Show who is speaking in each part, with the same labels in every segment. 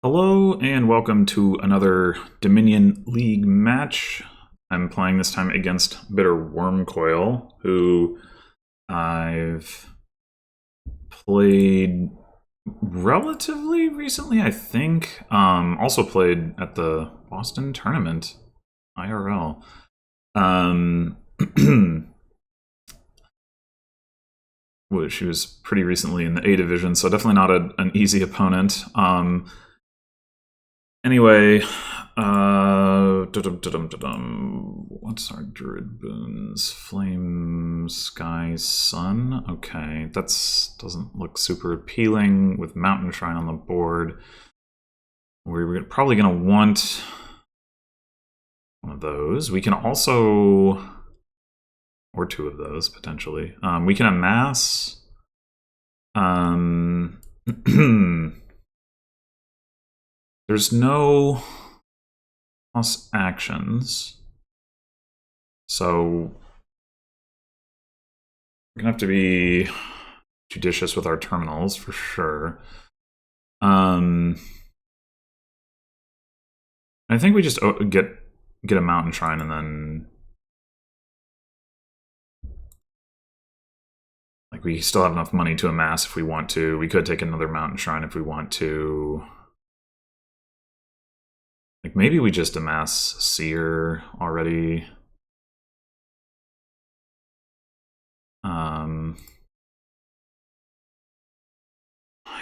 Speaker 1: Hello and welcome to another Dominion League match. I'm playing this time against BitterWurmcoil, who I've played relatively recently, I think. Also played at the Boston tournament, IRL. She was pretty recently in the A division, so definitely not an easy opponent. Anyway, what's our druid boons? Flame, sky, sun. Okay, that's doesn't look super appealing with mountain shrine on the board. We're probably gonna want one of those. We can also, or two of those potentially. We can amass. There's no plus actions. So we're gonna have to be judicious with our terminals for sure. I think we just get a mountain shrine and then like we still have enough money to amass if we want to. We could take another mountain shrine if we want to. Like maybe we just amass seer already.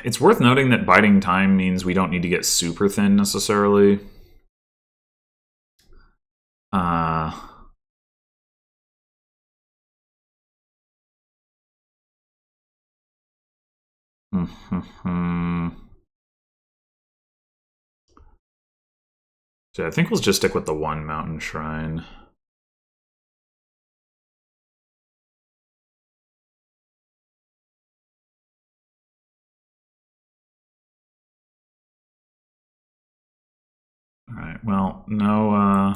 Speaker 1: It's worth noting that biding time means we don't need to get super thin necessarily. So I think we'll just stick with the one mountain shrine. Alright, well, no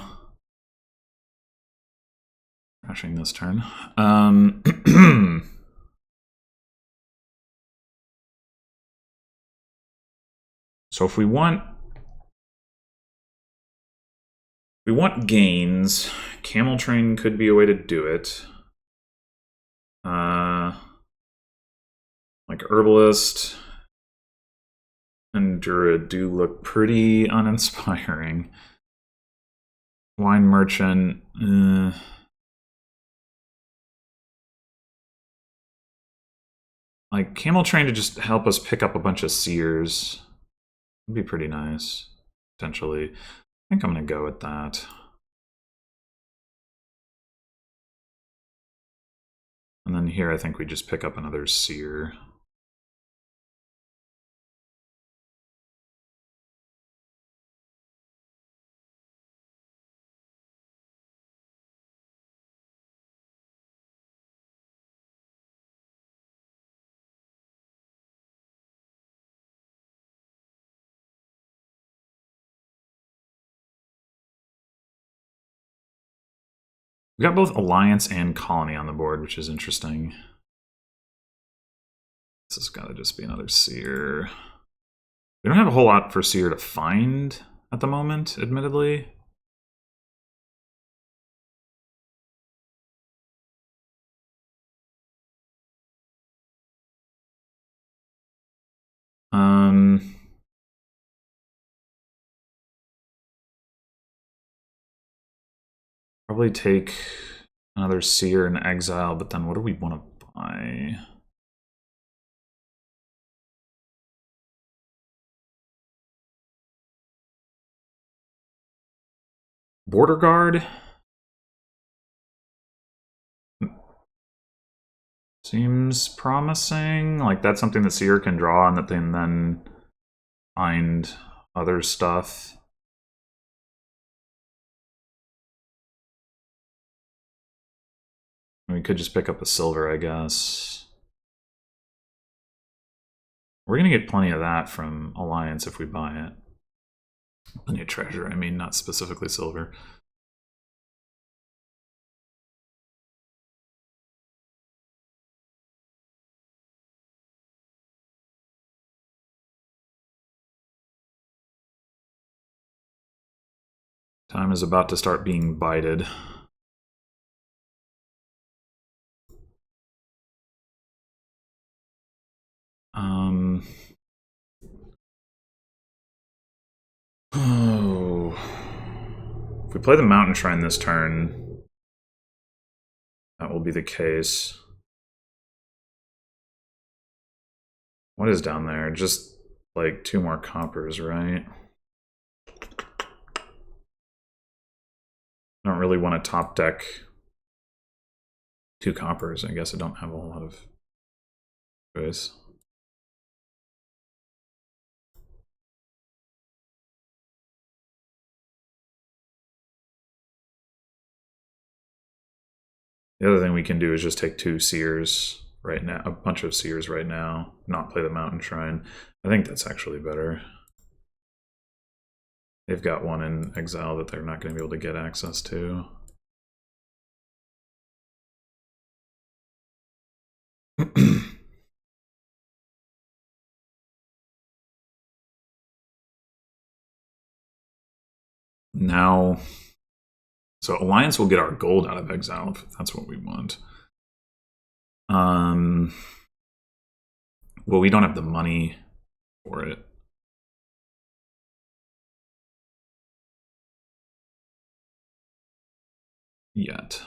Speaker 1: crashing this turn. So if we want gains, Camel Train could be a way to do it. Like Herbalist and Druid do look pretty uninspiring. Wine Merchant, like Camel Train to just help us pick up a bunch of seers would be pretty nice, potentially. I think I'm gonna go with that. And then here I think we just pick up another seer. We got both Alliance and Colony on the board, which is interesting. This has got to just be another Seer. We don't have a whole lot for Seer to find at the moment, admittedly. Probably take another Seer and Exile, but then what do we want to buy? Border Guard? Seems promising. Like, that's something that Seer can draw and that they can then find other stuff. We could just pick up a silver, I guess. We're going to get plenty of that from Alliance if we buy it. Plenty of treasure, I mean, not specifically silver. Time is about to start being bided. Oh. If we play the Mountain Shrine this turn, that will be the case. What is down there? Just like 2 more coppers, right? I don't really want to top deck 2 coppers. I guess I don't have a whole lot of choice. The other thing we can do is just take 2 seers right now, a bunch of seers right now, not play the Mountain Shrine. I think that's actually better. They've got one in exile that they're not going to be able to get access to. Now, so Alliance will get our gold out of exile if that's what we want. Well, we don't have the money for it. Yet.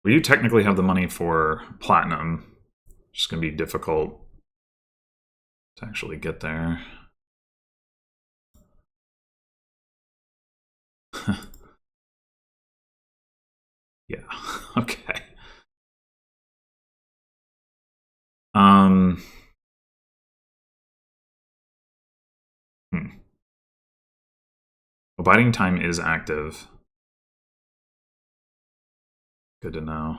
Speaker 1: We do technically have the money for platinum. It's just going to be difficult to actually get there. Yeah, okay. Abiding time is active. Good to know.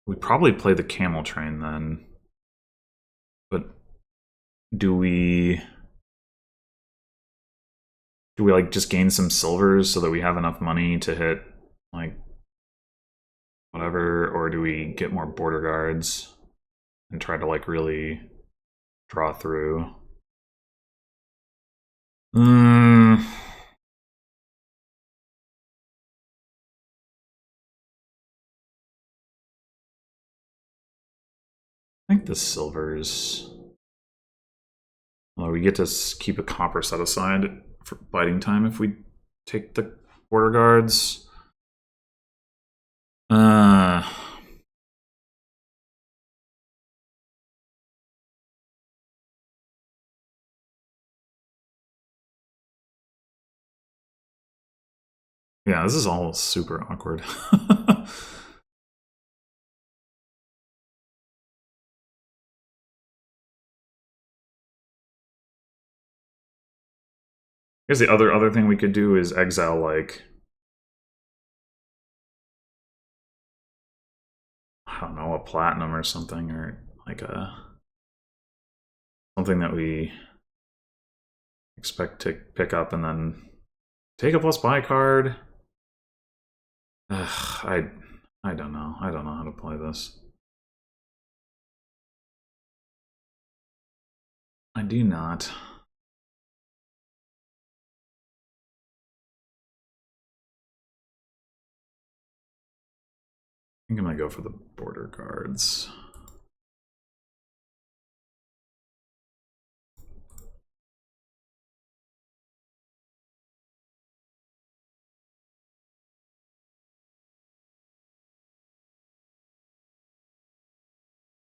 Speaker 1: We probably play the camel train then. But do we like just gain some silvers so that we have enough money to hit like whatever, or do we get more border guards and try to like really draw through? I think the silvers. Well, we get to keep a copper set aside for biting time if we take the border guards. Yeah, this is all super awkward. Here's the other thing we could do is exile like, I don't know, a platinum or something, or like something that we expect to pick up and then take a plus buy card. Ugh, I don't know. I don't know how to play this. I do not. I think I'm gonna go for the border guards.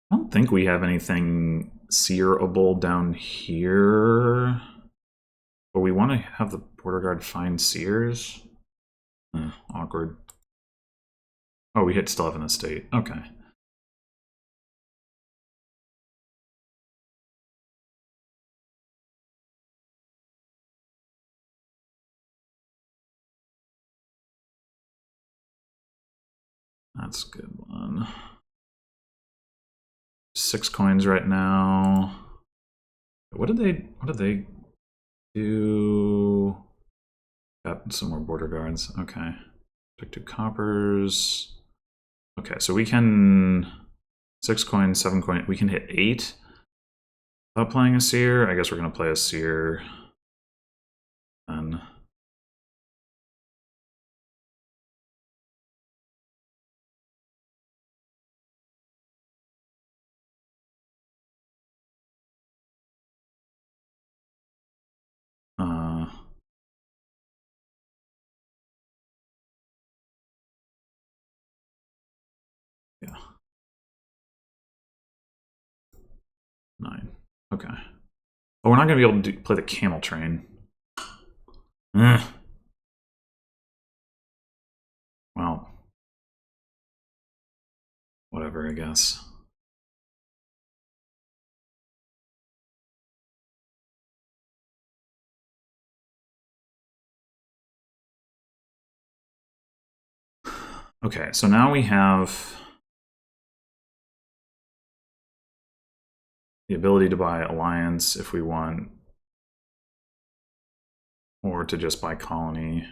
Speaker 1: I don't think we have anything seerable down here. But we want to have the border guard find seers? Awkward. Oh, we still have an estate. Okay. That's a good one. 6 coins right now. What did they do? Got some more border guards. Okay. Took 2 coppers. Okay, so we can 6 coins, 7 coins. We can hit 8 without playing a seer. I guess we're gonna play a seer. Then yeah. 9. Okay. Oh, we're not gonna be able to play the camel train. Well, whatever, I guess. Okay, so now we have the ability to buy Alliance if we want, or to just buy Colony.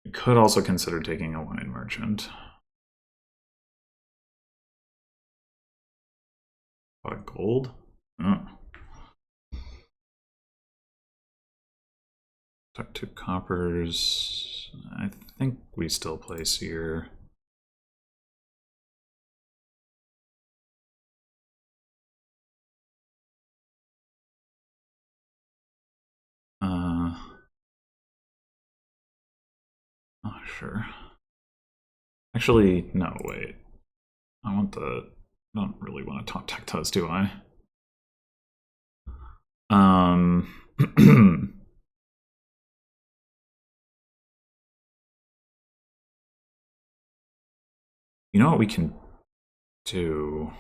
Speaker 1: We could also consider taking a wine merchant. What, a gold? Oh. Took 2 coppers. I think we still play Seer. Oh, sure. Actually, no, wait. I don't really want to top tech those, do I? You know what we can do?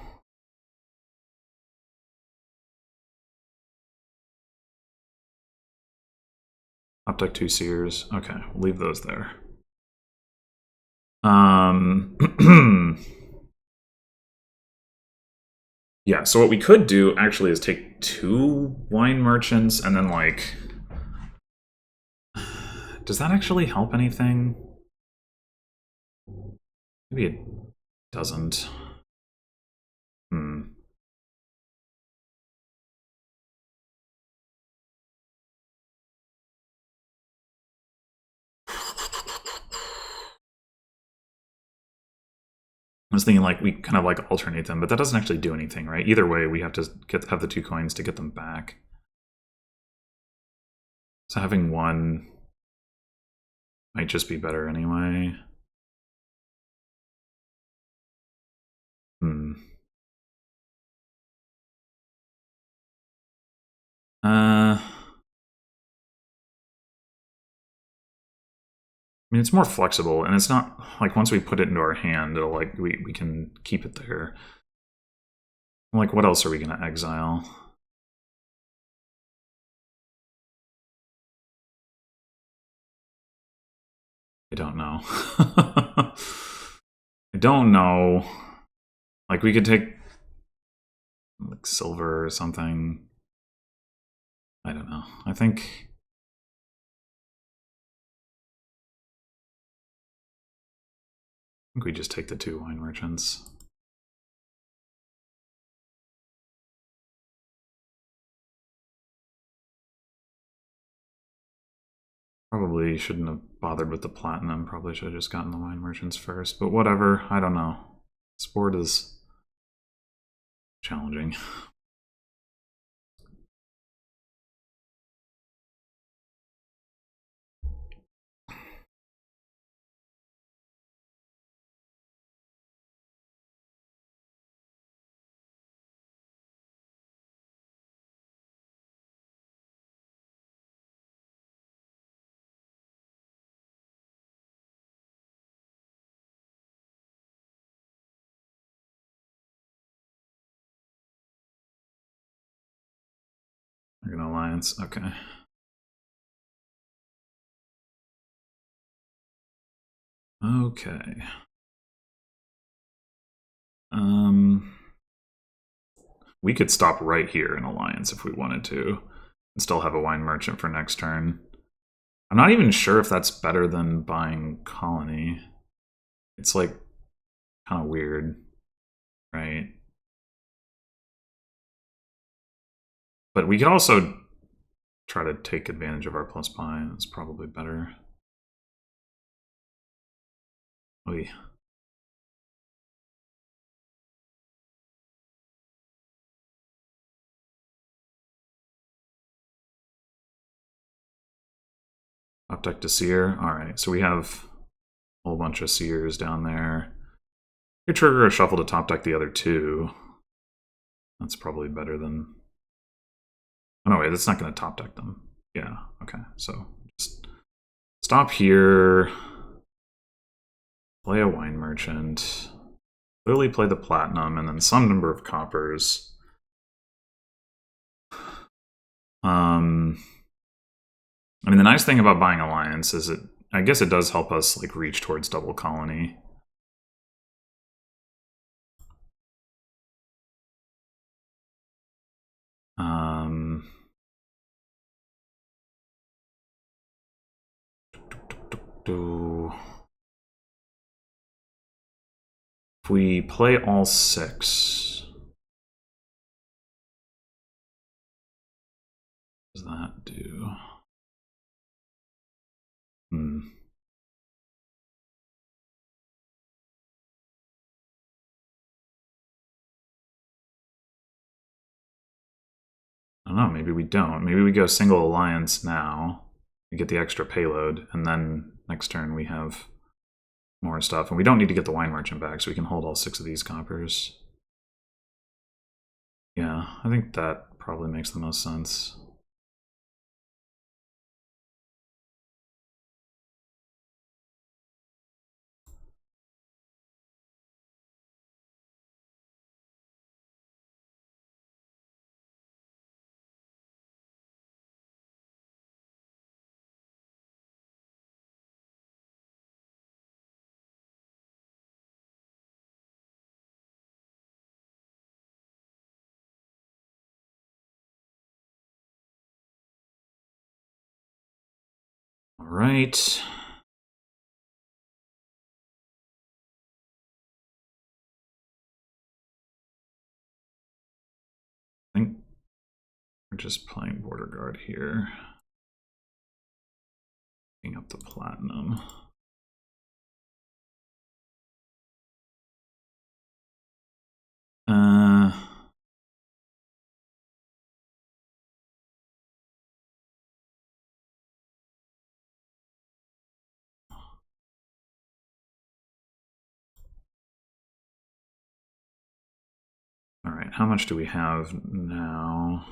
Speaker 1: Top deck 2 Seers. Okay, we'll leave those there. Yeah, so what we could do actually is take 2 wine merchants and then, like, does that actually help anything? Maybe it doesn't. I was thinking like we kind of like alternate them, but that doesn't actually do anything, right? Either way, we have to have the 2 coins to get them back. So having 1 might just be better anyway. I mean, it's more flexible, and it's not like once we put it into our hand, it'll like we can keep it there. Like, what else are we gonna exile? I don't know. I don't know. Like, we could take like silver or something. I don't know. I think we just take the 2 wine merchants. Probably shouldn't have bothered with the platinum. Probably should have just gotten the wine merchants first. But whatever. I don't know. Sport is challenging. gonna alliance. Okay. Okay. We could stop right here in alliance if we wanted to, and still have a wine merchant for next turn. I'm not even sure if that's better than buying colony. It's like kind of weird, right? But we could also try to take advantage of our plus buy. That's probably better. Oy. Top deck to seer. Alright, so we have a whole bunch of seers down there. You trigger a shuffle to top deck the other two. That's probably better than... Oh no, wait, that's not going to top deck them. Yeah, okay, so just stop here. Play a wine merchant. Clearly play the platinum, and then some number of coppers. I mean, the nice thing about buying alliance is I guess it does help us like reach towards double colony. If we play all 6, what does that do? I don't know, maybe we don't. Maybe we go single alliance now. We get the extra payload, and then next turn we have more stuff. And we don't need to get the wine merchant back, so we can hold all 6 of these coppers. Yeah, I think that probably makes the most sense. All right. I think we're just playing border guard here. Picking up the platinum. All right, how much do we have now?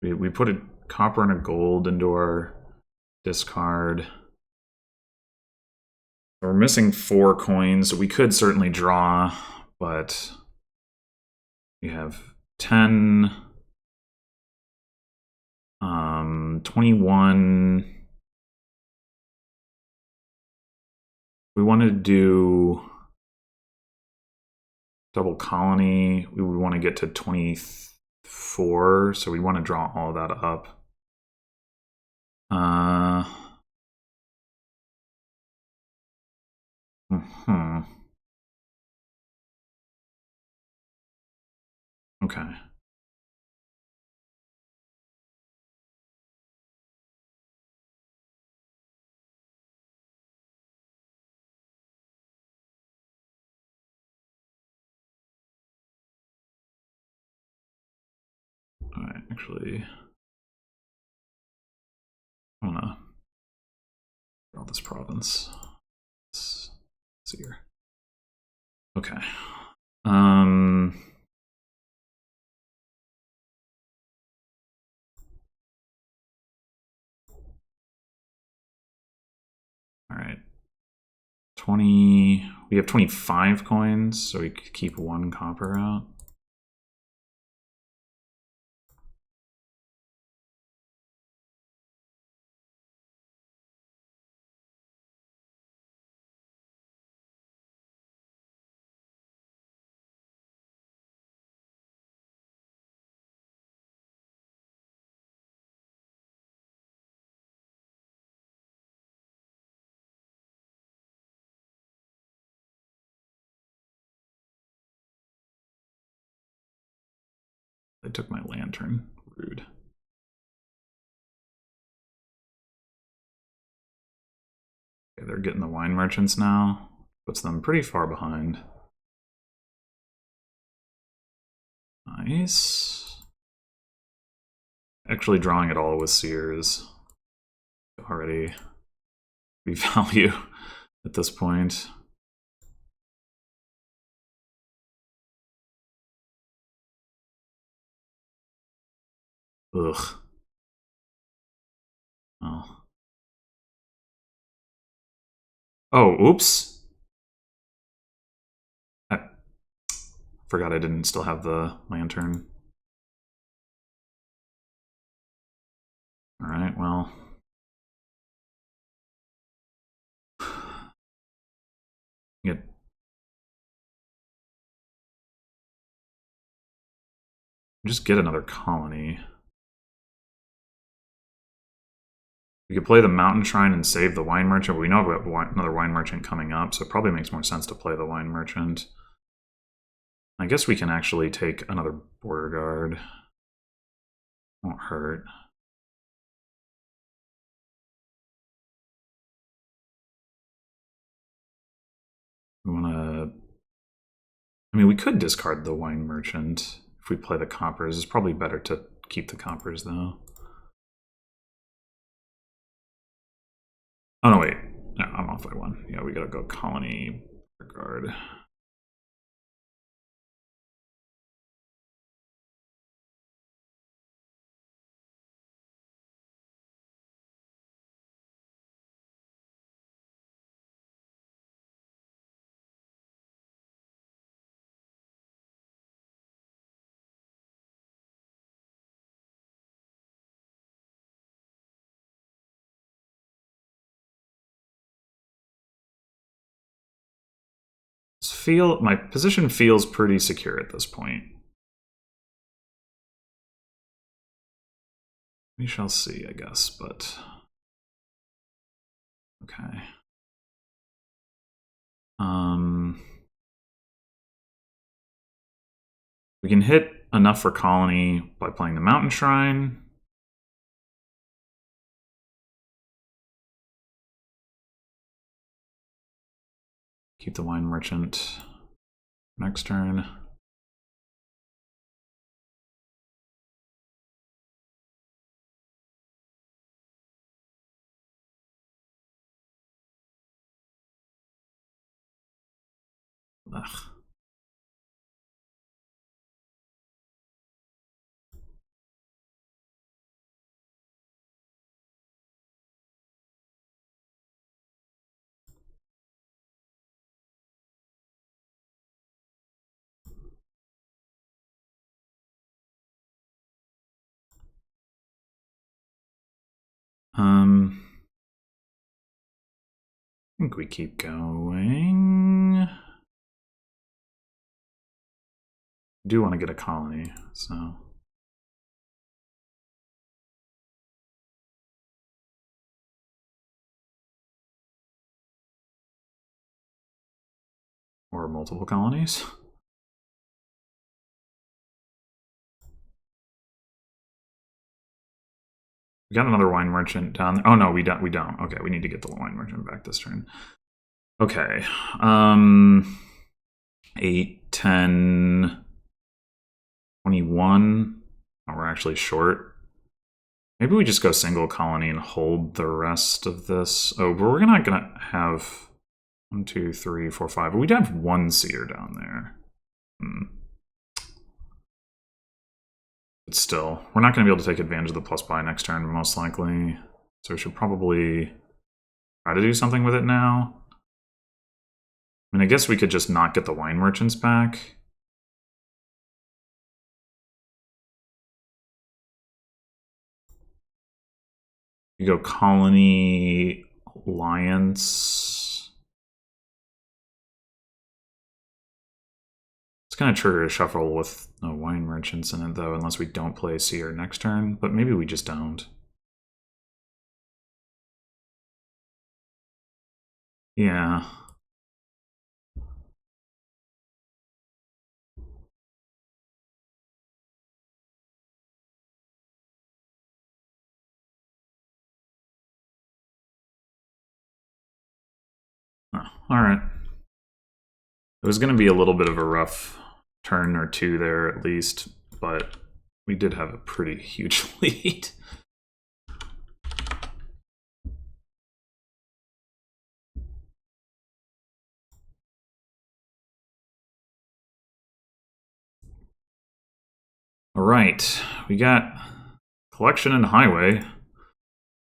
Speaker 1: We put a copper and a gold into our discard. We're missing 4 coins. We could certainly draw, but we have 10, 21. We wanted to do double colony. We would want to get to 24, so we want to draw all of that up. Okay. All right, actually, I don't know. Draw this province. Let's see here. Okay. All right. 20. We have 25 coins, so we could keep 1 copper out. took my lantern. Rude. Okay, they're getting the wine merchants now. Puts them pretty far behind. Nice. Actually drawing it all with seers already be value at this point. Ugh. Oh. Oh, oops. I forgot I didn't still have the lantern. Alright, well. Just get another colony. We could play the Mountain Shrine and save the Wine Merchant, but we know we have another Wine Merchant coming up, so it probably makes more sense to play the Wine Merchant. I guess we can actually take another Border Guard. Won't hurt. We want to... I mean, we could discard the Wine Merchant if we play the Coppers. It's probably better to keep the Coppers, though. Oh, no, wait. No, I'm off by one. Yeah, we gotta go Colony, Guard. My position feels pretty secure at this point. We shall see, I guess, but okay. We can hit enough for Colony by playing the Mountain Shrine. Keep the Wine Merchant next turn. Ugh. I think we keep going. I do want to get a colony, so. Or multiple colonies. We got another Wine Merchant down there. Oh no, we don't. Okay, we need to get the Wine Merchant back this turn. Okay. 8, 10, 21. Oh, we're actually short. Maybe we just go single colony and hold the rest of this. Oh, but we're not gonna have 1, 2, 3, 4, 5. We'd have one seer down there. But still, we're not going to be able to take advantage of the plus buy next turn, most likely. So we should probably try to do something with it now. I mean, I guess we could just not get the Wine Merchants back. You go Colony, Alliance. It's going to trigger a shuffle with no Wine Merchants in it, though, unless we don't play Seer next turn. But maybe we just don't. Yeah. Alright. It was going to be a little bit of a rough turn or two there at least, but we did have a pretty huge lead. Alright, we got collection and highway.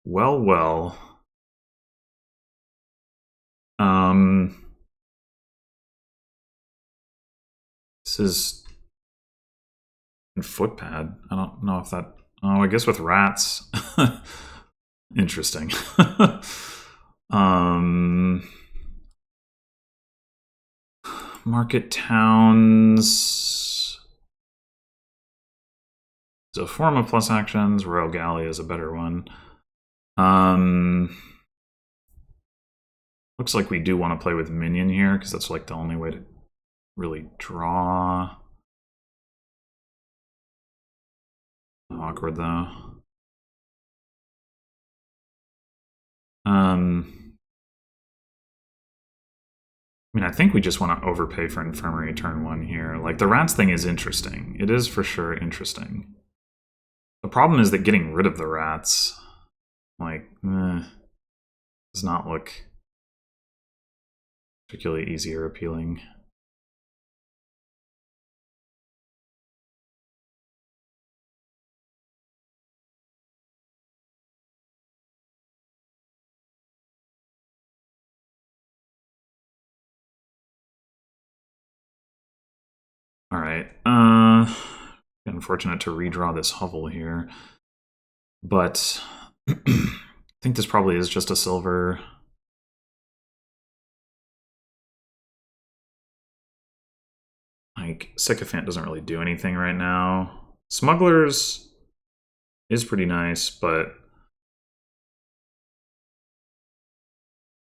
Speaker 1: Well, well. This is in footpad. I don't know if that... Oh, I guess with rats. Interesting. Market towns. So form of plus actions. Royal Galley is a better one. Looks like we do want to play with minion here because that's like the only way to really draw. Awkward though. I mean, I think we just want to overpay for Infirmary turn 1 here. Like, the rats thing is interesting. It is for sure interesting. The problem is that getting rid of the rats, like, does not look particularly easy or appealing. All right. Unfortunate to redraw this hovel here, but I think this probably is just a silver. Like, Sycophant doesn't really do anything right now. Smugglers is pretty nice, but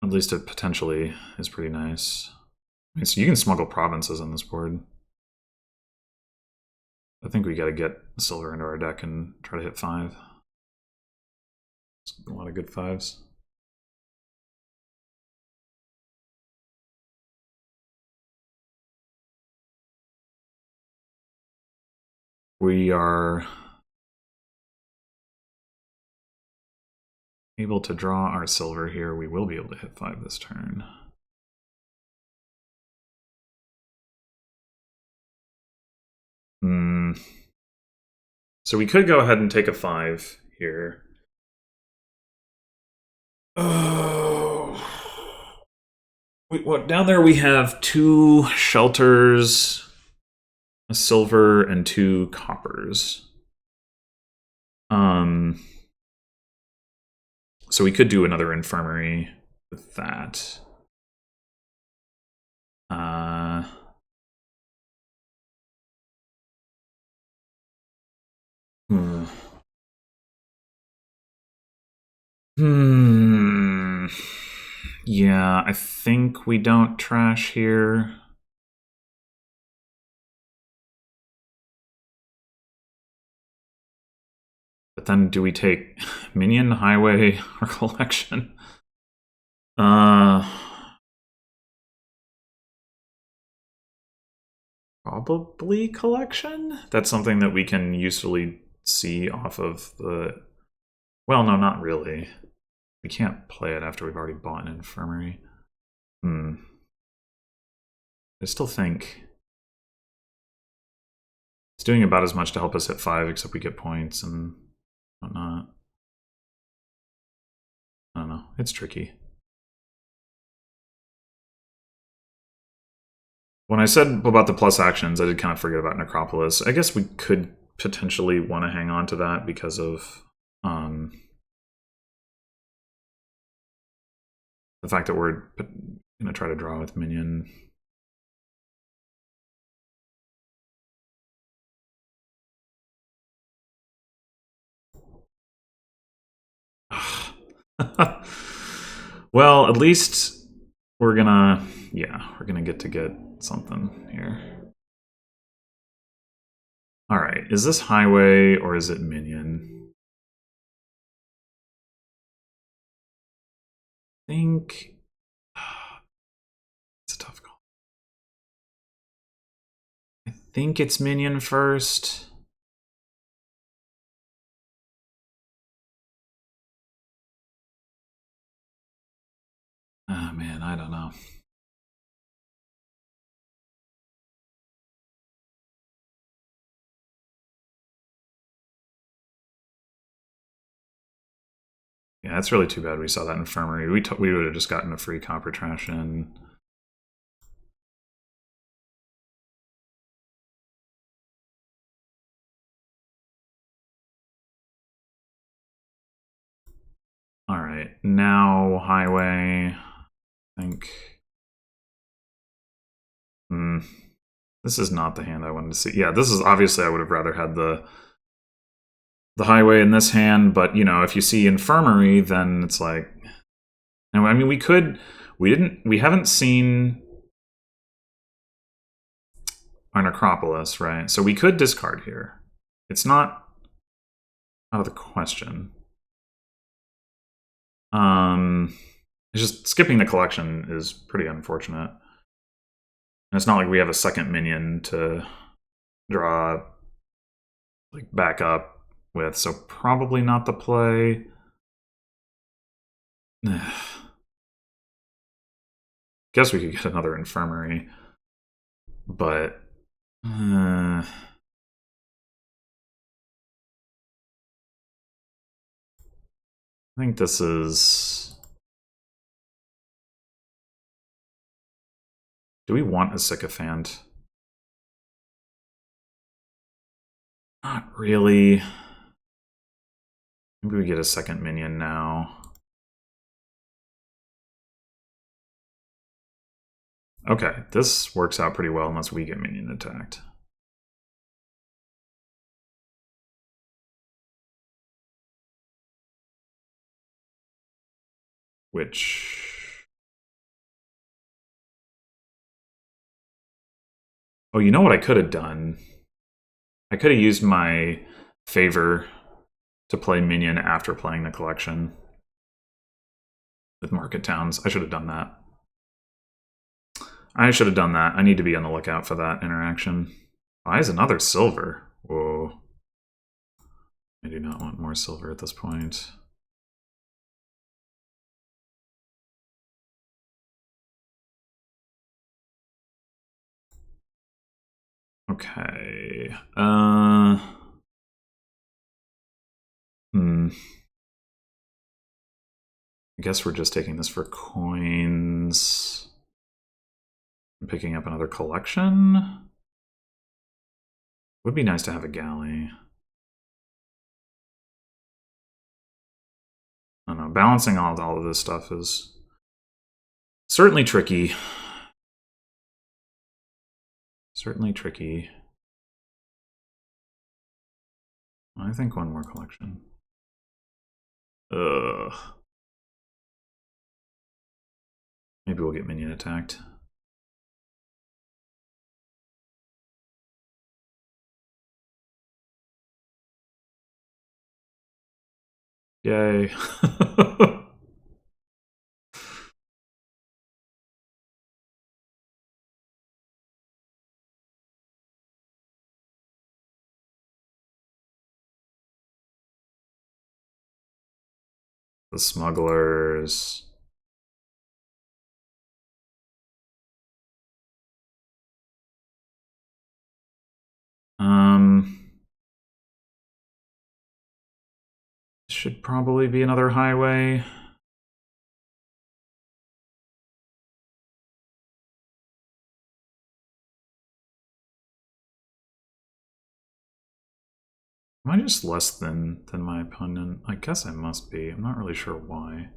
Speaker 1: at least it potentially is pretty nice. I mean, so you can smuggle provinces on this board. I think we got to get silver into our deck and try to hit 5. It's a lot of good 5s. We are able to draw our silver here. We will be able to hit 5 this turn. So we could go ahead and take a 5 here. Oh. What, down there we have 2 shelters, a silver, and 2 coppers. So we could do another infirmary with that. Yeah, I think we don't trash here. But then do we take minion, highway, or collection? Probably collection? That's something that we can usefully see off of the... Well, no, not really. We can't play it after we've already bought an infirmary. I still think it's doing about as much to help us hit 5, except we get points and whatnot. I don't know. It's tricky. When I said about the plus actions, I did kind of forget about Necropolis. I guess we could potentially want to hang on to that because of the fact that we're going to try to draw with minion. Well, at least we're gonna, we're gonna get something here. All right, is this highway or is it minion? I think think it's minion first. Oh man, I don't know. Yeah, it's really too bad we saw that infirmary. We would have just gotten a free copper trash in. All right, now highway. I think. This is not the hand I wanted to see. Yeah, this is obviously I would have rather had the highway in this hand, but you know, if you see infirmary, then it's like. I mean, we haven't seen our necropolis, right? So we could discard here. It's not out of the question. It's just skipping the collection is pretty unfortunate. And it's not like we have a second minion to draw like back up with, so probably not the play. Guess we could get another infirmary, but I think this is. Do we want a sycophant? Not really. Maybe we get a second minion now. Okay, this works out pretty well unless we get minion attacked. Which... Oh, you know what I could have done? I could have used my favor to play minion after playing the collection with Market Towns. I should have done that. I should have done that. I need to be on the lookout for that interaction. Why is another silver? Whoa. I do not want more silver at this point. Okay. I guess we're just taking this for coins. I'm picking up another collection. Would be nice to have a galley. I don't know. Balancing all of this stuff is certainly tricky. Certainly tricky. I think one more collection. Ugh. Maybe we'll get minion attacked. Yay. The smugglers. Should probably be another highway. Am I just less than my opponent? I guess I must be. I'm not really sure why.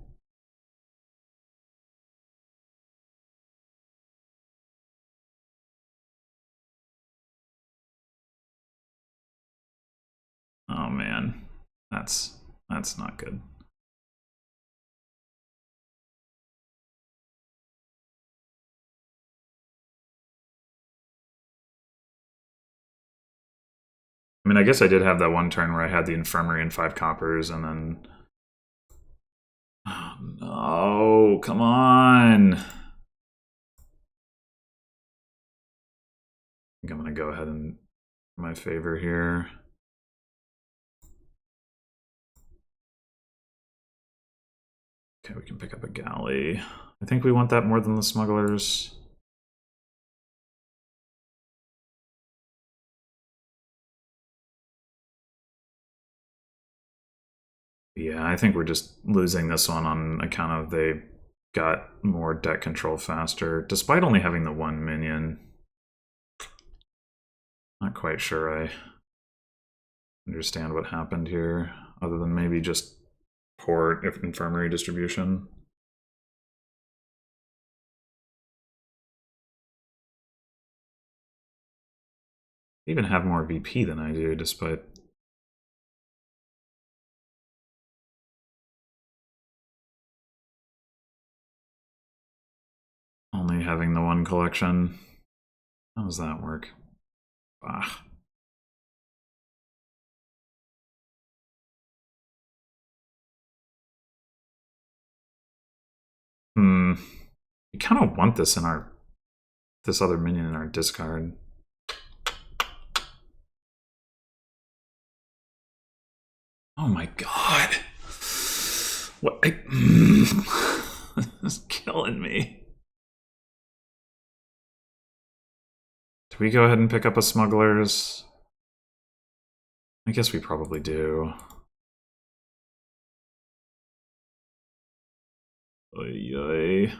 Speaker 1: Oh man, that's not good. I mean, I guess I did have that one turn where I had the infirmary and 5 coppers, and then... Oh no, come on! I think I'm going to go ahead and my favor here. Okay, we can pick up a galley. I think we want that more than the smugglers. Yeah, I think we're just losing this one on account of they got more deck control faster, despite only having the one minion. Not quite sure I understand what happened here, other than maybe just poor infirmary distribution. They even have more VP than I do, despite... only having the one collection. How does that work? Ah. We kind of want this in our... this other minion in our discard. Oh my god! What? This is killing me. Do we go ahead and pick up a smugglers? I guess we probably do. Oy.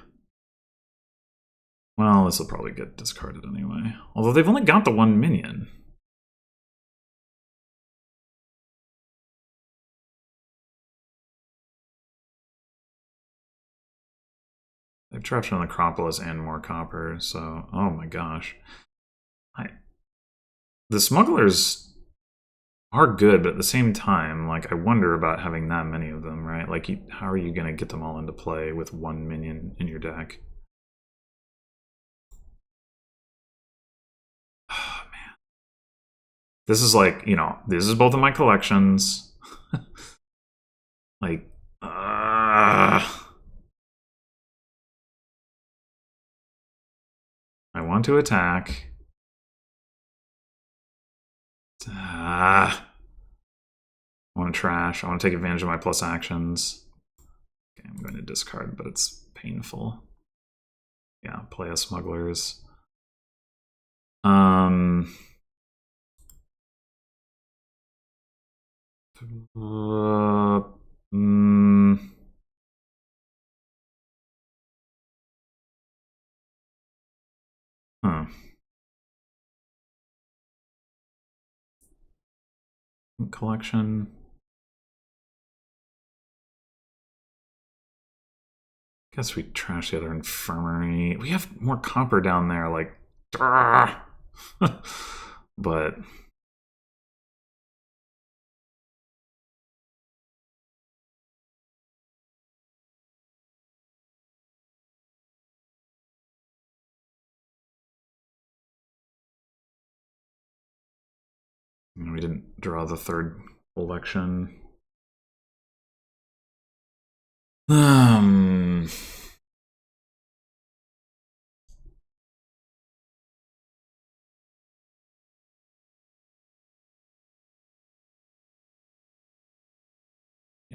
Speaker 1: Well, this will probably get discarded anyway. Although they've only got the one minion. They've trapped an Acropolis and more copper, so... oh my gosh. The smugglers are good, but at the same time, like, I wonder about having that many of them, right? Like, how are you going to get them all into play with one minion in your deck? Oh, man. This is like, you know, this is both of my collections. Like, I want to attack. I want to trash. I want to take advantage of my plus actions. Okay, I'm going to discard, but it's painful. Yeah, play a smugglers. Huh. Collection. Guess we trash the other infirmary. We have more copper down there, like, but we didn't draw the third collection. Yeah,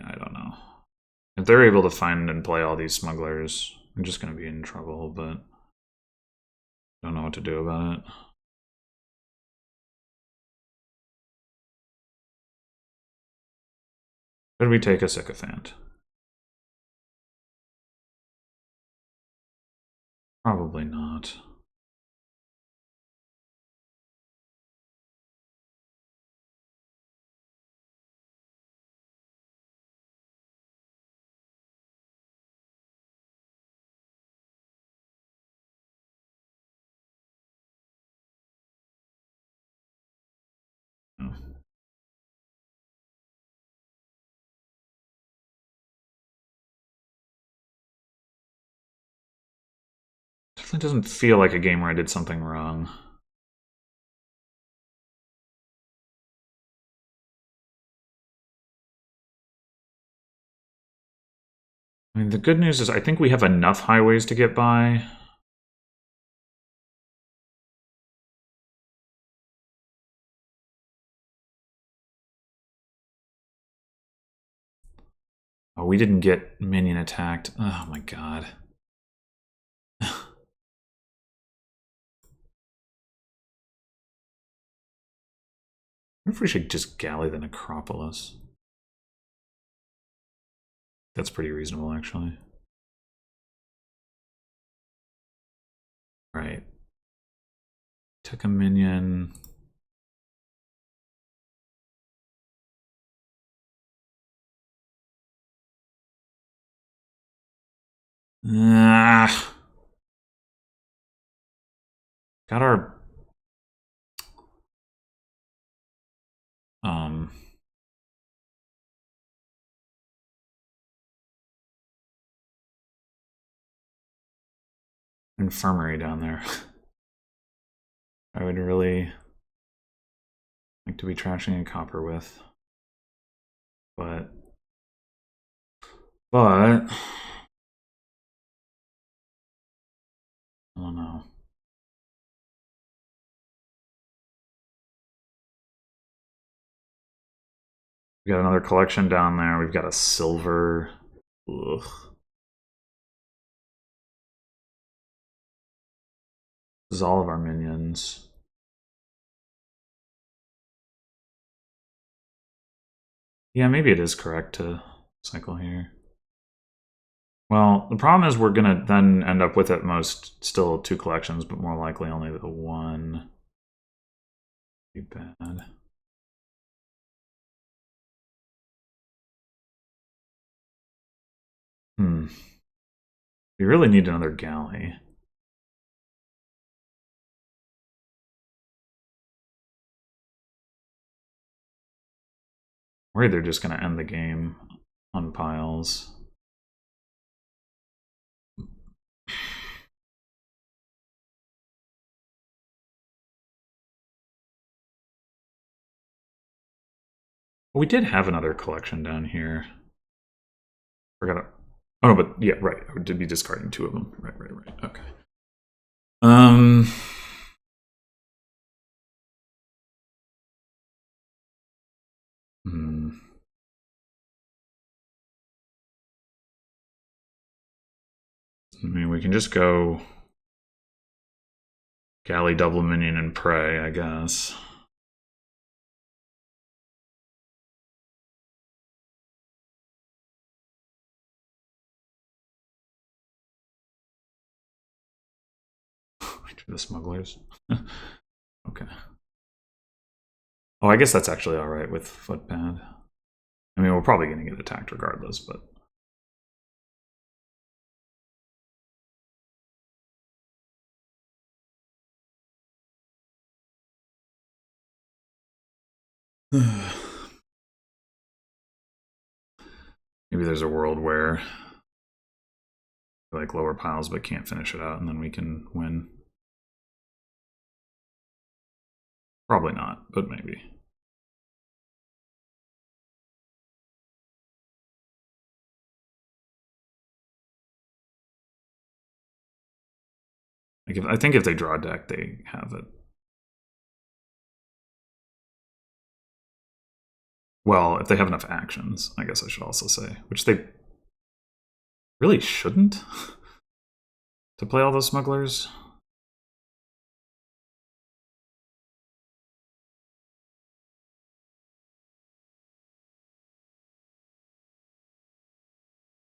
Speaker 1: I don't know. If they're able to find and play all these smugglers, I'm just going to be in trouble, but I don't know what to do about it. Should we take a sycophant? Probably not. No. Definitely doesn't feel like a game where I did something wrong. I mean, the good news is I think we have enough highways to get by. we didn't get minion attacked. Oh my god. I wonder if we should just galley the Necropolis. That's pretty reasonable, actually. Right. Took a minion. Ah. Got our infirmary down there. I would really like to be trashing a copper with. But I don't know. We got another collection down there. We've got a silver. Ugh. This is all of our minions. Yeah, maybe it is correct to cycle here. Well, the problem is we're gonna then end up with at most still 2 collections, but more likely only the 1. Be bad. We really need another galley. Or they're just gonna end the game on piles. We did have another collection down here. Forgot it. Oh no, but yeah, right. I did be discarding 2 of them. Right. Okay. I mean, we can just go galley, double minion, and pray, I guess. The smugglers. Okay. Oh, I guess that's actually all right with footpad. I mean, we're probably going to get attacked regardless, but maybe there's a world where like lower piles but can't finish it out, and then we can win. Probably not, but maybe. Like I think if they draw a deck, they have it. Well, if they have enough actions, I guess I should also say, which they really shouldn't to play all those smugglers.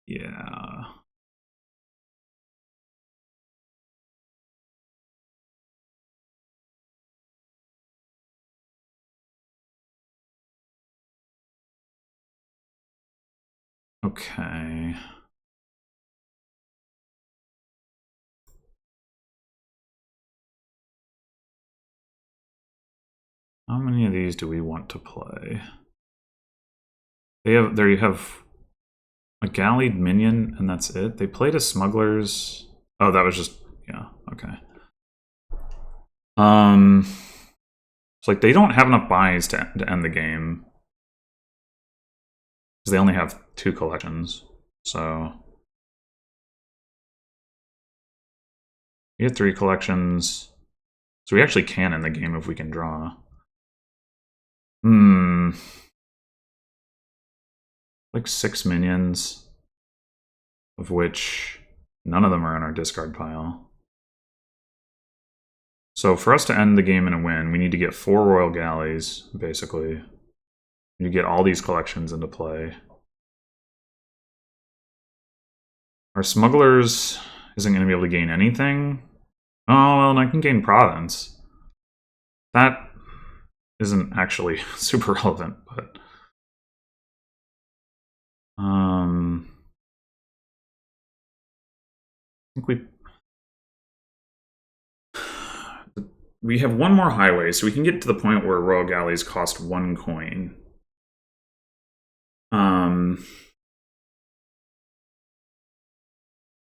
Speaker 1: Yeah. Okay. How many of these do we want to play? There you have a gallied minion, and that's it. They played a smugglers. Oh, that was just, yeah, okay. It's like they don't have enough buys to end the game. Because they only have 2 collections. So we have 3 collections. So we actually can end the game if we can draw. Like 6 minions. of which none of them are in our discard pile. So for us to end the game in a win, we need to get 4 Royal Galleys, basically. You get all these collections into play. Our Smugglers isn't going to be able to gain anything. Oh, well, and I can gain Province. That isn't actually super relevant, but... I think we have one more highway, so we can get to the point where Royal Galleys cost 1 coin.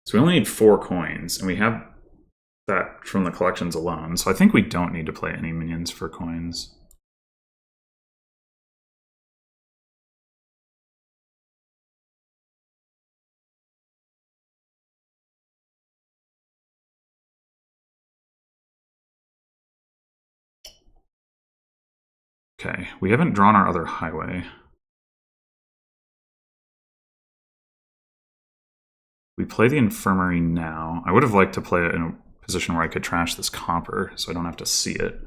Speaker 1: So we only need 4 coins, and we have that from the collections alone. So I think we don't need to play any minions for coins. Okay, we haven't drawn our other highway. We play the Infirmary now. I would have liked to play it in a position where I could trash this copper, so I don't have to see it.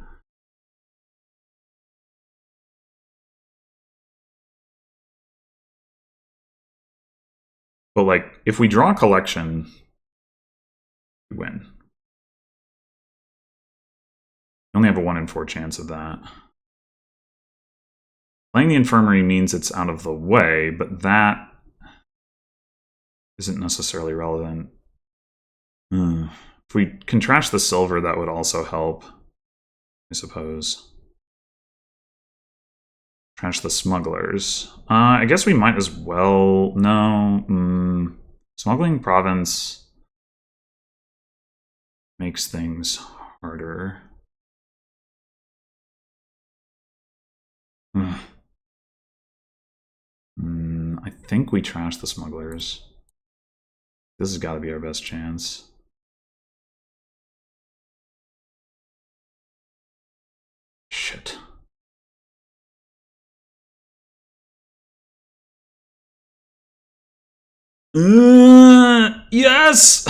Speaker 1: But, like, if we draw a collection, we win. We only have a 1 in 4 chance of that. Playing the Infirmary means it's out of the way, but that isn't necessarily relevant. If we can trash the silver, that would also help, I suppose. Trash the Smugglers. I guess we might as well... No. Smuggling Province makes things harder. I think we trash the Smugglers. This has got to be our best chance. Shit. Yes!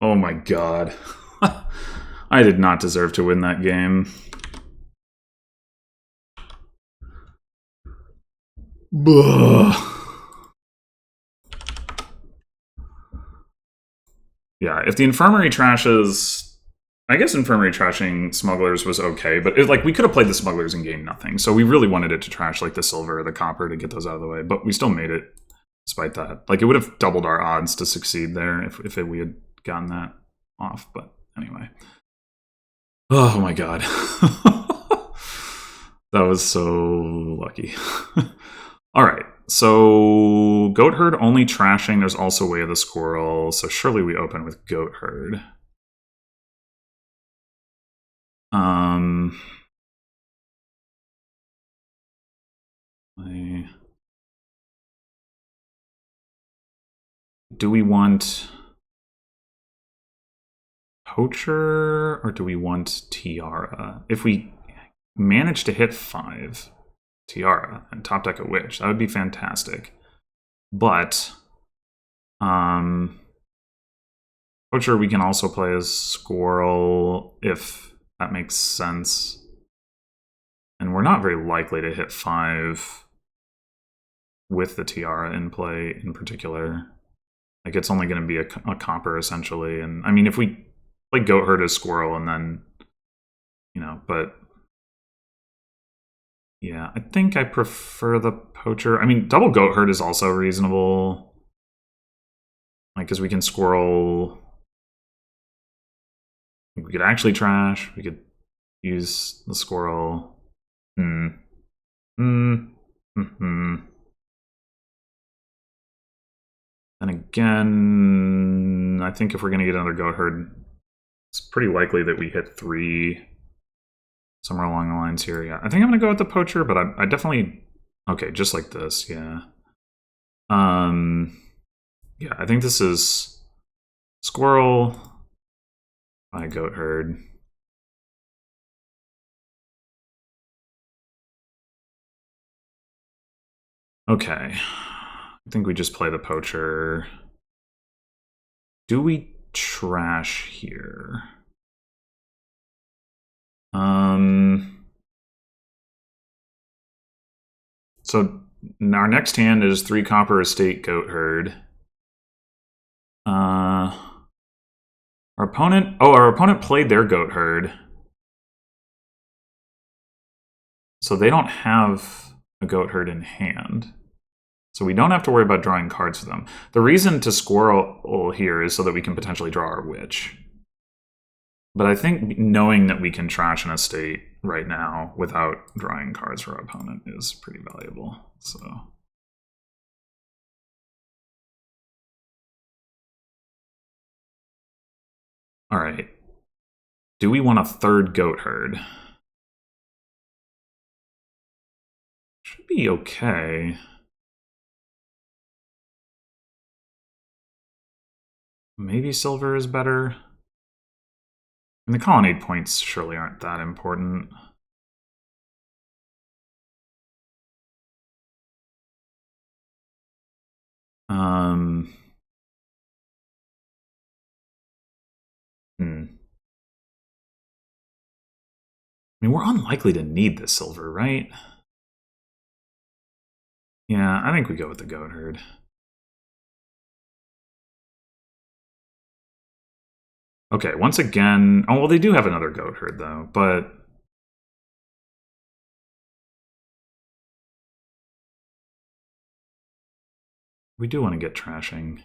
Speaker 1: Oh my god. I did not deserve to win that game. Yeah, if the Infirmary trashes... I guess Infirmary trashing Smugglers was okay, but like we could have played the Smugglers and gained nothing. So we really wanted it to trash like the silver or the copper to get those out of the way, but we still made it despite that. Like it would have doubled our odds to succeed there if we had gotten that off, but anyway. Oh my god. That was so lucky. Alright, so Goat Herd only trashing. There's also Way of the Squirrel, so surely we open with Goat Herd. Do we want Poacher or do we want Tiara? If we manage to hit 5 Tiara and top deck a Witch, that would be fantastic. But Poacher we can also play as Squirrel if that makes sense. And we're not very likely to hit 5 with the Tiara in play in particular. Like, it's only going to be a copper, essentially. And, I mean, if we play Goat Herd as Squirrel and then, you know, but... Yeah, I think I prefer the Poacher. I mean, double Goat Herd is also reasonable. Like, because we can Squirrel... We could actually trash. We could use the Squirrel. And again, I think if we're going to get another Goat Herd, it's pretty likely that we hit 3 somewhere along the lines here. Yeah, I think I'm going to go with the Poacher, but I definitely... Okay, just like this, yeah. Yeah, I think this is Squirrel by Goat Herd. Okay. I think we just play the poacher. Do we trash here? So our next hand is 3 copper estate goat herd. Our opponent played their goat herd. So they don't have a goat herd in hand. So we don't have to worry about drawing cards for them. The reason to squirrel here is so that we can potentially draw our witch. But I think knowing that we can trash an estate right now without drawing cards for our opponent is pretty valuable. So all right. Do we want a 3rd goat herd? Should be okay. Maybe silver is better. And the colonnade points surely aren't that important. I mean, we're unlikely to need the silver, right? Yeah, I think we go with the goat herd. Okay, once again... Oh, well, they do have another goat herd, though, but... we do want to get trashing.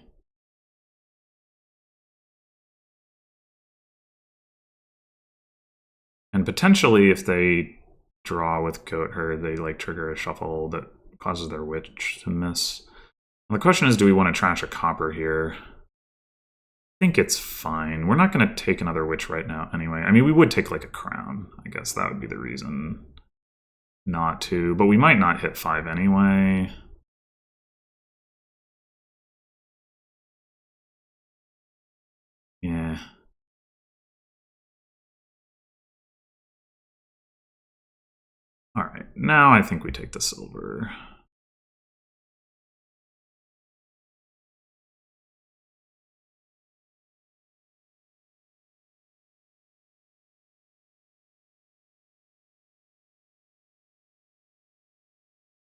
Speaker 1: And potentially, if they draw with goat herd, they like trigger a shuffle that causes their witch to miss. And the question is, do we want to trash a copper here? I think it's fine. We're not going to take another witch right now anyway. I mean, we would take like a crown. I guess that would be the reason not to. But we might not hit 5 anyway. Yeah. All right, now I think we take the silver.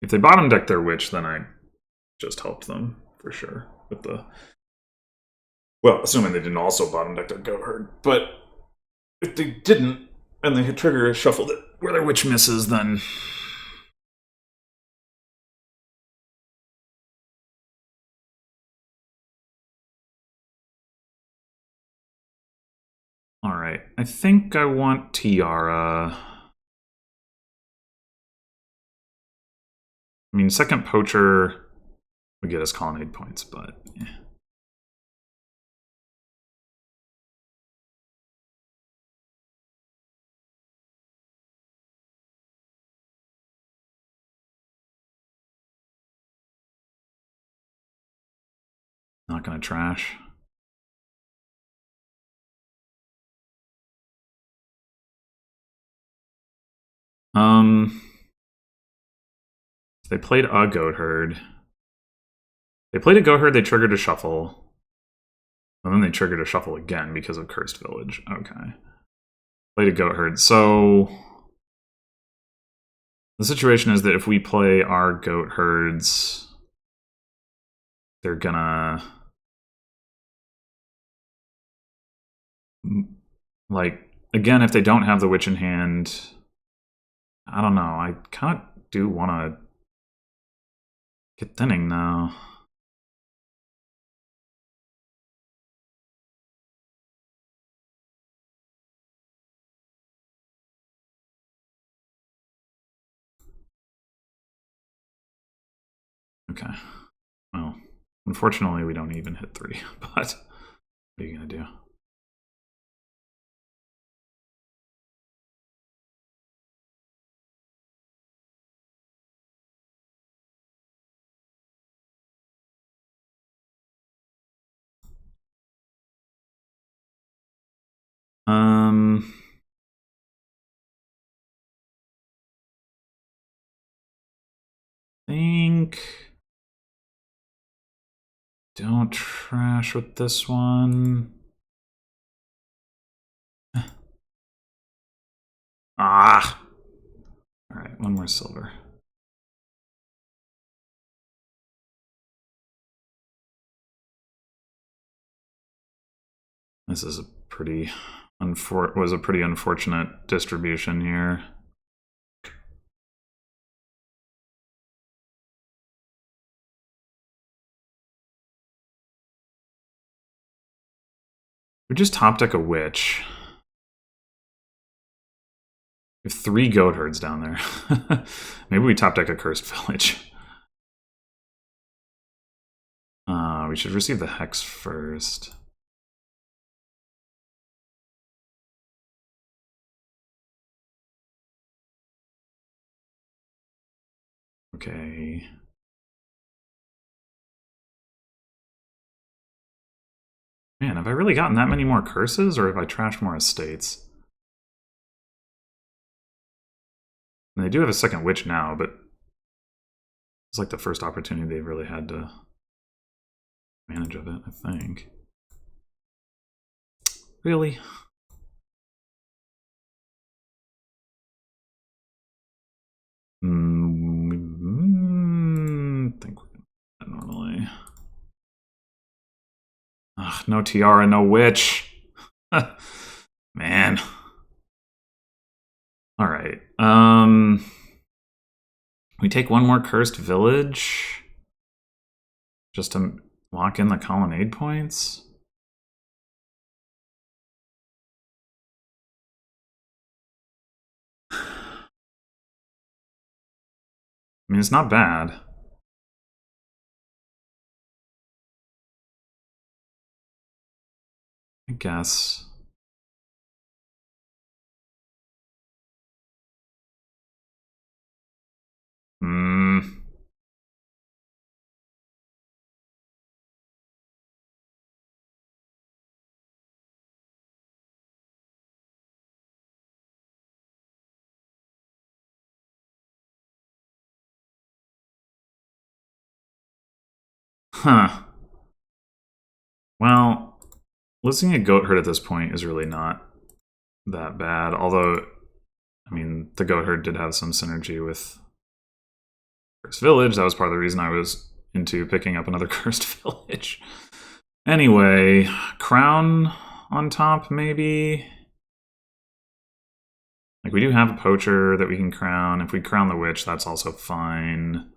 Speaker 1: If they bottom deck their witch, then I just helped them for sure with the... Well, assuming they didn't also bottom deck their goat herd. But if they didn't, and they had trigger shuffled it where their witch misses, then... Alright, I think I want Tiara. I mean, second poacher would get us colonnade points, but... yeah. Not gonna trash. They played a goat herd. They played a goat herd, they triggered a shuffle. And then they triggered a shuffle again because of Cursed Village. Okay. Played a goat herd. So the situation is that if we play our goat herds, they're gonna... like, again, if they don't have the witch in hand, I don't know. I kind of do want to get thinning now. Okay. Well, unfortunately, we don't even hit 3, but what are you going to do? I think... Don't trash with this one. Ah! Alright, one more silver. This is a pretty unfortunate distribution here. We just top deck a witch. We have 3 goat herds down there. Maybe we top deck a cursed village. We should receive the hex first. Okay. Man, have I really gotten that many more curses, or have I trashed more estates? And they do have a second witch now, but it's like the first opportunity they've really had to manage of it, I think. Really? I think we're gonna normally. Ugh, no tiara, no witch. Man. Alright. We take one more cursed village just to lock in the colonnade points. I mean, it's not bad. I guess. Huh. Well, losing a goat herd at this point is really not that bad. Although, I mean, the goat herd did have some synergy with Cursed Village. That was part of the reason I was into picking up another Cursed Village. Anyway, Crown on top, maybe? Like, we do have a poacher that we can crown. If we crown the witch, that's also fine.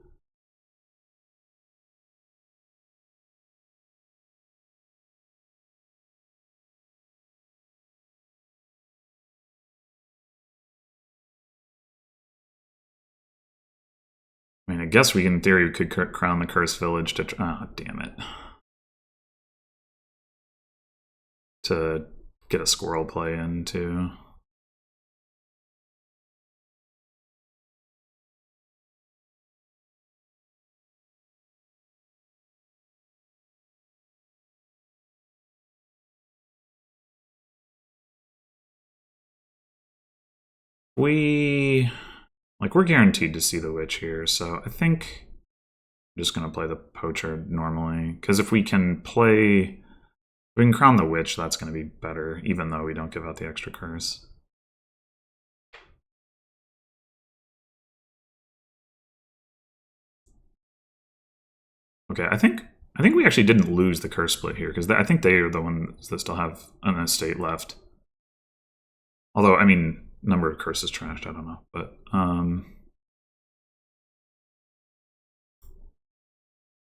Speaker 1: I mean, I guess we, in theory, could crown the Cursed Village to... Oh, damn it. To get a squirrel play in, too. We're guaranteed to see the witch here, so I think I'm just gonna play the poacher normally. Because if we can crown the witch, that's gonna be better, even though we don't give out the extra curse. Okay, I think we actually didn't lose the curse split here, because I think they are the ones that still have an estate left. Although, I mean, number of curses trashed, I don't know, but oh,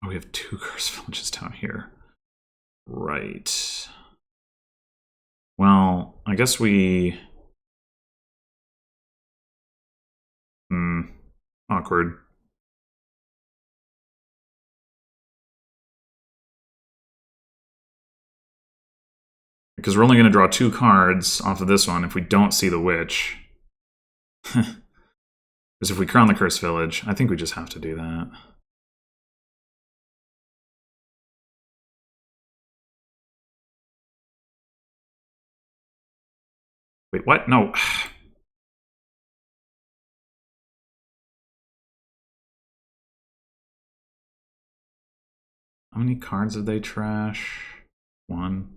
Speaker 1: we have 2 curse villages down here. Right. Well, I guess we... awkward. Because we're only going to draw 2 cards off of this one if we don't see the witch. Because if we crown the Cursed Village, I think we just have to do that. Wait, what? No. How many cards did they trash? 1.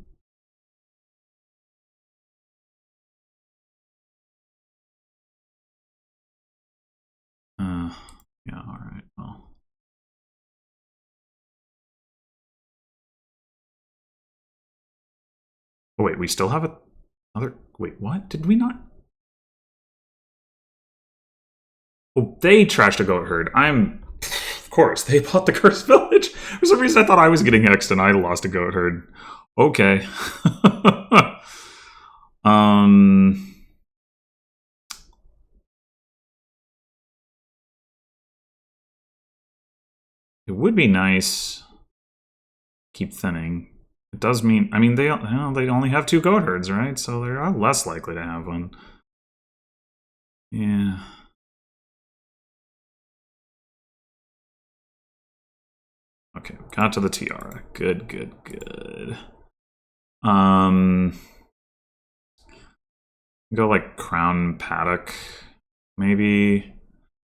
Speaker 1: Yeah, alright, well. Oh, wait, we still have another. Wait, what? Did we not? Oh, they trashed a goat herd. Of course, they bought the Cursed Village. For some reason, I thought I was getting hexed and I lost a goat herd. Okay. It would be nice. Keep thinning. It does mean, I mean, they only have 2 goat herds, right? So they're less likely to have one. Yeah. Okay, got to the tiara. Good, good, good. Go like Crown Paddock, maybe.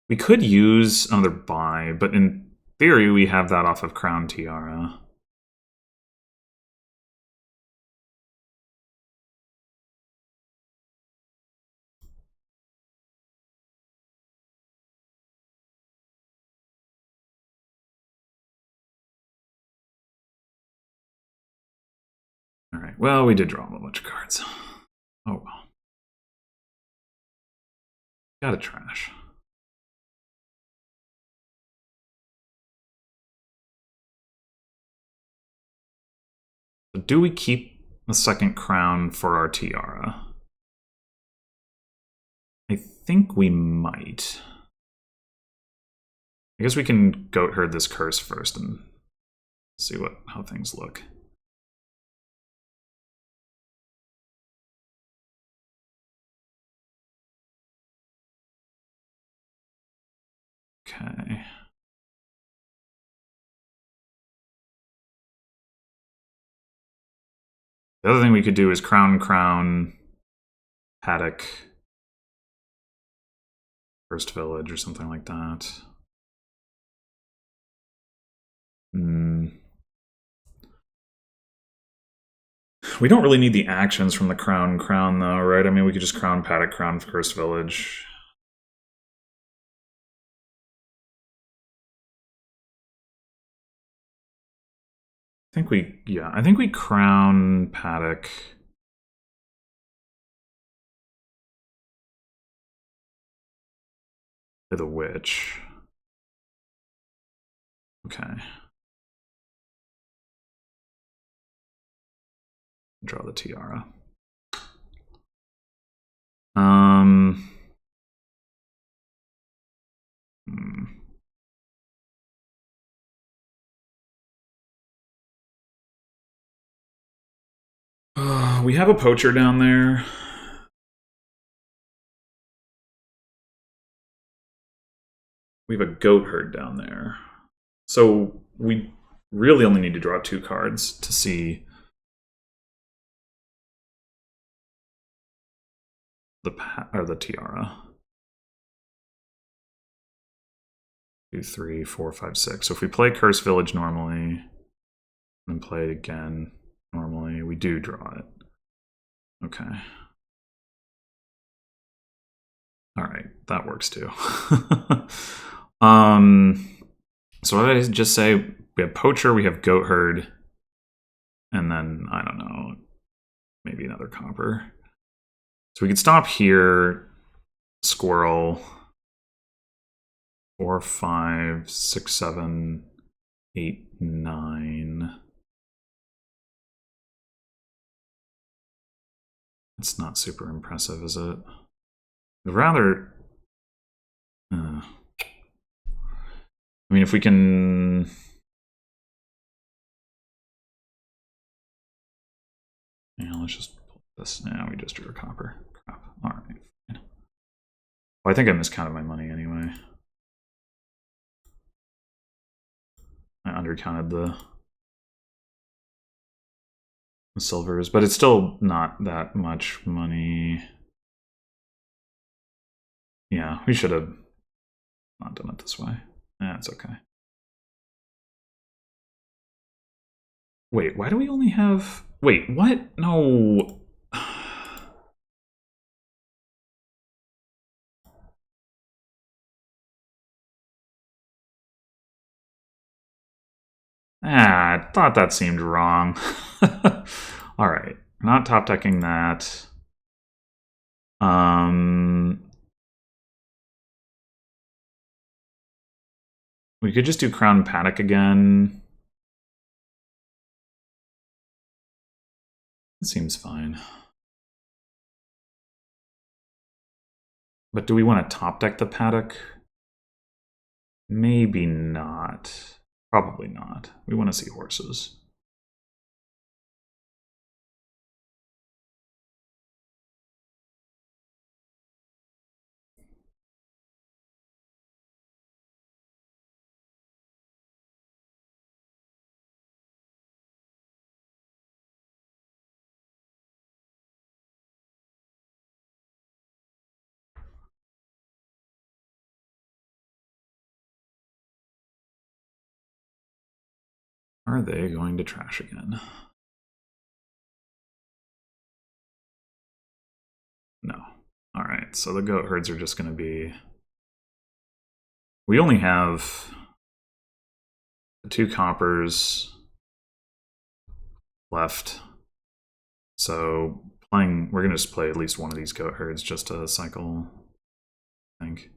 Speaker 1: We could use another buy, but in theory, we have that off of Crown Tiara. All right. Well, we did draw a bunch of cards. Oh well. Gotta trash. So do we keep the second crown for our tiara? I think we might. I guess we can goat herd this curse first and see how things look. Okay. The other thing we could do is crown, paddock, first village or something like that. We don't really need the actions from the crown though, right? I mean, we could just crown paddock, crown first village. I think we crown paddock. To the witch. Okay. Draw the tiara. We have a poacher down there. We have a goat herd down there. So we really only need to draw 2 cards to see the tiara. 2, 3, 4, 5, 6. So if we play Cursed Village normally, and play it again normally, we do draw it. Okay. All right, that works too. So what did I just say? We have poacher, we have goat herd, and then I don't know, maybe another copper. So we could stop here. Squirrel. 4, 5, 6, 7, 8, 9. It's not super impressive, is it? I'd rather. I mean, if we can. Yeah, let's just pull this. Now we just drew a copper. Crap. All right. Fine. Well, I think I miscounted my money anyway. I undercounted the silvers, but it's still not that much money. Yeah, we should have not done it this way. Yeah, it's okay. Wait, why do we only have... Wait, what? No. Ah, I thought that seemed wrong. Alright, not top decking that. We could just do Crown Paddock again. It seems fine. But do we want to top deck the Paddock? Maybe not. Probably not. We want to see horses. Are they going to trash again? No. Alright, so the goat herds are just going to be... We only have the 2 coppers left. So we're going to just play at least one of these goat herds just to cycle, I think.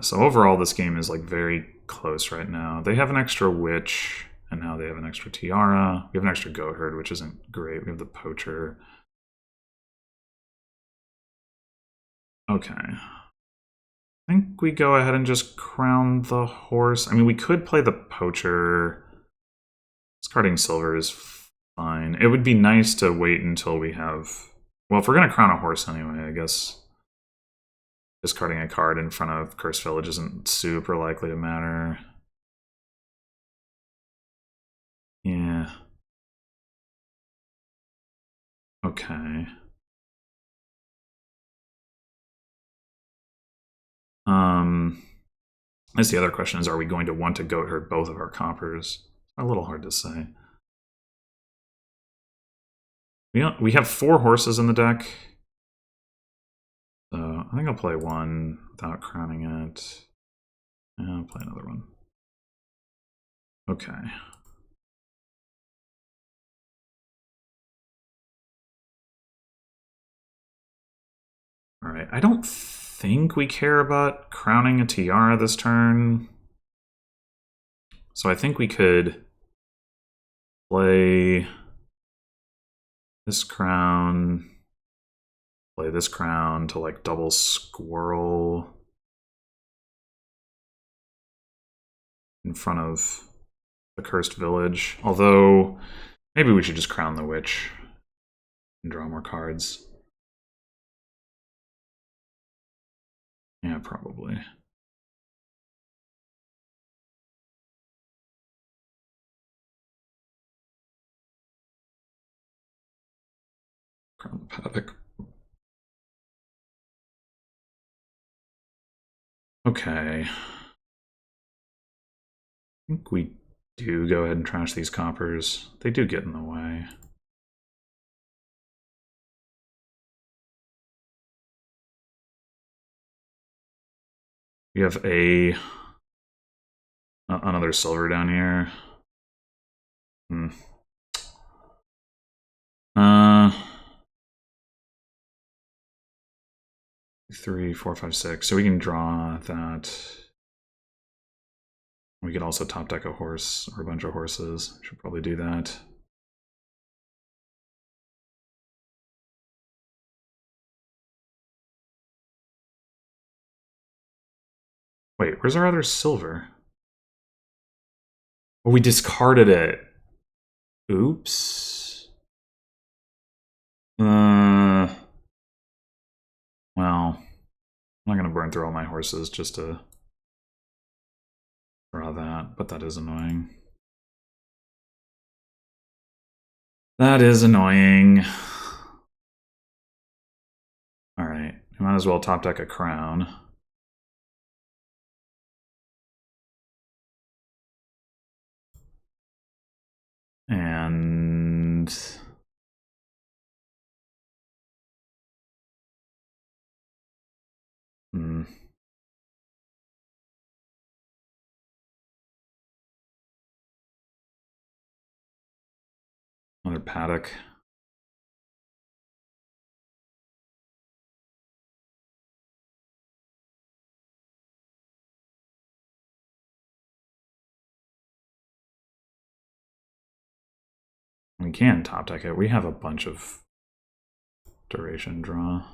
Speaker 1: So overall, this game is like very close right now. They have an extra witch, and now they have an extra tiara. We have an extra goat herd, which isn't great. We have the poacher. Okay. I think we go ahead and just crown the horse. I mean, we could play the poacher. Discarding silver is fine. It would be nice to wait until we have... Well, if we're going to crown a horse anyway, I guess discarding a card in front of Cursed Village isn't super likely to matter. Yeah. Okay. I guess the other question is, are we going to want to goat herd both of our coppers? A little hard to say. We have 4 horses in the deck. So I think I'll play one without crowning it. And I'll play another one. Okay. Alright, I don't think we care about crowning a tiara this turn. So I think we could play this crown, play this crown to like double squirrel in front of the Cursed Village. Although, maybe we should just crown the witch and draw more cards. Yeah, probably. Crown the Paddock. Okay. I think we do go ahead and trash these coppers. They do get in the way. We have another silver down here. 3, 4, 5, 6. So we can draw that. We could also top deck a horse or a bunch of horses. Should probably do that. Wait, where's our other silver? Oh, we discarded it. Oops. Well, I'm not going to burn through all my horses just to draw that, but that is annoying. That is annoying. Alright, we might as well top deck a crown. And another paddock. We can top deck it. We have a bunch of duration draw.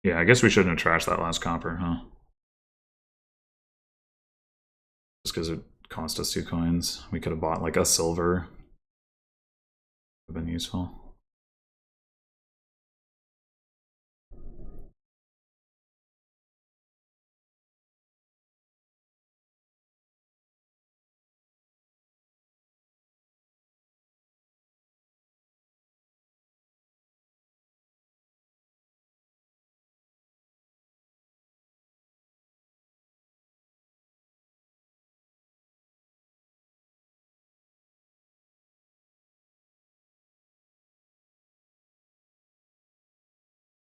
Speaker 1: Yeah, I guess we shouldn't have trashed that last copper, huh? Just because it cost us 2 coins. We could have bought like a silver. Would have been useful.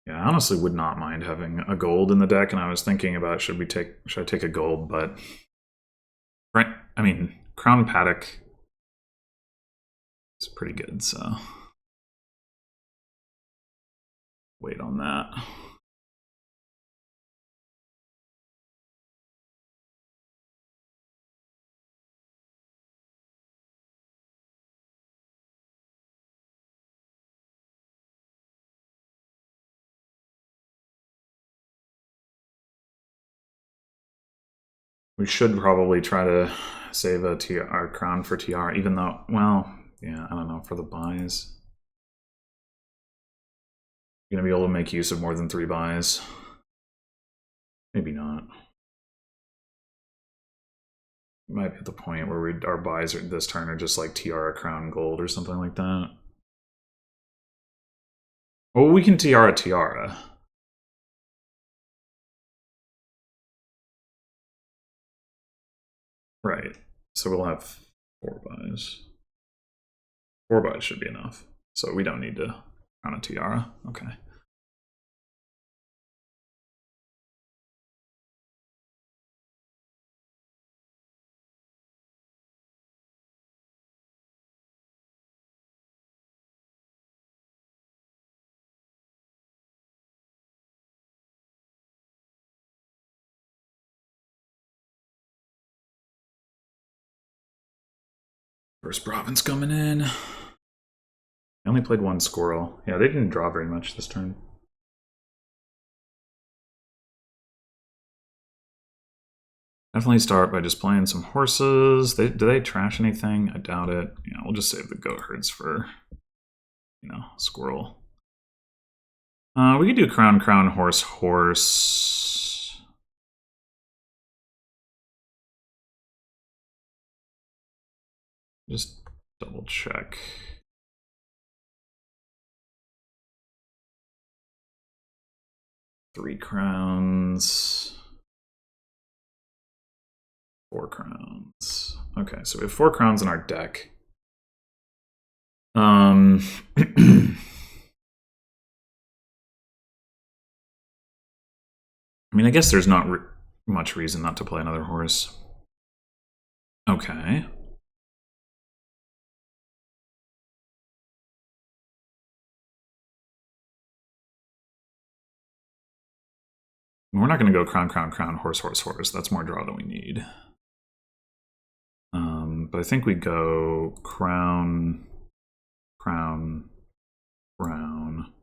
Speaker 1: Yeah, I honestly would not mind having a gold in the deck, and I was thinking about should I take a gold, but right, I mean, Crown Paddock is pretty good, so wait on that. We should probably try to save our crown for TR, even though, well, yeah, I don't know, for the buys. You're gonna be able to make use of more than 3 buys. Maybe not. We might be at the point where our buys this turn are just like TR a crown gold or something like that. Well, we can TR a tiara. Right. So we'll have 4 buys. 4 buys should be enough. So we don't need to crown a tiara. Okay. First province coming in. I only played 1 squirrel. Yeah, they didn't draw very much this turn. Definitely start by just playing some horses. Do they trash anything? I doubt it. Yeah, we'll just save the goat herds for, squirrel. We could do crown, crown, horse, horse. Just double check. Three crowns. 4 crowns. Okay, so we have 4 crowns in our deck. I mean, I guess there's not much reason not to play another horse. Okay. We're not going to go crown, crown, crown, horse, horse, horse. That's more draw than we need. But I think we go crown, crown, crown,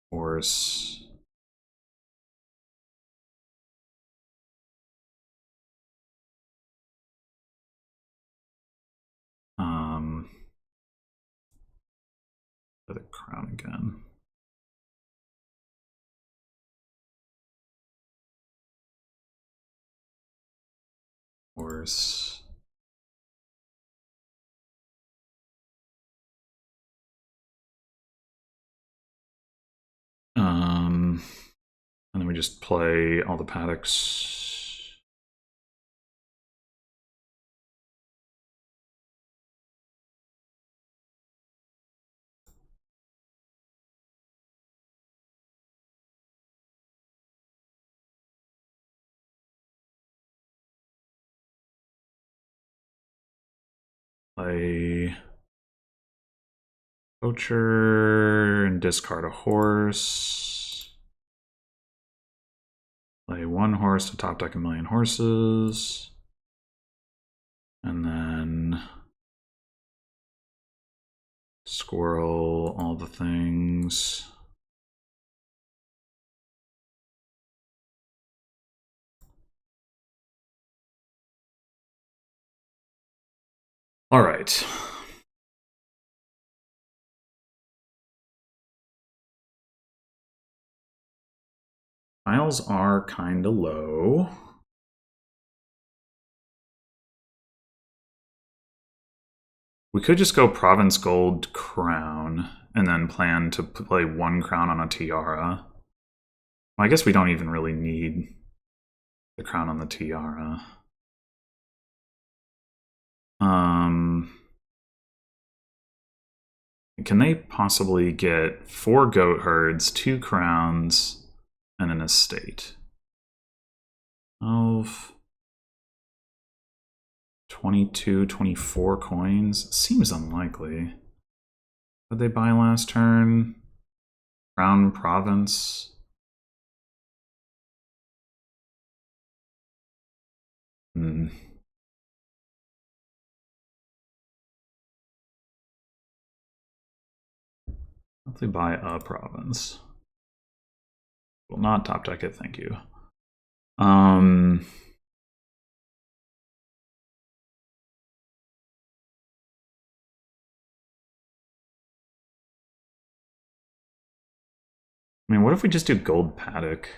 Speaker 1: horse. For the crown again. horse. And then we just play all the paddocks. Play poacher and discard a horse. Play one horse to top deck a million horses. And then squirrel all the things. All right. Files are kind of low. We could just go province gold crown and then plan to play one crown on a tiara. Well, I guess we don't even really need the crown on the tiara. Can they possibly get 4 goat herds, 2 crowns, and an estate? 12, 22, 24 coins? Seems unlikely. What did they buy last turn? Crown province? If they buy a province. Will not top deck it, thank you. I mean, what if we just do gold paddock?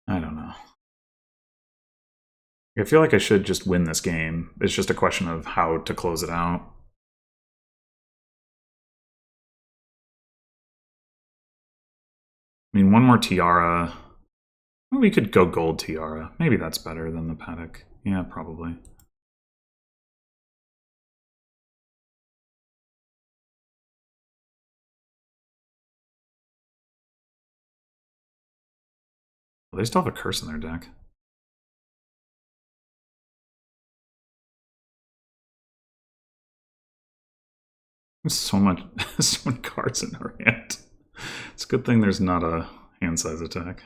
Speaker 1: I don't know. I feel like I should just win this game. It's just a question of how to close it out. I mean, one more tiara. Well, we could go gold tiara. Maybe that's better than the paddock. Yeah, probably. Well, they still have a curse in their deck. There's so much, so many cards in her hand. It's a good thing there's not a hand size attack.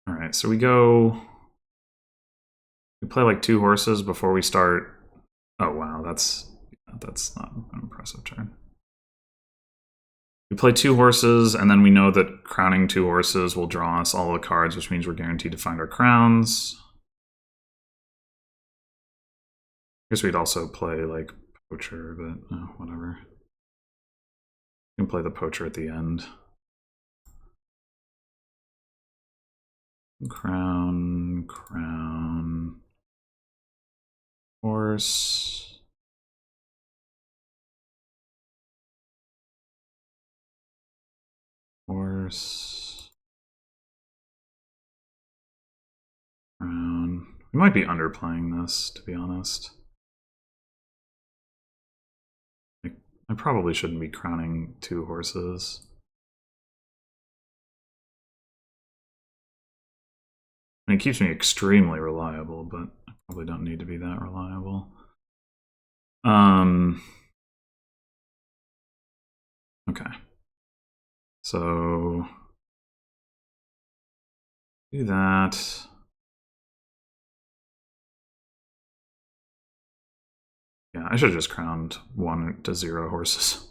Speaker 1: All right, so we play like 2 horses before we start. Oh wow, that's not an impressive turn. We play 2 horses, and then we know that crowning 2 horses will draw us all the cards, which means we're guaranteed to find our crowns. I guess we'd also play like poacher, but whatever. We can play the poacher at the end. Crown, crown, horse. Horse. We might be underplaying this, to be honest. I probably shouldn't be crowning 2 horses. I mean, it keeps me extremely reliable, but I probably don't need to be that reliable. Okay. So do that. Yeah, I should have just crowned 1 to 0 horses.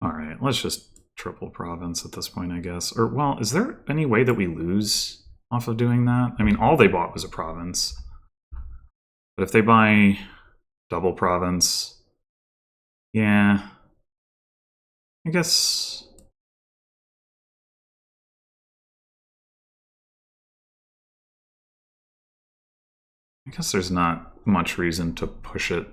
Speaker 1: All right, let's just triple province at this point, I guess. Or, well, is there any way that we lose off of doing that? I mean, all they bought was a province. But if they buy double province, yeah, I guess. I guess there's not much reason to push it.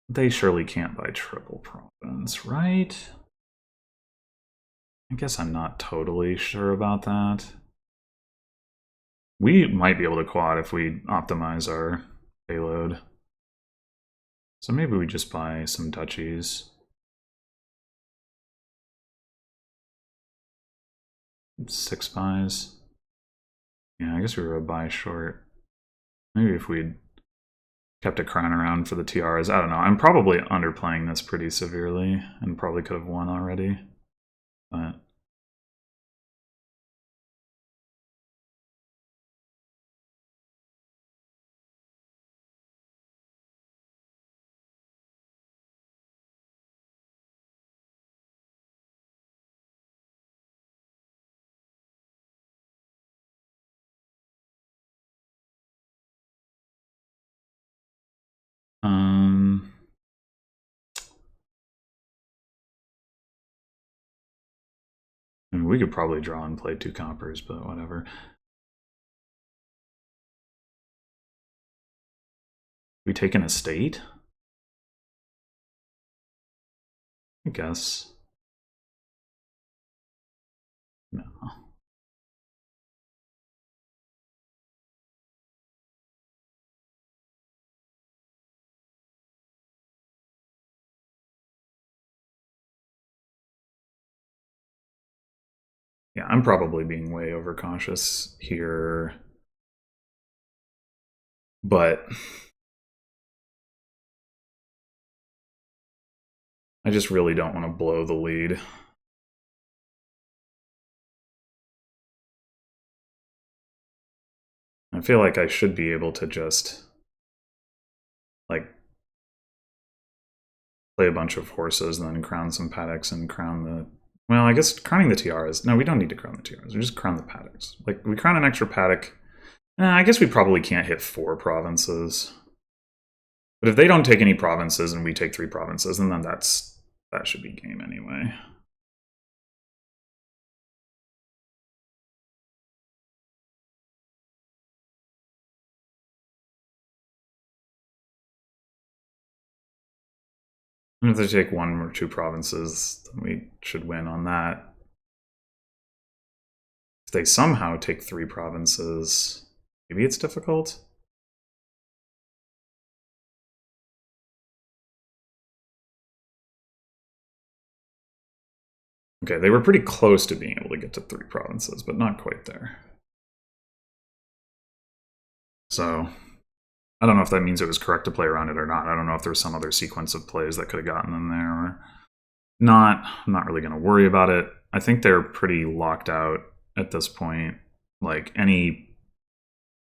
Speaker 1: They surely can't buy triple province, right? I guess I'm not totally sure about that. We might be able to quad if we optimize our payload. So maybe we just buy some duchies. 6 buys. Yeah, I guess we were a buy short. Maybe if we'd kept a crown around for the tiaras. I don't know. I'm probably underplaying this pretty severely and probably could have won already. But I mean, we could probably draw and play 2 coppers, but whatever. We take an estate? I guess. No. Yeah, I'm probably being way overcautious here. But I just really don't want to blow the lead. I feel like I should be able to just like play a bunch of horses and then crown some paddocks and crown the... Well, I guess crowning the tiaras... No, we don't need to crown the tiaras. We just crown the paddocks. Like, we crown an extra paddock. I guess we probably can't hit 4 provinces. But if they don't take any provinces and we take 3 provinces, then that should be game anyway. And if they take 1 or 2 provinces, then we should win on that. If they somehow take 3 provinces, maybe it's difficult. Okay, they were pretty close to being able to get to 3 provinces, but not quite there. So I don't know if that means it was correct to play around it or not. I don't know if there's some other sequence of plays that could have gotten them there or not. I'm not really going to worry about it. I think they're pretty locked out at this point. Like, any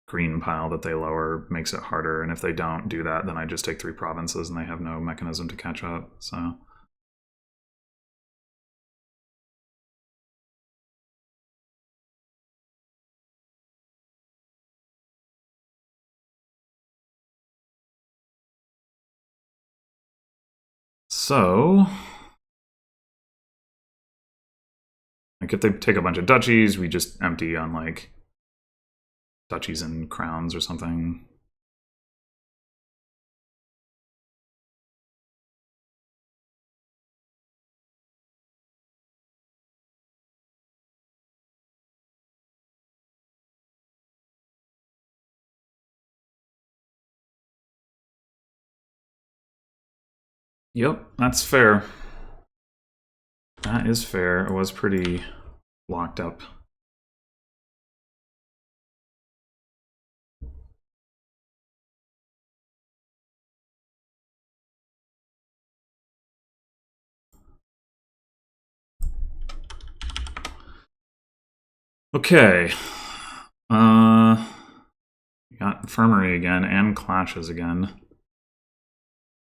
Speaker 1: green pile that they lower makes it harder, and if they don't do that, then I just take 3 provinces and they have no mechanism to catch up. So So, like if they take a bunch of duchies, we just empty on like duchies and crowns or something. Yep, that's fair. That is fair. It was pretty locked up. Okay. Got Infirmary again and Clashes again.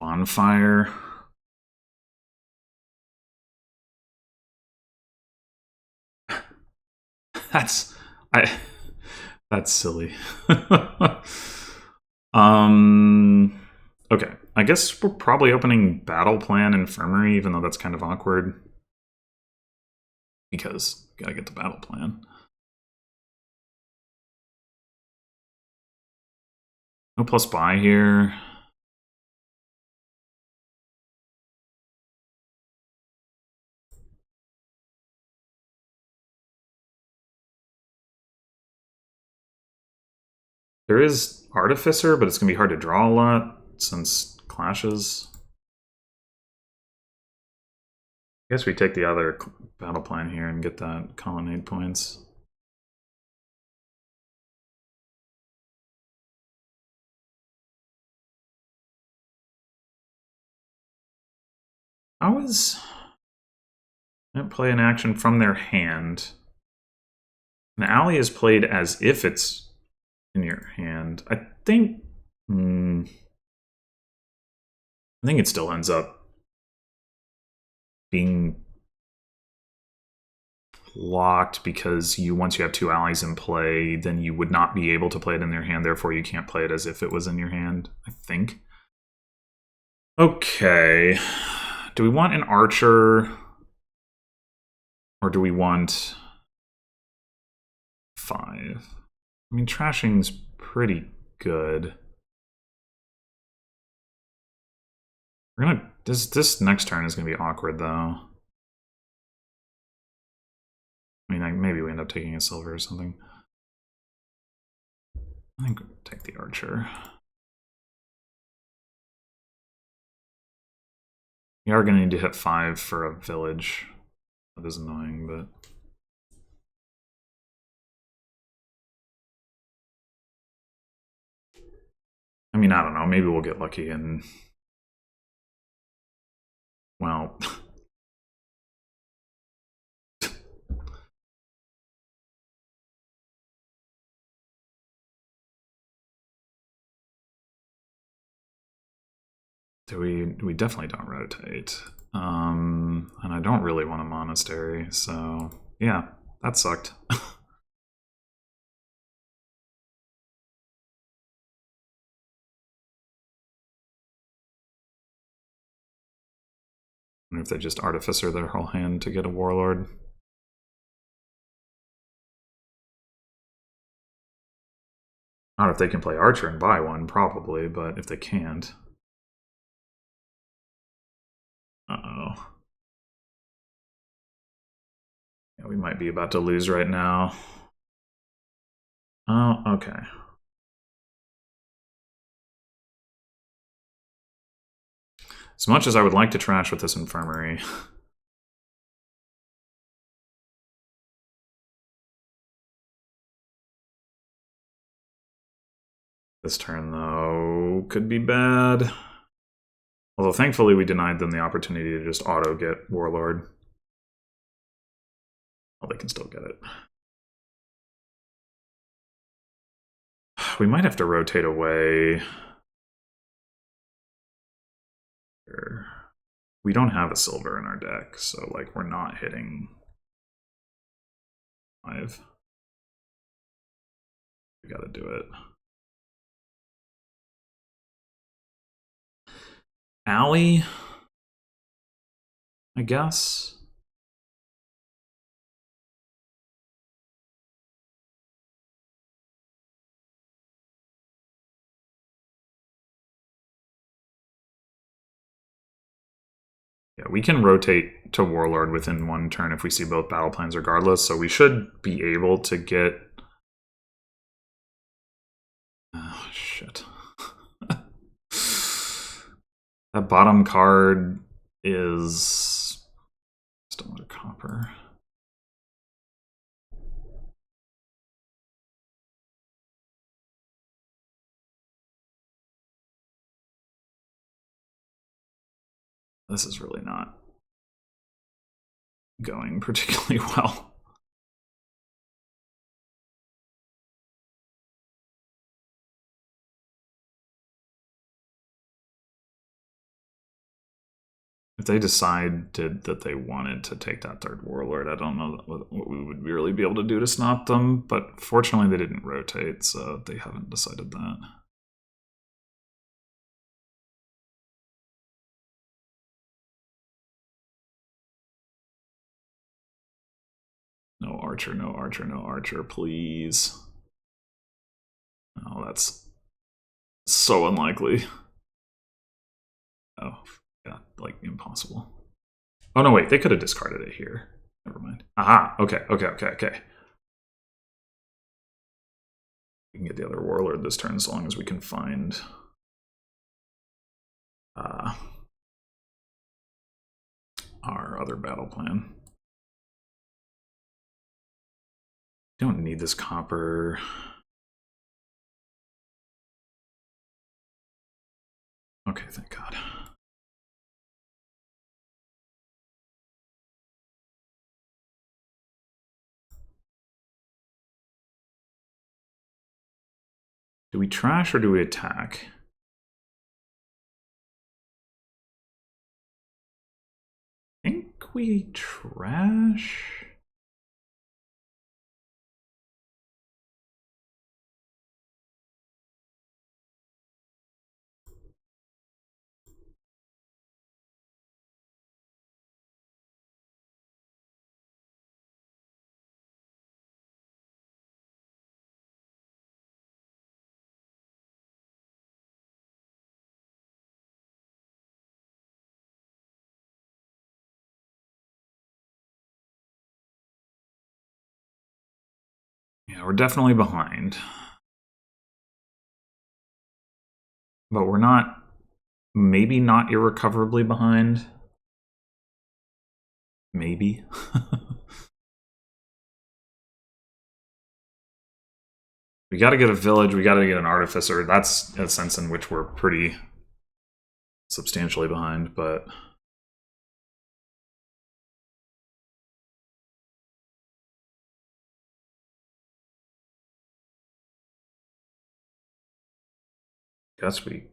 Speaker 1: Bonfire. That's that's silly. Okay. I guess we're probably opening Battle Plan Infirmary, even though that's kind of awkward. Because gotta get the battle plan. No plus buy here. There is Artificer, but it's going to be hard to draw a lot since Clashes. I guess we take the other battle plan here and get that colonnade points. How is... play an action from their hand. An ally is played as if it's in your hand. I think... I think it still ends up being locked because once you have two allies in play, then you would not be able to play it in their hand. Therefore, you can't play it as if it was in your hand, I think. Okay. Do we want an archer? Or do we want 5? I mean, trashing's pretty good. We're gonna... This next turn is gonna be awkward, though. I mean, like, maybe we end up taking a silver or something. I think we'll take the archer. We are gonna need to hit 5 for a village. That is annoying, but... I mean, I don't know. Maybe we'll get lucky and... Well... we definitely don't rotate. And I don't really want a monastery, so... Yeah, that sucked. I wonder if they just Artificer their whole hand to get a Warlord. Not if they can play Archer and buy one, probably, but if they can't... Uh-oh. Yeah, we might be about to lose right now. Oh, okay. As much as I would like to trash with this Infirmary... This turn, though, could be bad. Although, thankfully, we denied them the opportunity to just auto-get Warlord. Well, they can still get it. We might have to rotate away. Here. We don't have a silver in our deck, so, like, we're not hitting 5. We gotta do it. Alley? I guess. Yeah, we can rotate to Warlord within one turn if we see both battle plans regardless, so we should be able to get... Oh, shit. That bottom card is... Just another copper. This is really not going particularly well. If they decided that they wanted to take that third Warlord, I don't know what we would really be able to do to stop them, but fortunately they didn't rotate, so they haven't decided that. No archer, no archer, no archer, please. Oh, that's so unlikely. Oh, yeah, like impossible. Oh, no, wait, they could have discarded it here. Never mind. Aha, okay. We can get the other Warlord this turn as long as we can find... our other battle plan. Don't need this copper. Okay, thank God. Do we trash or do we attack? I think we trash. Yeah, we're definitely behind. But we're not, maybe not irrecoverably behind. Maybe. We got to get a village, we got to get an artificer. That's a sense in which we're pretty substantially behind, but... Guess we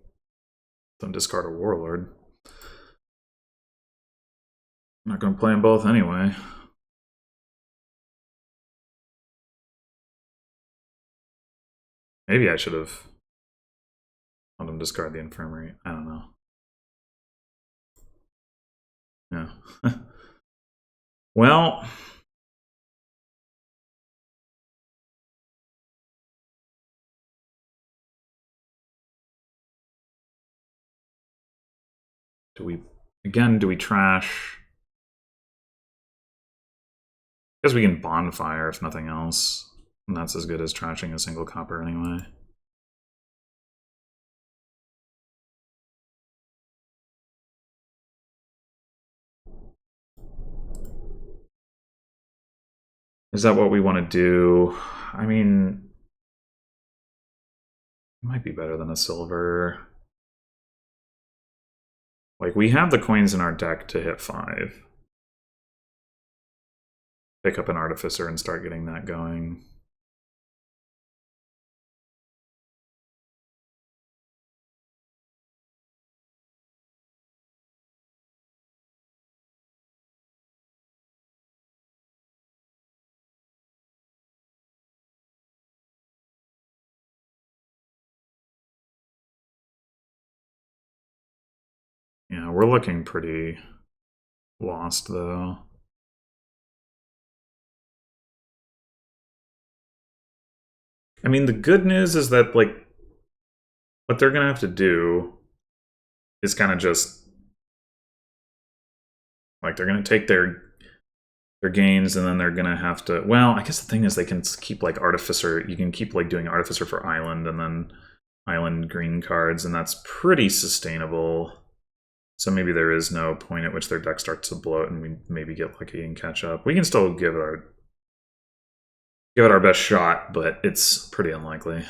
Speaker 1: don't discard a Warlord. I'm not going to play them both anyway. Maybe I should have let him discard the Infirmary. I don't know. Yeah. Well... Do we trash? I guess we can Bonfire if nothing else. And that's as good as trashing a single copper anyway. Is that what we want to do? I mean, it might be better than a silver. Like, we have the coins in our deck to hit 5. Pick up an Artificer and start getting that going. Yeah, we're looking pretty lost, though. I mean, the good news is that, like, what they're gonna have to do is kind of just, like, they're gonna take their gains, and then they're gonna have to. Well, I guess the thing is they can keep like Artificer. You can keep like doing Artificer for Island, and then Island green cards, and that's pretty sustainable. So maybe there is no point at which their deck starts to bloat, and we maybe get lucky and catch up. We can still give it our best shot, but it's pretty unlikely. I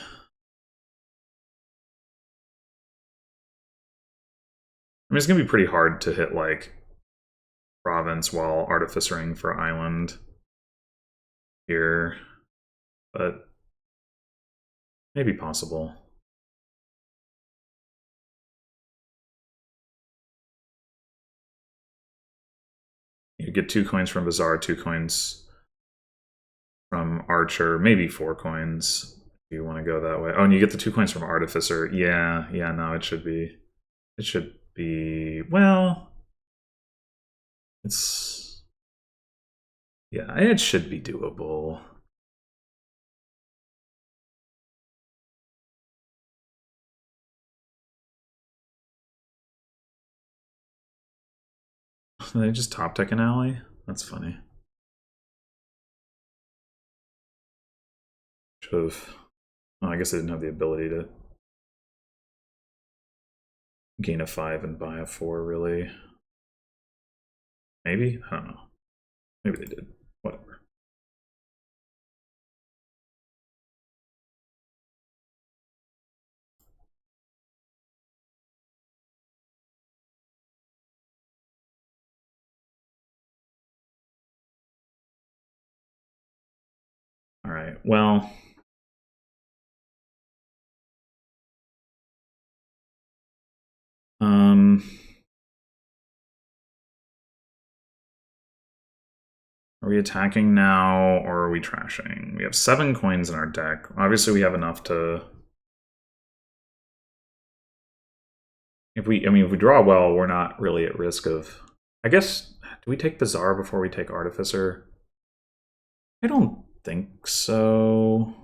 Speaker 1: mean, it's gonna be pretty hard to hit like Province while Artificering for Island here, but maybe possible. You get 2 coins from Bazaar, 2 coins from Archer, maybe 4 coins if you want to go that way. Oh, and you get the 2 coins from Artificer. Yeah, no, it should be. It should be. Well, it's. Yeah, it should be doable. Did they just top deck an alley? That's funny. Should have. Oh, I guess they didn't have the ability to gain a 5 and buy a 4, really. Maybe? I don't know. Maybe they did. Whatever. All right. Well. Are we attacking now, or are we trashing? We have 7 coins in our deck. Obviously, we have enough to. If we draw well, we're not really at risk of. I guess, do we take Bazaar before we take Artificer? I don't think so.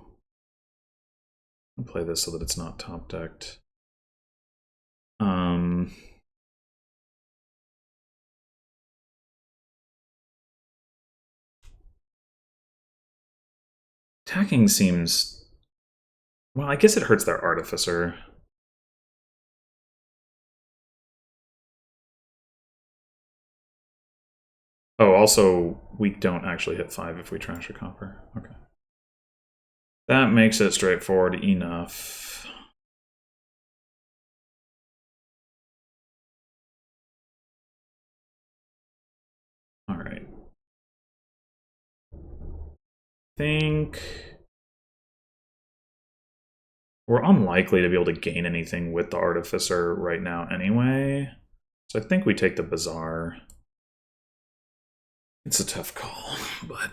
Speaker 1: I'll play this so that it's not top decked. Attacking seems. Well, I guess it hurts their Artificer. Oh, also, we don't actually hit 5 if we trash a copper. Okay. That makes it straightforward enough. All right. I think we're unlikely to be able to gain anything with the Artificer right now anyway. So I think we take the Bazaar. It's a tough call, but...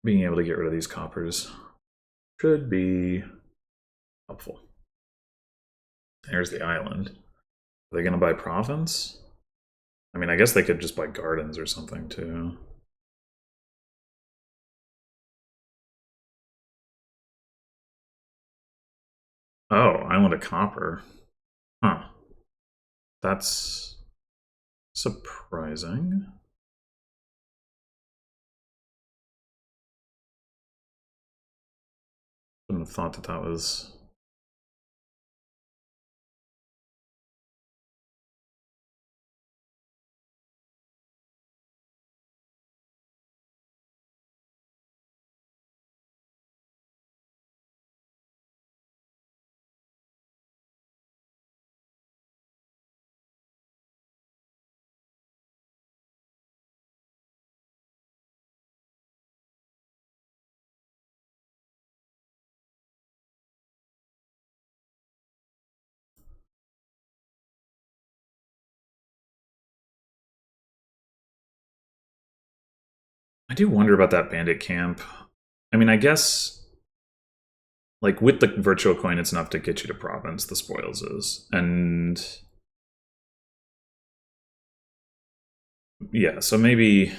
Speaker 1: being able to get rid of these coppers should be helpful. There's the island. Are they going to buy Province? I mean, I guess they could just buy Gardens or something, too. Oh, Island of Copper. Huh. That's surprising. Wouldn't have thought that that was... I do wonder about that bandit camp. I mean, I guess, like, with the virtual coin, it's enough to get you to province, the spoils is. And yeah, so maybe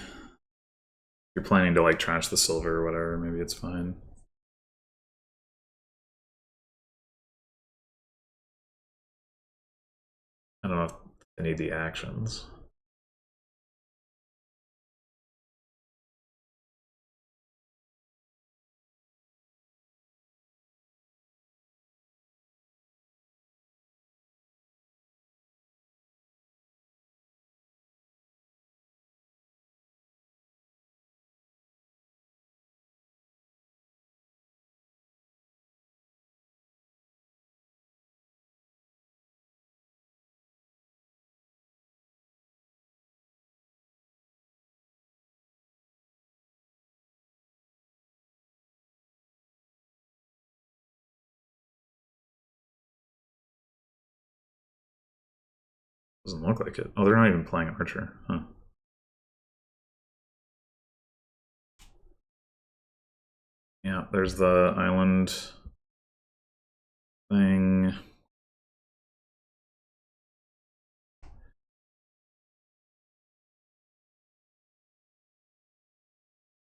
Speaker 1: you're planning to, like, trash the silver or whatever, maybe it's fine. I don't know if they need the actions. Doesn't look like it. Oh, they're not even playing Archer. Huh. Yeah, there's the island thing.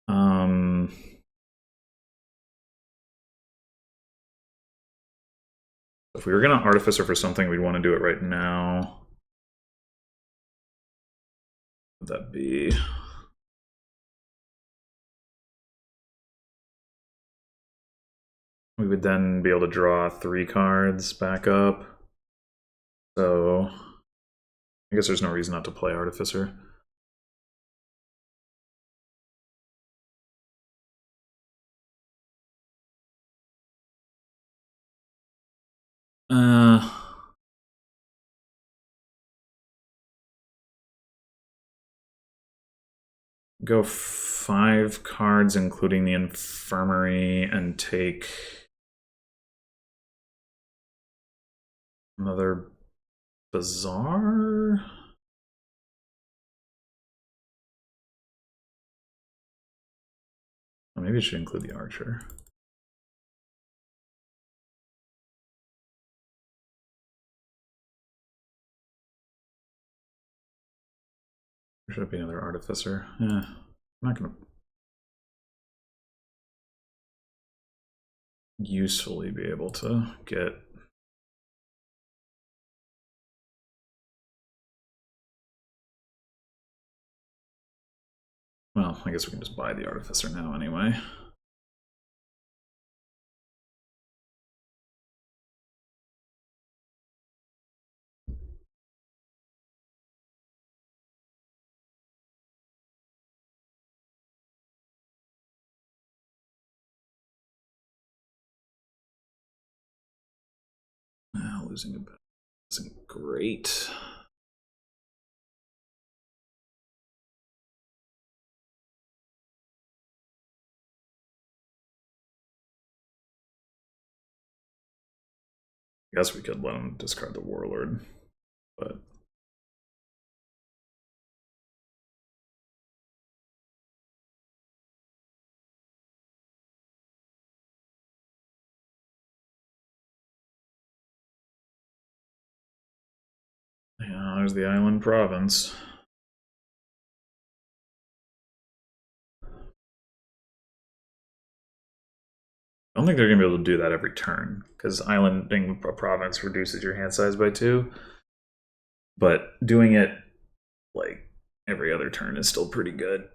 Speaker 1: Um, if we were gonna Artificer for something, we'd want to do it right now. What would that be? We would then be able to draw 3 cards back up. So I guess there's no reason not to play Artificer. Uh, go 5 cards, including the Infirmary, and take another Bazaar? Well, maybe it should include the Archer. There should be another Artificer. Yeah, I'm not going to usefully be able to get... Well, I guess we can just buy the Artificer now anyway. Losing a bit isn't great. I guess we could let him discard the Warlord, but yeah, there's the island province. I don't think they're going to be able to do that every turn, because islanding a province reduces your hand size by 2. But doing it like every other turn is still pretty good.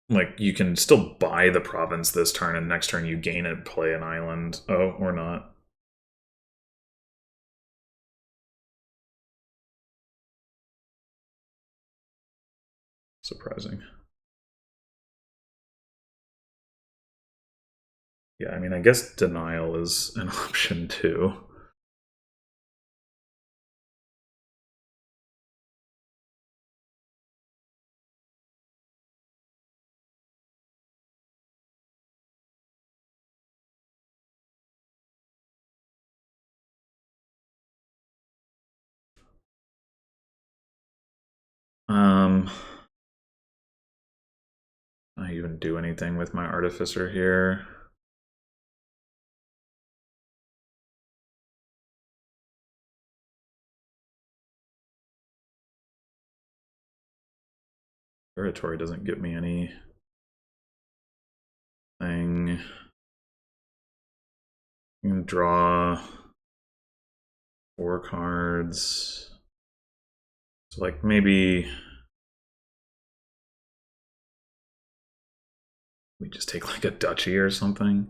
Speaker 1: Like, you can still buy the province this turn, and next turn you gain it, play an island. Oh, or not. Surprising. Yeah, I mean, I guess denial is an option too. I even do anything with my artificer here. Territory doesn't give me anything. You can draw 4 cards. So like maybe we just take like a duchy or something.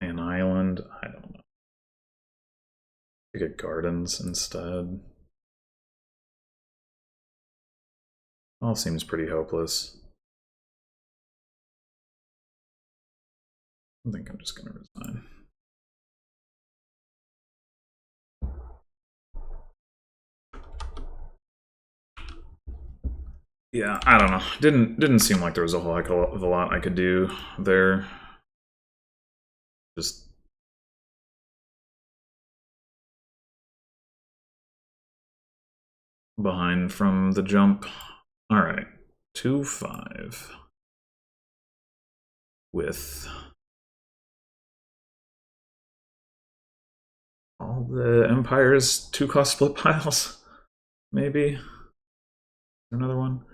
Speaker 1: An island, I don't know. We get gardens instead. All seems pretty hopeless. I think I'm just gonna resign. Yeah, I don't know. Didn't seem like there was a whole heck of a lot I could do there. Just behind from the jump. All right, 2-5 with all the Empire's 2-cost split piles. Maybe another one.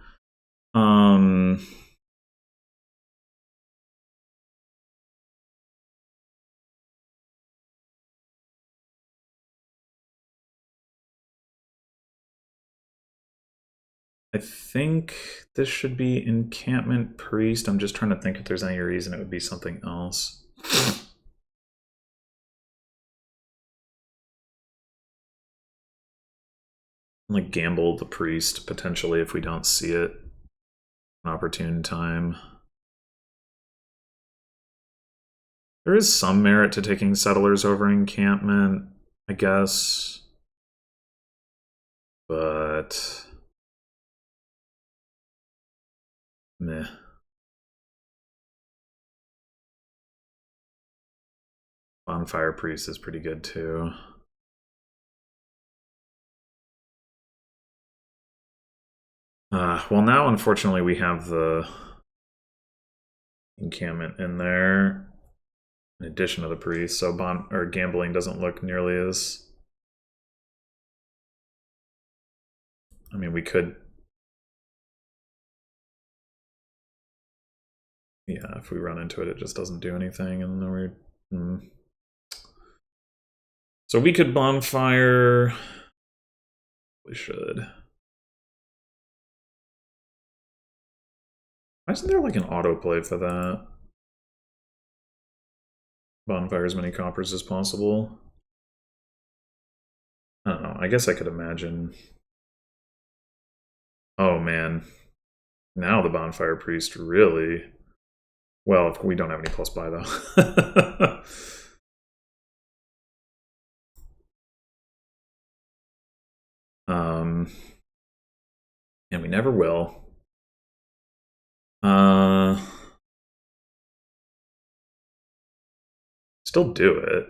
Speaker 1: I think this should be Encampment Priest. I'm just trying to think if there's any reason it would be something else. Like gamble the priest potentially if we don't see it an opportune time. There is some merit to taking settlers over encampment, I guess. But meh. Bonfire Priest is pretty good too. Well, now unfortunately we have the encampment in there in addition to the priest, so gambling doesn't look nearly as. I mean, we could. Yeah, if we run into it, it just doesn't do anything, and then we're. So we could bonfire. We should. Why isn't there like an autoplay for that? Bonfire as many coppers as possible. I don't know. I guess I could imagine. Oh man. Now the Bonfire Priest really. Well, we don't have any plus buy though. And we never will. Still do it.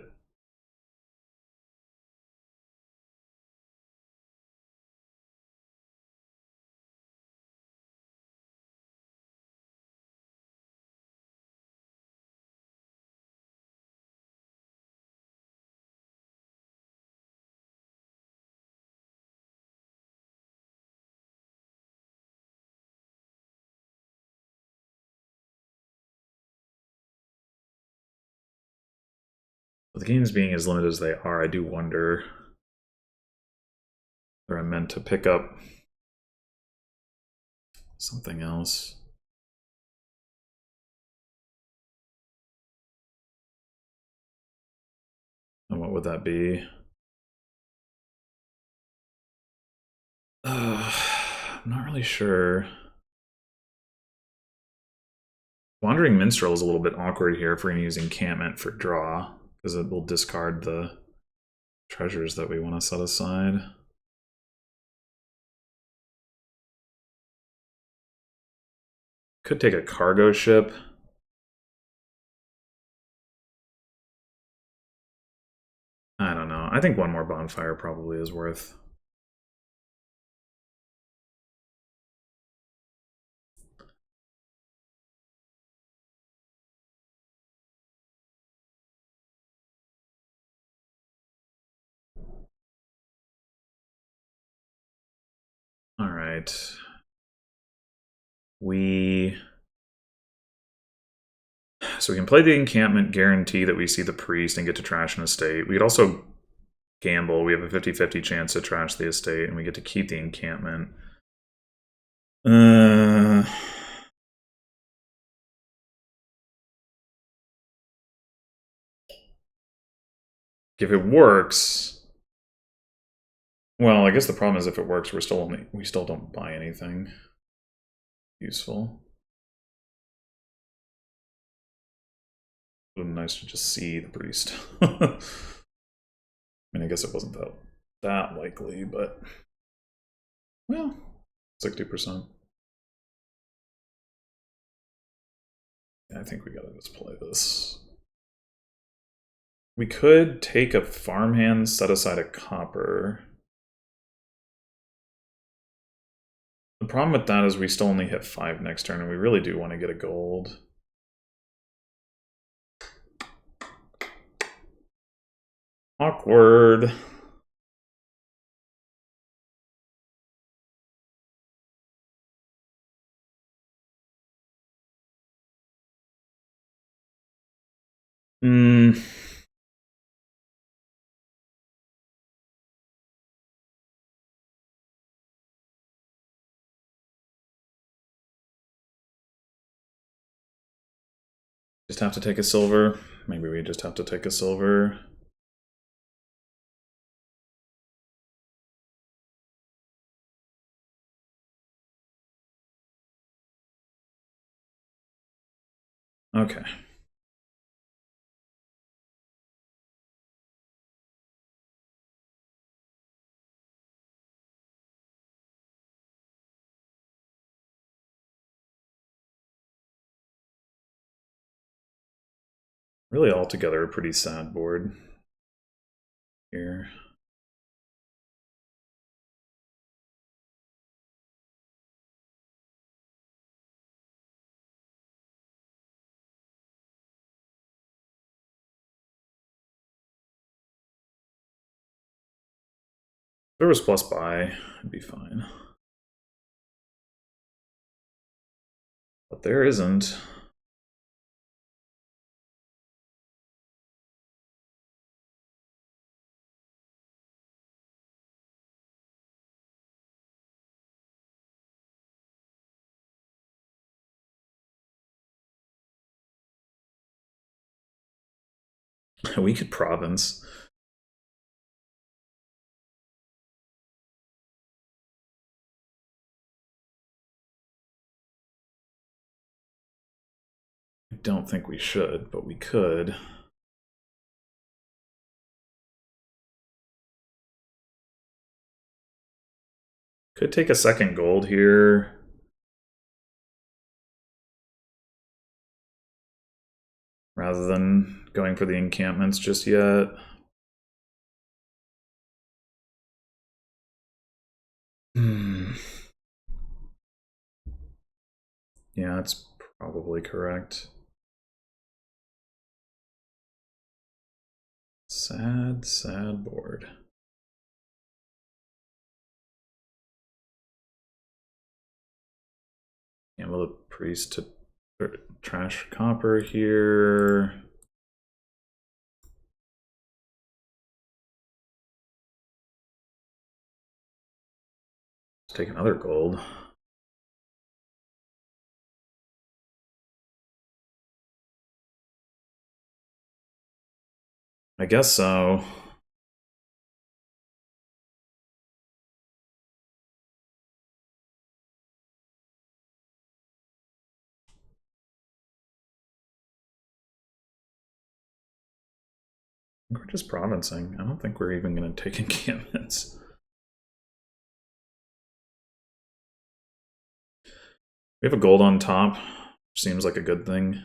Speaker 1: With the games being as limited as they are, I do wonder whether I'm meant to pick up something else. And what would that be? I'm not really sure. Wandering Minstrel is a little bit awkward here if we're going to use Encampment for draw, because it will discard the treasures that we want to set aside. Could take a cargo ship. I don't know. I think one more bonfire probably is worth. All right. So we can play the encampment, guarantee that we see the priest and get to trash an estate. We could also gamble. We have a 50-50 chance to trash the estate, and we get to keep the encampment. If it works, well, I guess the problem is if it works, we still don't buy anything useful. It would be nice to just see the priest. I mean, I guess it wasn't that likely, but well, 60%. I think we gotta just play this. We could take a farmhand, set aside a copper. The problem with that is we still only hit 5 next turn, and we really do want to get a gold. Awkward. Just have to take a silver. Maybe we just have to take a silver. Okay. Really altogether a pretty sad board here. If there was plus buy, it'd be fine. But there isn't. We could province. I don't think we should, but we could. Could take a second gold here. Rather than going for the encampments just yet. Yeah, that's probably correct. Sad, sad board. Gamble the priest to trash copper here. Let's take another gold. I guess so. We're just provincing. I don't think we're even going to take encampments. We have a gold on top, which seems like a good thing.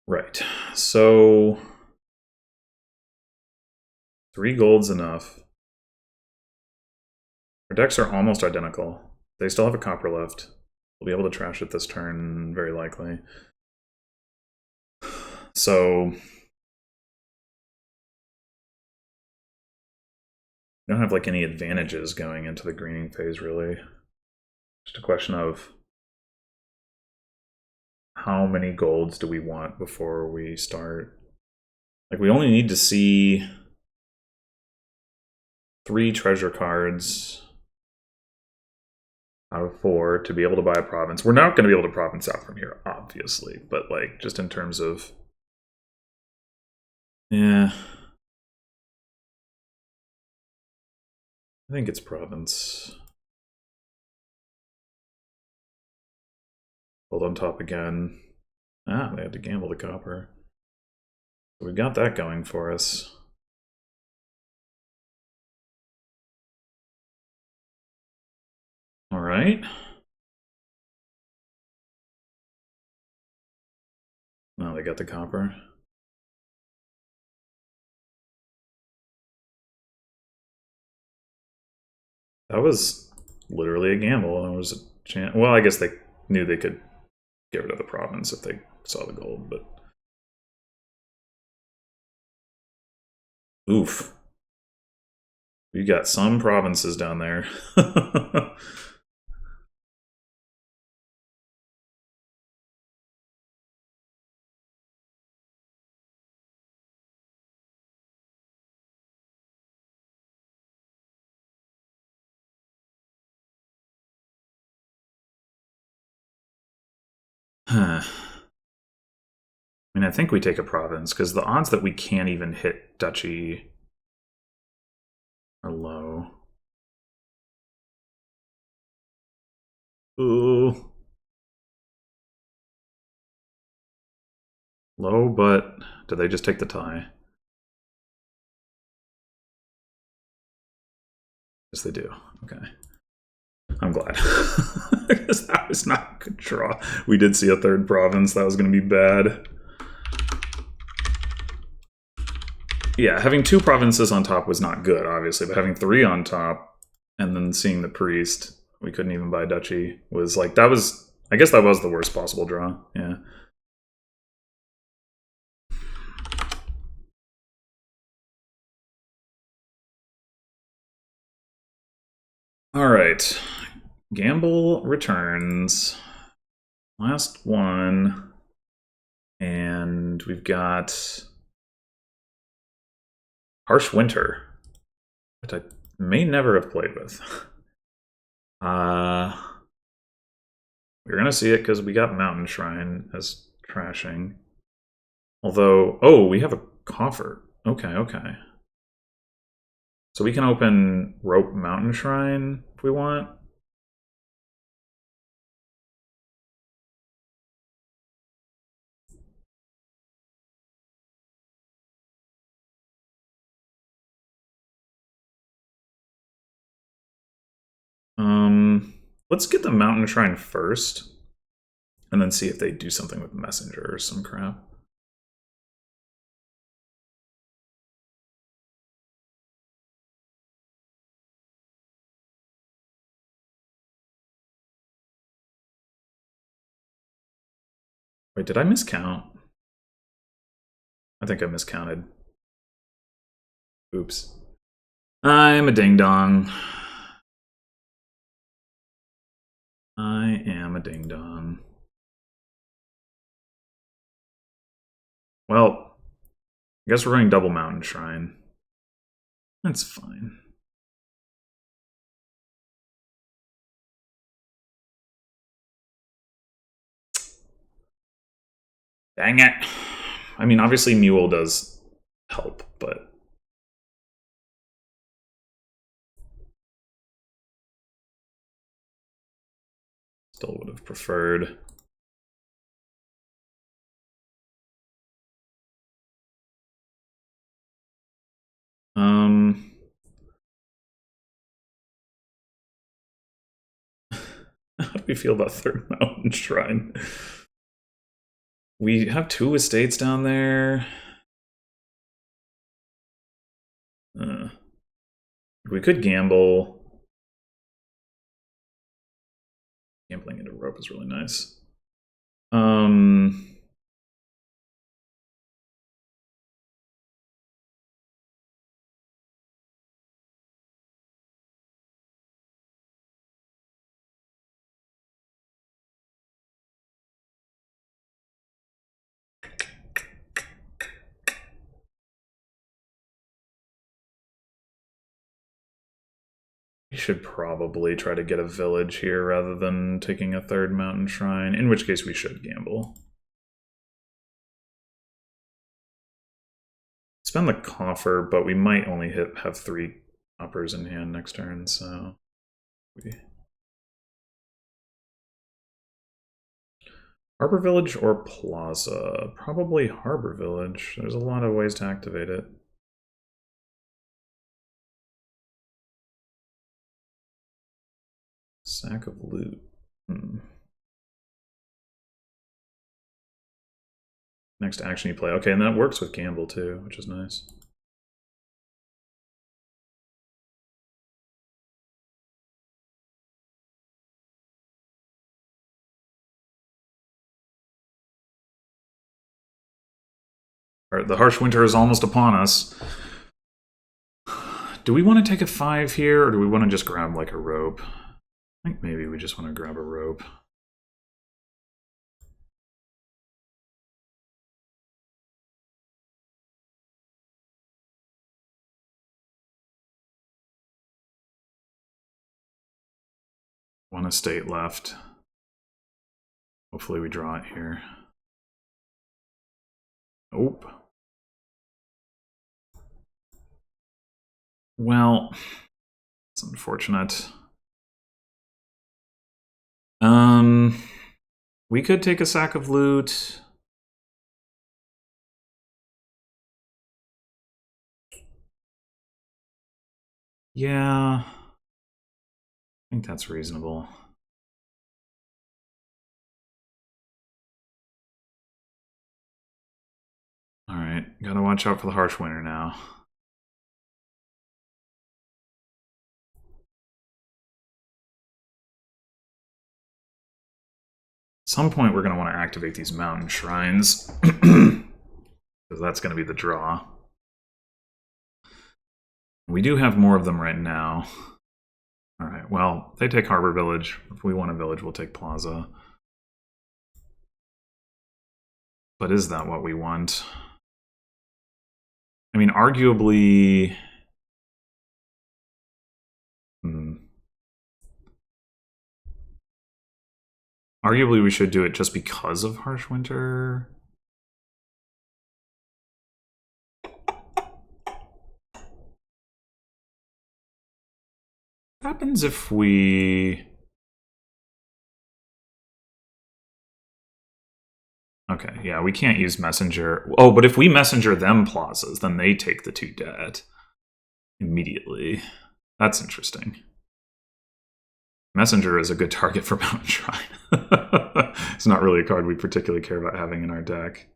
Speaker 1: Right, so 3 gold's enough. Our decks are almost identical. They still have a copper left. We'll be able to trash it this turn, very likely. So we don't have like any advantages going into the greening phase, really. Just a question of how many golds do we want before we start? Like, we only need to see 3 treasure cards out of 4 to be able to buy a province. We're not going to be able to province out from here, obviously, but like just in terms of, yeah, I think it's province. Hold on top again. Ah, they had to gamble the copper. So we've got that going for us. All right. Now they got the copper. That was literally a gamble. There was a chance. Well, I guess they knew they could get rid of the province if they saw the gold, but oof. We got some provinces down there. I mean, I think we take a province, because the odds that we can't even hit duchy are low. Ooh. Low, but did they just take the tie? Yes, they do. Okay. I'm glad. Because that was not a good draw. We did see a 3rd province. That was going to be bad. Yeah, having 2 provinces on top was not good, obviously, but having 3 on top and then seeing the priest, we couldn't even buy duchy, was like, that was, I guess that was the worst possible draw. Yeah. All right. Gamble returns. Last one. And we've got Harsh Winter, which I may never have played with. We're going to see it because we got Mountain Shrine as trashing. Although, oh, we have a coffer. Okay, okay. So we can open Rope Mountain Shrine if we want. Let's get the Mountain Shrine first, and then see if they do something with Messenger or some crap. Wait, did I miscount? I think I miscounted. Oops. I'm a ding-dong. I am a ding-dong. Well, I guess we're running double Mountain Shrine. That's fine. Dang it. I mean, obviously Mule does help, but... Still would have preferred. How do we feel about Third Mountain Shrine? We have 2 estates down there. We could gamble. Gambling into rope is really nice. We should probably try to get a village here rather than taking a third mountain shrine, in which case we should gamble. Spend the coffer, but we might only have 3 uppers in hand next turn, so... Harbor Village or Plaza? Probably Harbor Village. There's a lot of ways to activate it. Sack of loot. Next action you play. Okay, and that works with gamble too, which is nice. Alright, the harsh winter is almost upon us. Do we want to take a 5 here, or do we want to just grab like a rope? I think maybe we just want to grab a rope. One estate left. Hopefully we draw it here. Nope. Well, it's unfortunate. We could take a sack of loot. Yeah. I think that's reasonable. Alright, gotta watch out for the harsh winter now. At some point we're going to want to activate these mountain shrines, because that's going to be the draw. We do have more of them right now. Alright, well, they take Harbor Village. If we want a village, we'll take Plaza. But is that what we want? I mean, arguably... Arguably we should do it just because of harsh winter. What happens if we... Okay, yeah, we can't use messenger. Oh, but if we messenger them plazas, then they take the 2 debt immediately. That's interesting. Messenger is a good target for Mountain Shrine. It's not really a card we particularly care about having in our deck.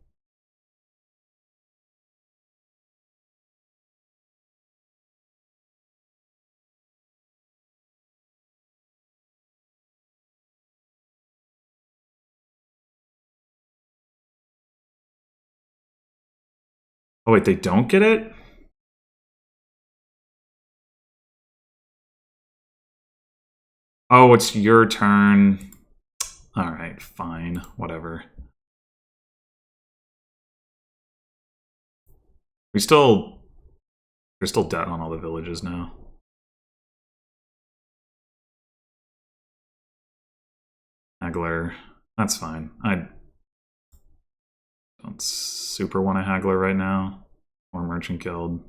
Speaker 1: Oh wait, they don't get it? Oh, it's your turn. Alright, fine. Whatever. We still... There's still debt on all the villages now. Haggler. That's fine. I don't super want a Haggler right now. Or Merchant Guild.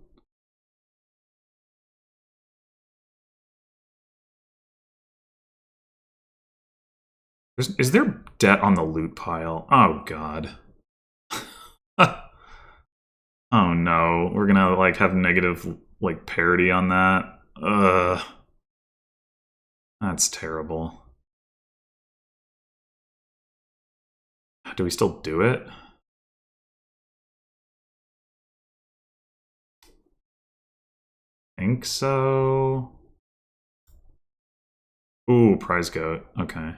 Speaker 1: Is there debt on the loot pile? Oh, God. Oh, no. We're gonna, like, have negative, like, parity on that. Ugh. That's terrible. Do we still do it? Think so. Ooh, prize goat. Okay.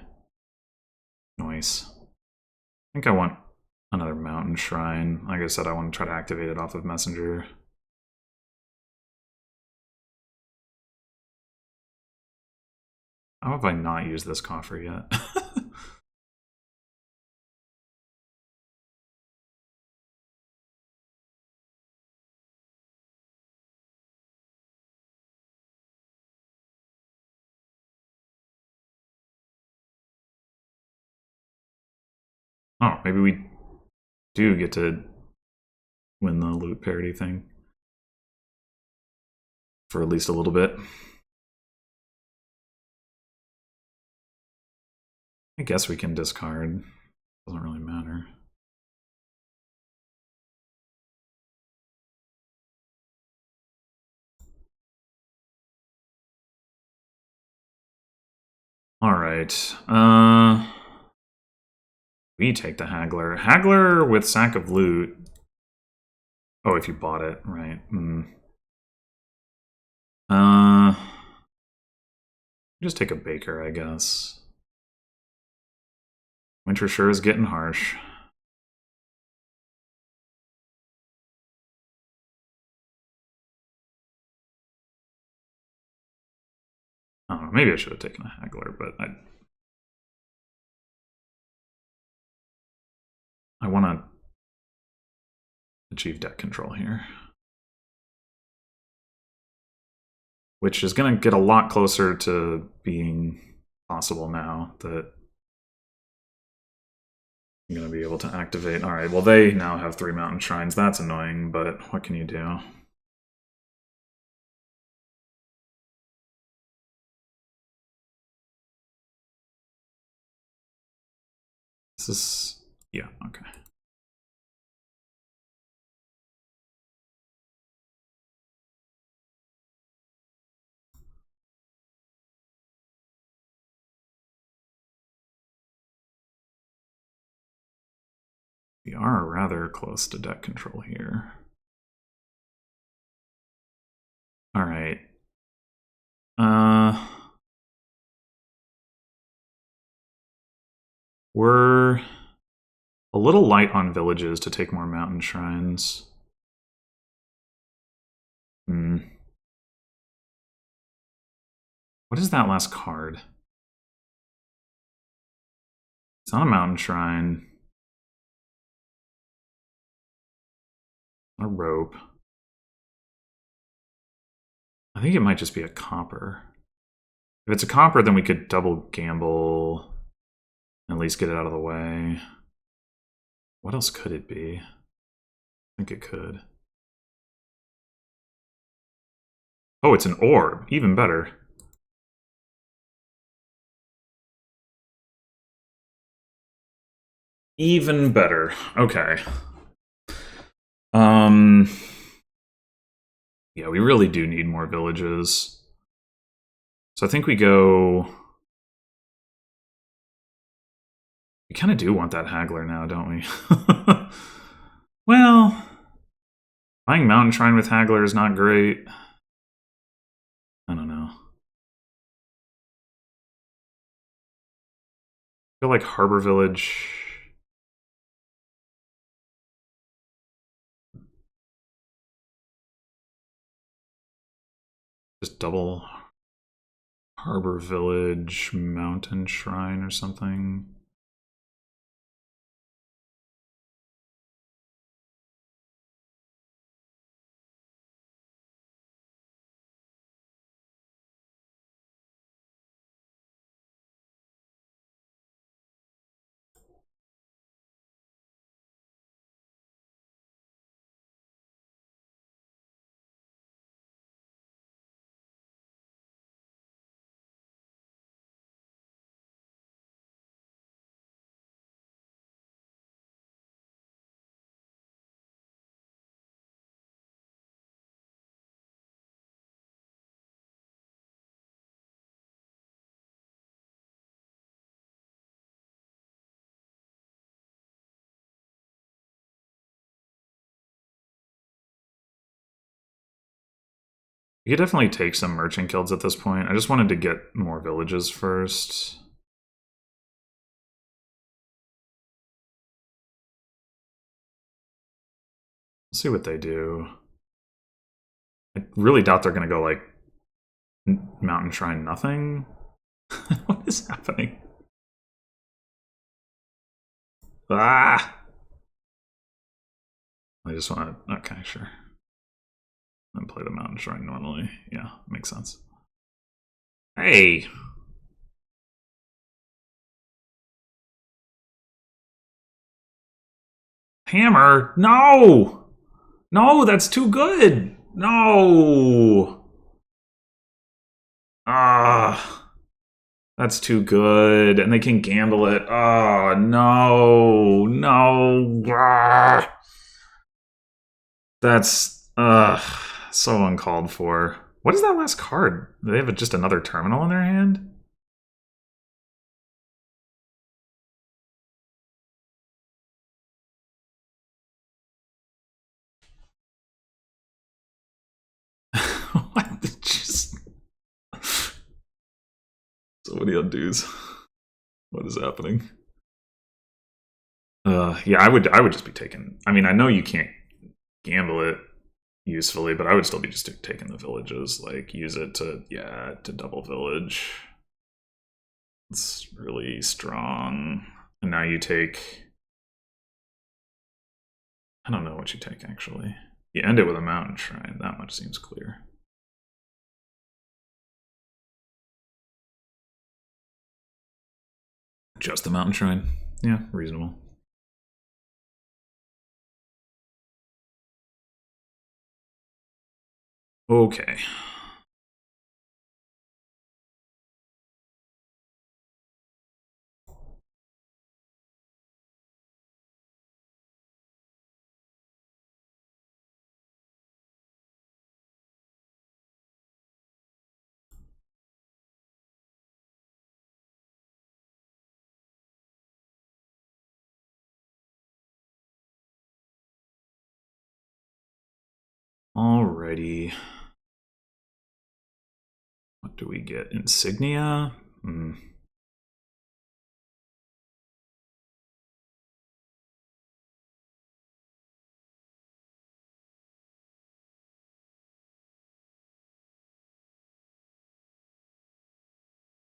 Speaker 1: Nice. I think I want another mountain shrine. Like I said, I want to try to activate it off of Messenger. How have I not used this coffer yet? Oh, maybe we do get to win the loot parity thing. For at least a little bit. I guess we can discard. Doesn't really matter. Alright. We take the Haggler. Haggler with sack of loot. Oh, if you bought it, right. Just take a baker, I guess. Winter sure is getting harsh. I don't know, maybe I should have taken a Haggler, but I want to achieve debt control here. Which is going to get a lot closer to being possible now that I'm going to be able to activate. All right, well, they now have 3 mountain shrines. That's annoying, but what can you do? This is... yeah, okay. We are rather close to debt control here. All right. We're a little light on villages to take more mountain shrines. What is that last card? It's not a mountain shrine. A rope. I think it might just be a copper. If it's a copper, then we could double gamble and at least get it out of the way. What else could it be? I think it could. Oh, it's an orb. Even better. Even better. Okay. Yeah, we really do need more villages. So I think we go... We kind of do want that Haggler now, don't we? Well, buying Mountain Shrine with Haggler is not great. I don't know. I feel like Harbor Village... Just double Harbor Village, Mountain Shrine or something. We could definitely take some merchant guilds at this point. I just wanted to get more villages first. Let's see what they do. I really doubt they're going to go like Mountain Shrine nothing. What is happening? Ah! I just want to... Okay, sure. And play the Mountain Shrine normally. Yeah, makes sense. Hey! Hammer! No! No, that's too good! No! Ah! That's too good. And they can gamble it. Oh, no! No! Ah! That's... so uncalled for. What is that last card? Do they have just another terminal in their hand? What? Just... So many undos. What is happening? Yeah, I would just be taking... I mean, I know you can't gamble it usefully, but I would still be just taking the villages. Like, use it to, yeah, to double village. It's really strong. And now you take... I don't know what you take, actually. You end it with a Mountain Shrine. That much seems clear. Just the Mountain Shrine. Yeah, reasonable. Okay. Alrighty. What do we get? Insignia?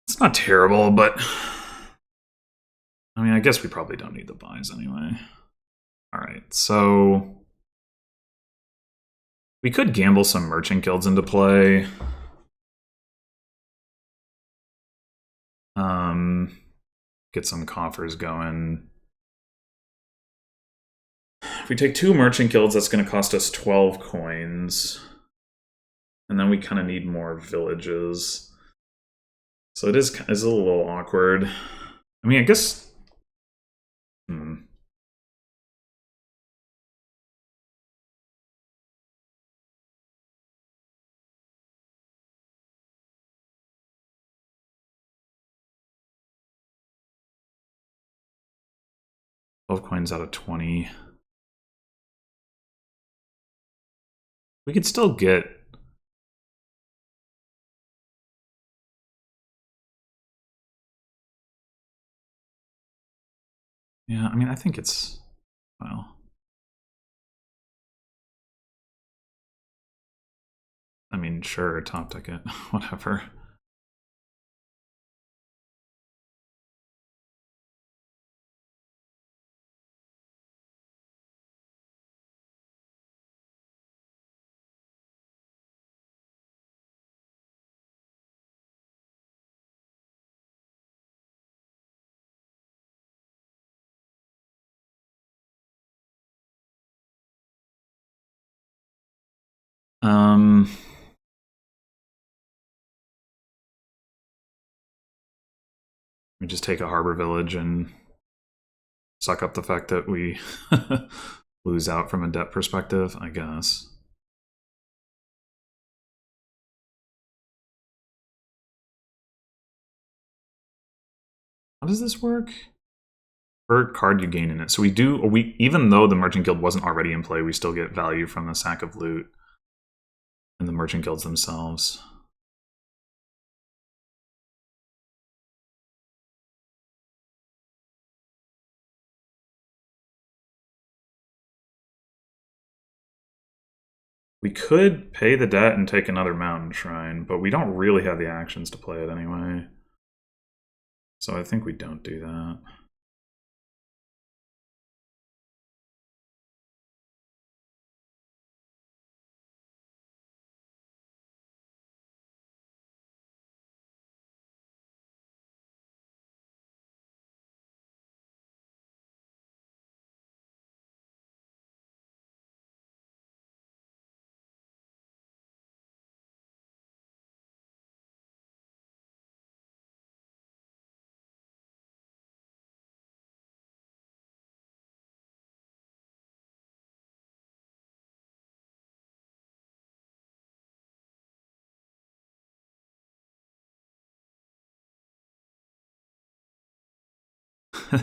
Speaker 1: It's not terrible, but... I mean, I guess we probably don't need the buys anyway. Alright, so... We could gamble some merchant guilds into play. Get some coffers going. If we take 2 merchant guilds, that's going to cost us 12 coins. And then we kind of need more villages. So it's a little awkward. I mean, I guess... 12 coins out of 20. We could still get... Yeah, I mean, I think it's... Well... I mean, sure, top ticket, whatever. We just take a harbor village and suck up the fact that we lose out from a debt perspective, I guess. How does this work? Per card you gain in it. So we even though the Merchant Guild wasn't already in play, we still get value from the sack of loot. and the merchant guilds themselves. We could pay the debt and take another mountain shrine, but we don't really have the actions to play it anyway. So I think we don't do that.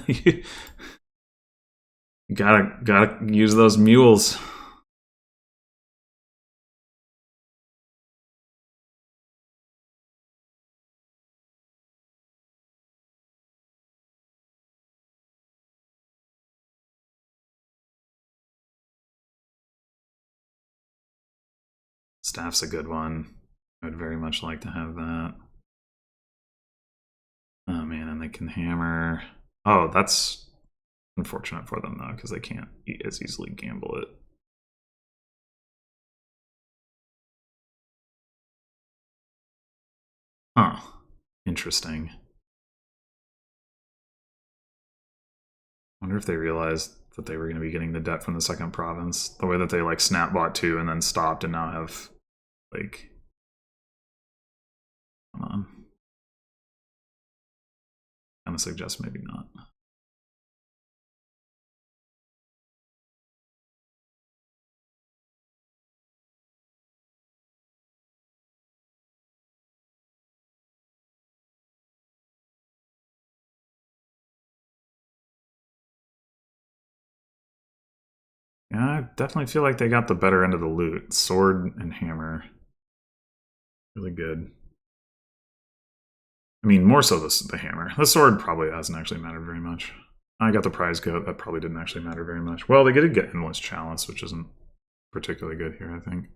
Speaker 1: You gotta use those mules. Staff's a good one. I would very much like to have that. Oh man, and they can hammer. Oh, that's unfortunate for them though, because they can't as easily gamble it. Huh. Interesting. Wonder if they realized that they were going to be getting the debt from the second province. The way that they like snap bought 2 and then stopped and now have like, come on. I'm gonna suggest maybe not. Yeah, I definitely feel like they got the better end of the loot. Sword and hammer. Really good. I mean, more so the hammer. The sword probably hasn't actually mattered very much. I got the prize goat. That probably didn't actually matter very much. Well, they did get endless chalice, which isn't particularly good here, I think.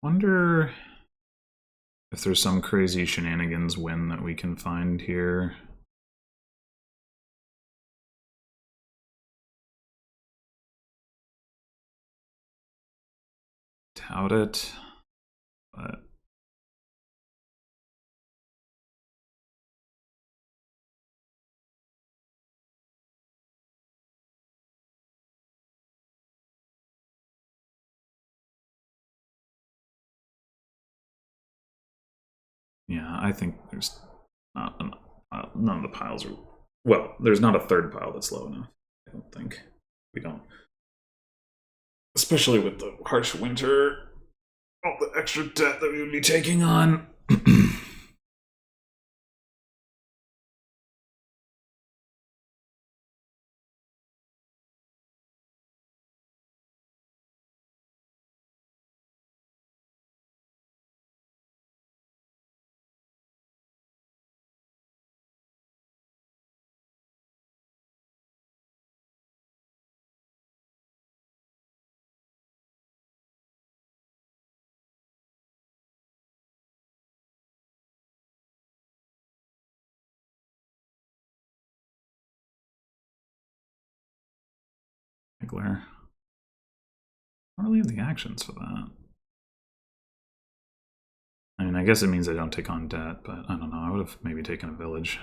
Speaker 1: Wonder if there's some crazy shenanigans win that we can find here. Doubt it, but yeah, I think there's not enough, none of the piles are. Well, there's not a third pile that's low enough. I don't think. We don't. Especially with the harsh winter, all the extra debt that we would be taking on. Glare. I don't really have the actions for that. I mean, I guess it means I don't take on debt, but I don't know. I would have maybe taken a village.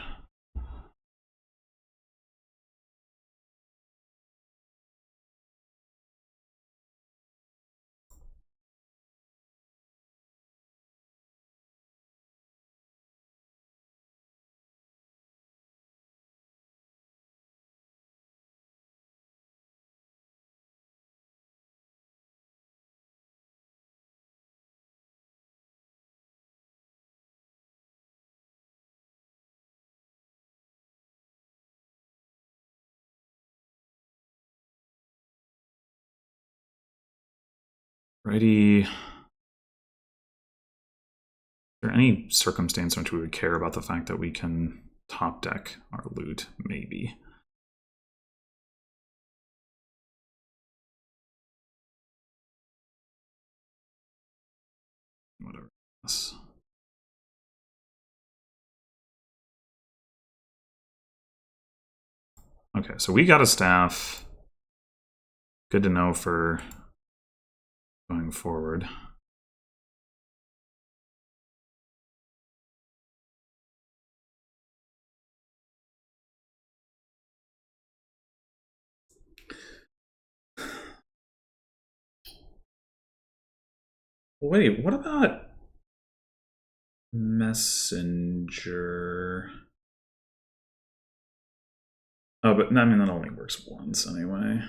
Speaker 1: Ready. Is there any circumstance in which we would care about the fact that we can top deck our loot? Maybe. Whatever. Okay, so we got a staff. Good to know for going forward. Wait, what about messenger? Oh, but I mean that only works once anyway.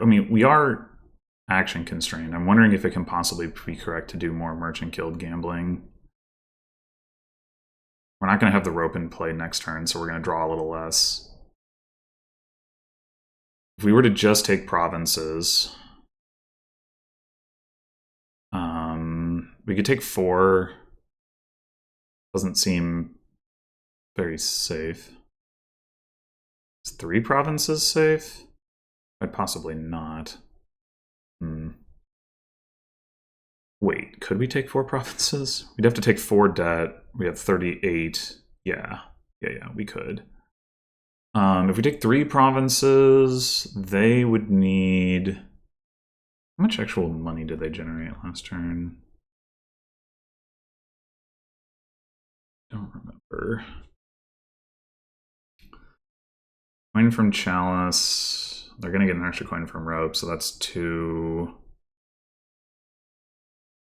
Speaker 1: I mean, we are action constrained. I'm wondering if it can possibly be correct to do more merchant guild gambling. We're not going to have the rope in play next turn, so we're going to draw a little less. If we were to just take provinces, we could take 4. Doesn't seem very safe. Is 3 provinces safe? I'd possibly not. Wait, could we take 4 provinces? We'd have to take 4 debt. We have 38. Yeah, we could. If we take 3 provinces, they would need... How much actual money did they generate last turn? Don't remember. Coin from Chalice. They're going to get an extra coin from Rope, so that's 2,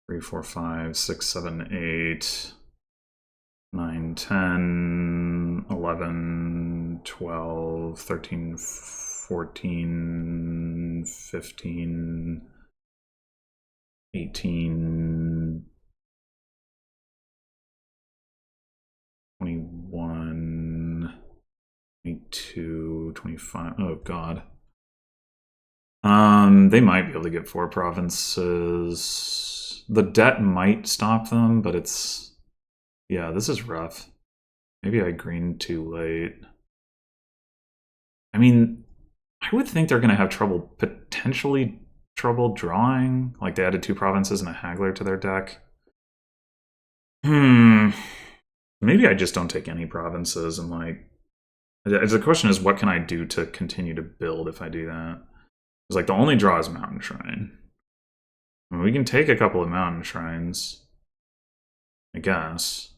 Speaker 1: 3, 4, 5, 6, 7, 8, 9, 10, 11, 12, 13, 14, 15, 18, 21, 22, 25. Oh, God. They might be able to get 4 provinces. The debt might stop them, but it's... Yeah, this is rough. Maybe I greened too late. I mean, I would think they're going to have trouble, potentially trouble drawing. Like, they added 2 provinces and a haggler to their deck. Maybe I just don't take any provinces and, like... The question is, what can I do to continue to build if I do that? It's like, the only draw is Mountain Shrine. I mean, we can take a couple of Mountain Shrines, I guess.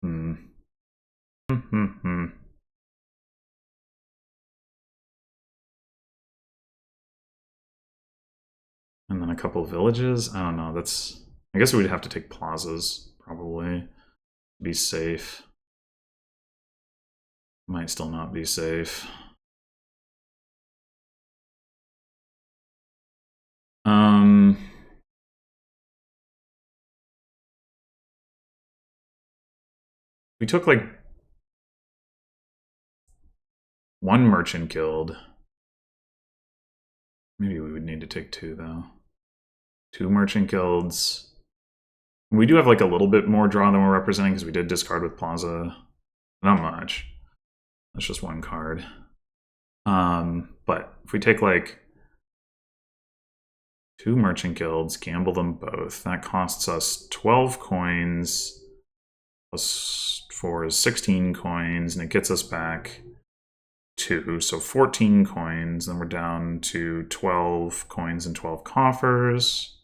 Speaker 1: And then a couple of villages? I don't know, that's... I guess we'd have to take plazas, probably, to be safe. Might still not be safe. We took, like, 1 merchant guild. Maybe we would need to take 2, though. 2 merchant guilds. We do have, like, a little bit more draw than we're representing, because we did discard with Plaza. Not much. That's just 1 card. But if we take, like, 2 merchant guilds, gamble them both, that costs us 12 coins, plus 4 is 16 coins, and it gets us back 2, so 14 coins, then we're down to 12 coins and 12 coffers.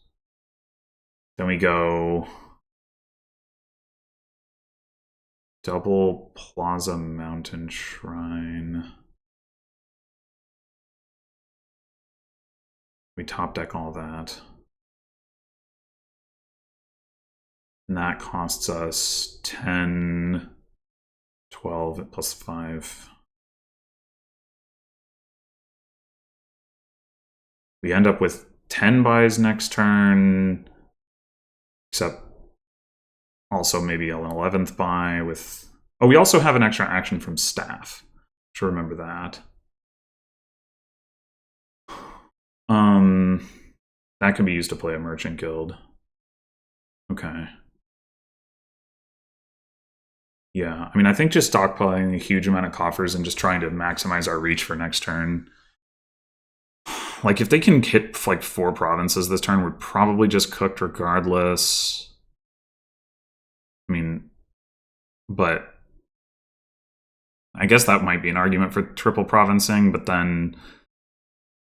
Speaker 1: Then we go double Plaza Mountain Shrine. We top deck all that. And that costs us 10, 12 plus 5. We end up with 10 buys next turn, except also maybe an 11th buy with... Oh, we also have an extra action from staff. Should remember that. That can be used to play a merchant guild. Okay. Yeah, I mean, I think just stockpiling a huge amount of coffers and just trying to maximize our reach for next turn. Like, if they can hit, like, 4 provinces this turn, we're probably just cooked regardless. I mean, but I guess that might be an argument for triple provincing, but then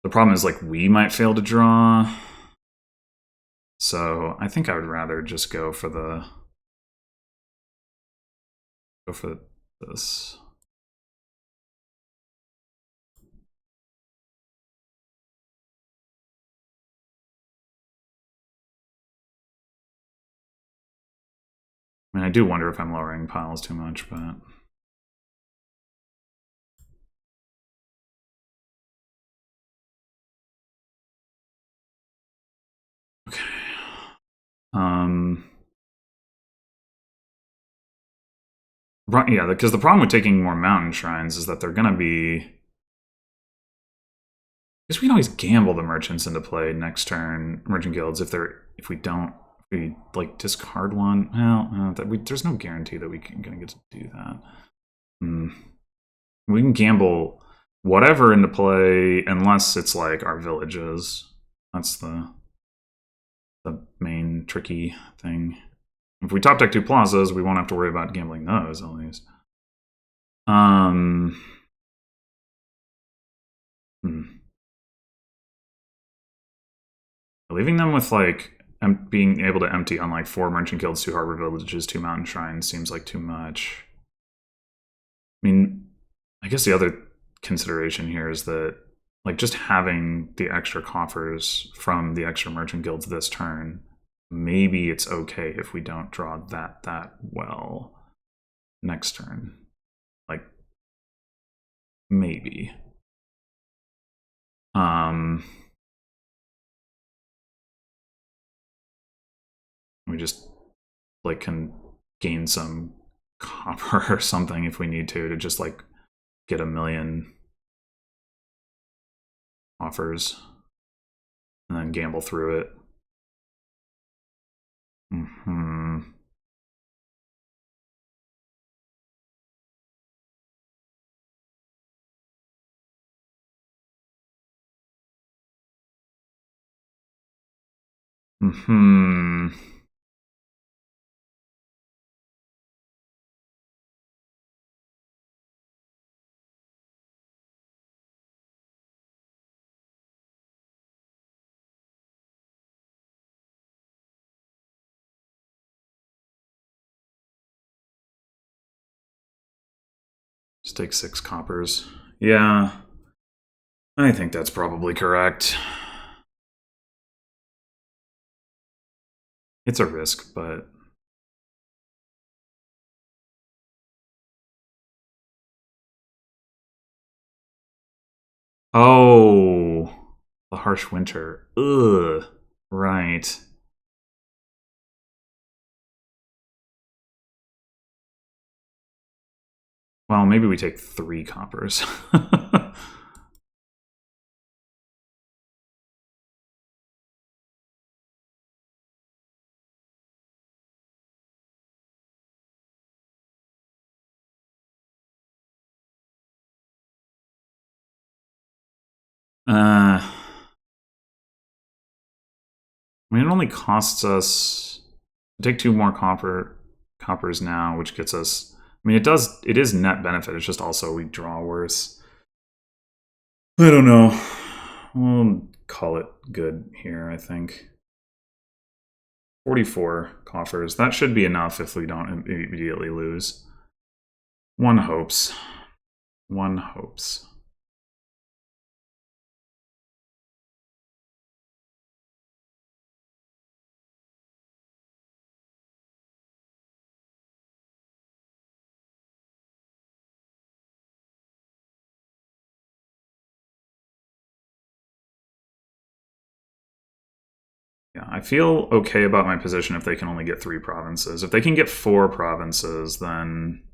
Speaker 1: the problem is, like, we might fail to draw. So I think I would rather just go for this. I mean, I do wonder if I'm lowering piles too much, but... Okay. Yeah, because the problem with taking more mountain shrines is that they're gonna be... I guess we can always gamble the merchants into play next turn, merchant guilds, if we like discard one. Well, there's no guarantee that we're gonna get to do that. We can gamble whatever into play unless it's like our villages. That's the main tricky thing. If we top deck 2 plazas, we won't have to worry about gambling those, at least. Leaving them with, like, being able to empty on, like, 4 merchant guilds, 2 harbor villages, 2 mountain shrines seems like too much. I mean, I guess the other consideration here is that, like, just having the extra coffers from the extra merchant guilds this turn, maybe it's okay if we don't draw that well next turn. Like, maybe. We just, like, can gain some copper or something if we need to just, like, get 1,000,000 offers and then gamble through it. Just take 6 coppers. Yeah, I think that's probably correct. It's a risk, but... Oh, the harsh winter. Ugh, right. Well, maybe we take 3 coppers. I mean, it only costs us to take 2 more coppers now, which gets us... I mean, it is net benefit. It's just also we draw worse. I don't know. We'll call it good here, I think. 44 coffers. That should be enough if we don't immediately lose. One hopes. One hopes. Yeah, I feel okay about my position if they can only get 3 provinces. If they can get 4 provinces, then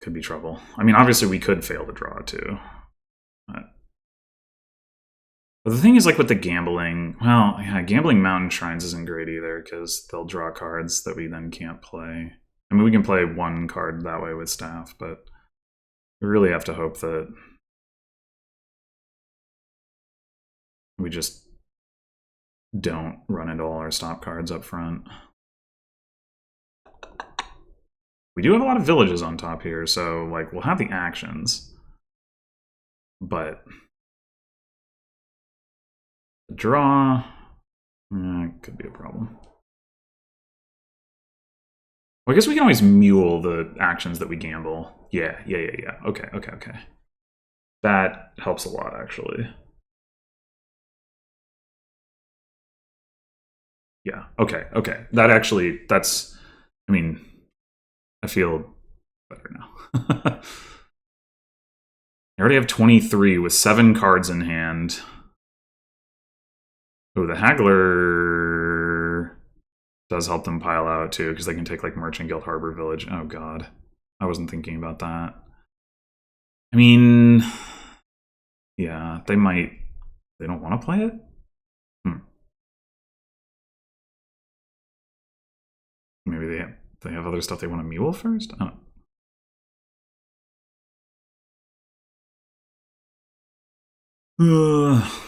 Speaker 1: could be trouble. I mean, obviously we could fail to draw too. But the thing is, like with the gambling, well, yeah, gambling Mountain Shrines isn't great either because they'll draw cards that we then can't play. I mean, we can play 1 card that way with Staff, but we really have to hope that we just don't run into all our stop cards up front. We do have a lot of villages on top here, so like we'll have the actions, but the draw could be a problem. Well, I guess we can always mule the actions that we gamble. Yeah. Okay. That helps a lot, actually. Yeah, okay. That's, I mean, I feel better now. I already have 23 with 7 cards in hand. Oh, the Haggler does help them pile out too, because they can take like Merchant Guild Harbor Village. Oh god, I wasn't thinking about that. I mean, yeah, they might. They don't want to play it. Maybe they have other stuff they want to mule first. Oh.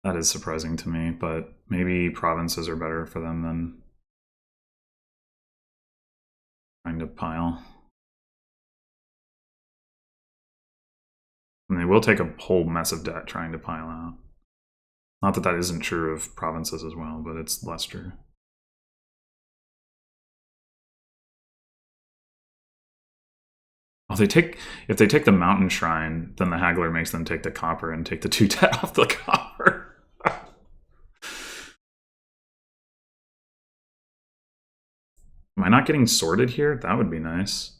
Speaker 1: That is surprising to me, but maybe provinces are better for them than trying to pile. And they will take a whole mess of debt trying to pile out. Not that that isn't true of provinces as well, but it's less true. Oh, if they take the Mountain Shrine, then the Haggler makes them take the copper and take the 2 debt off the copper. Am I not getting sorted here? That would be nice.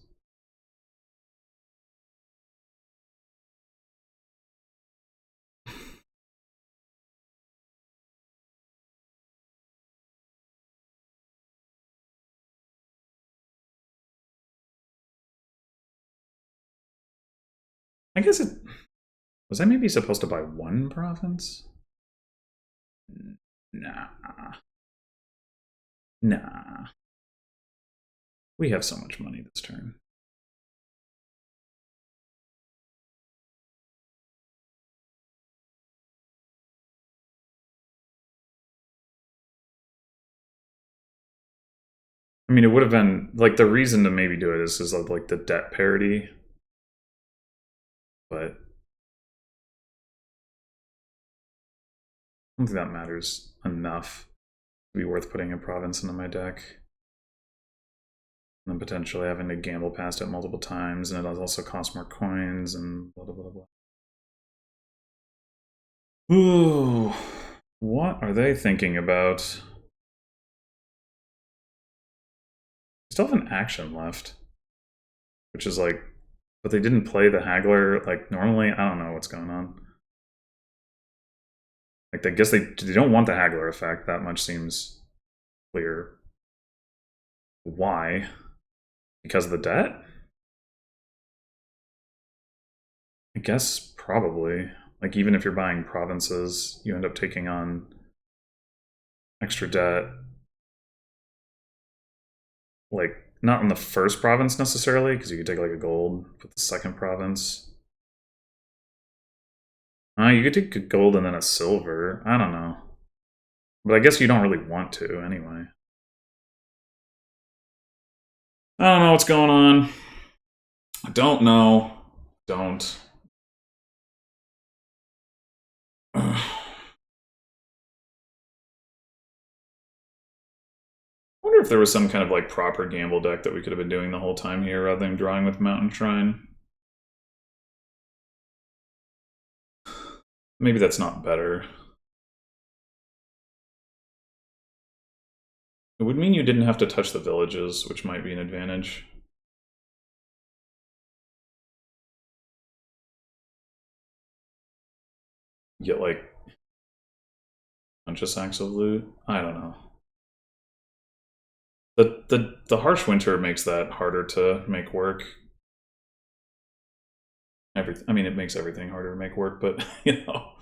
Speaker 1: I guess it... Was I maybe supposed to buy 1 province? Nah. We have so much money this turn. I mean, it would have been, like, the reason to maybe do it is like, the debt parity. But I don't think that matters enough to be worth putting a province into my deck. And then potentially having to gamble past it multiple times, and it also costs more coins, and blah, blah, blah, blah. Ooh, what are they thinking about? Still have an action left, which is like, but they didn't play the Haggler like normally. I don't know what's going on. Like, I guess they don't want the Haggler effect. That much seems clear. Why? Because of the debt? I guess probably. Like, even if you're buying provinces, you end up taking on extra debt. Like, not in the first province necessarily, because you could take like a gold with the second province. You could take a gold and then a silver. I don't know. But I guess you don't really want to anyway. I don't know what's going on. I don't know. Don't. I wonder if there was some kind of like proper gamble deck that we could have been doing the whole time here rather than drawing with Mountain Shrine. Maybe that's not better. It would mean you didn't have to touch the villages, which might be an advantage. get like a bunch of sacks of loot. I don't know. The harsh winter makes that harder to make work. I mean, it makes everything harder to make work, but you know.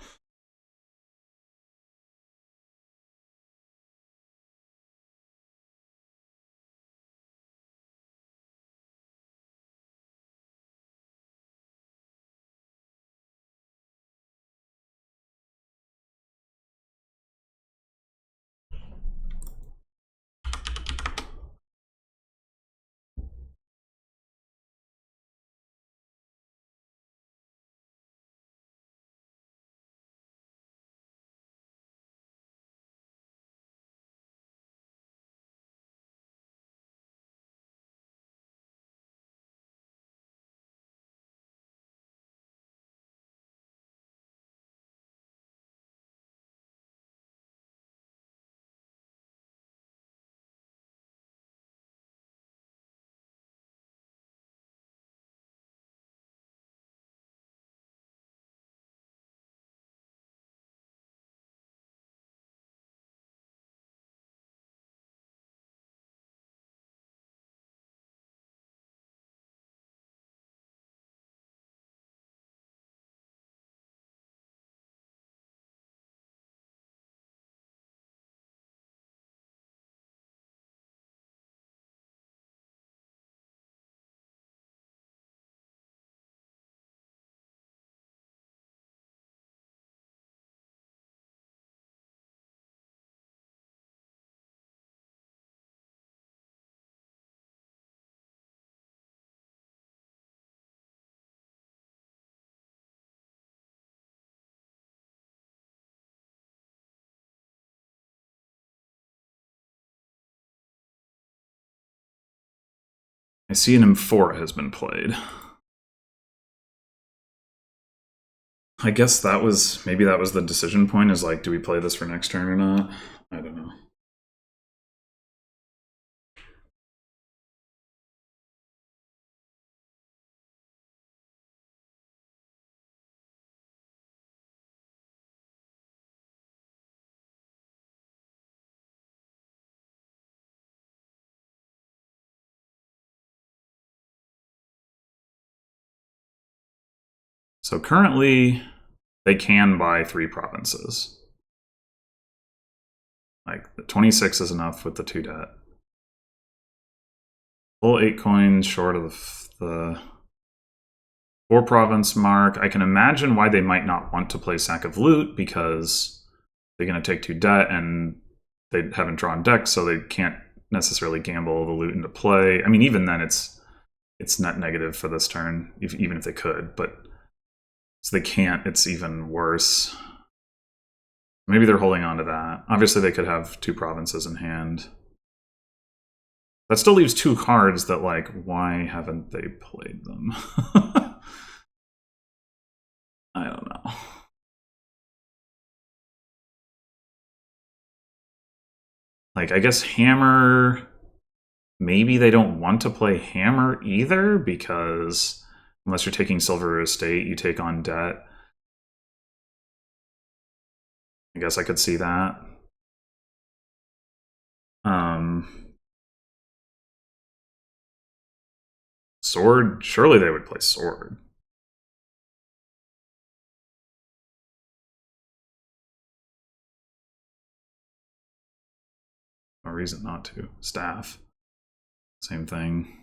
Speaker 1: I see an M4 has been played. I guess that was, maybe that was the decision point, is like, do we play this for next turn or not? I don't know. So currently, they can buy 3 provinces. Like, the 26 is enough with the 2 debt. Full 8 coins short of the 4 province mark. I can imagine why they might not want to play Sack of Loot, because they're going to take 2 debt and they haven't drawn decks, so they can't necessarily gamble the loot into play. I mean, even then, it's net negative for this turn, even if they could, but so they can't, it's even worse. Maybe they're holding on to that. Obviously, they could have 2 provinces in hand. That still leaves 2 cards that, like, why haven't they played them? I don't know. Like, I guess Hammer, maybe they don't want to play Hammer either, because unless you're taking Silver Estate, you take on debt. I guess I could see that. Sword, surely they would play Sword. No reason not to. Staff, same thing.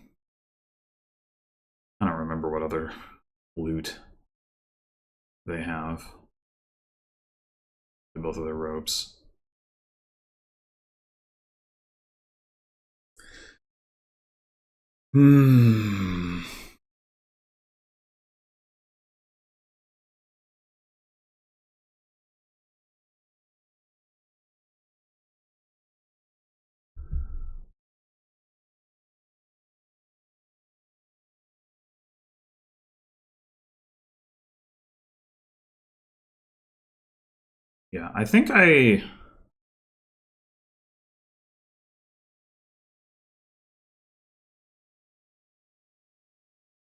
Speaker 1: I don't remember what other loot they have. Both of their ropes. Hmm. Yeah, I think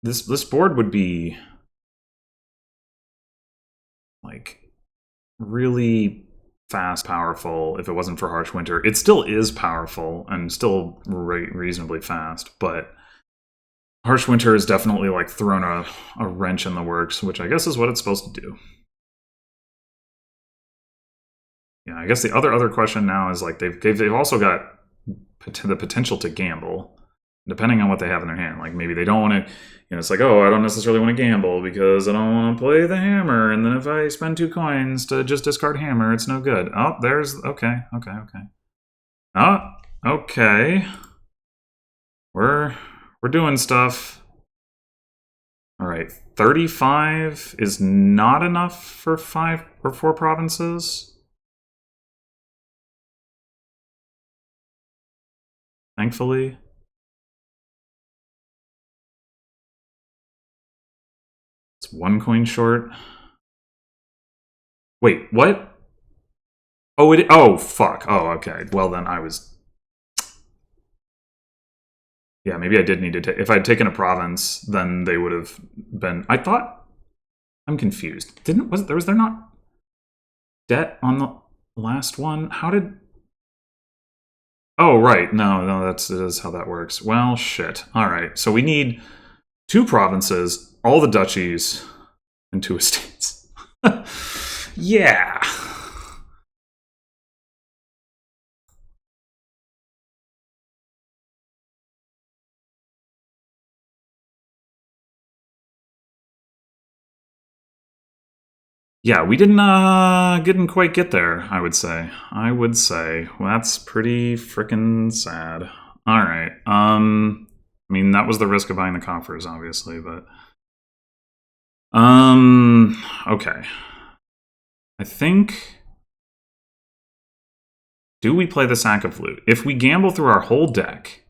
Speaker 1: this board would be like really fast, powerful if it wasn't for Harsh Winter. It still is powerful and still reasonably fast, but Harsh Winter has definitely like thrown a wrench in the works, which I guess is what it's supposed to do. Yeah, I guess the other question now is like they've also got the potential to gamble, depending on what they have in their hand. Like maybe they don't want to, it's like, oh, I don't necessarily want to gamble because I don't want to play the hammer, and then if I spend 2 coins to just discard hammer, it's no good. Oh, there's okay. Oh, okay. We're doing stuff. All right, 35 is not enough for 5 or 4 provinces. Thankfully. It's 1 coin short. Wait, what? Oh, fuck. Oh, okay. Well, then I was... Yeah, maybe I did need to take... If I'd taken a province, then they would have been... I thought... I'm confused. Was there not debt on the last one? How did... Oh, right. No, that is how that works. Well, shit. All right. So we need 2 provinces, all the duchies, and 2 estates. Yeah. Yeah, we didn't quite get there, I would say. Well, that's pretty freaking sad. All right. I mean, that was the risk of buying the coffers, obviously, but okay. I think, do we play the sack of loot? If we gamble through our whole deck,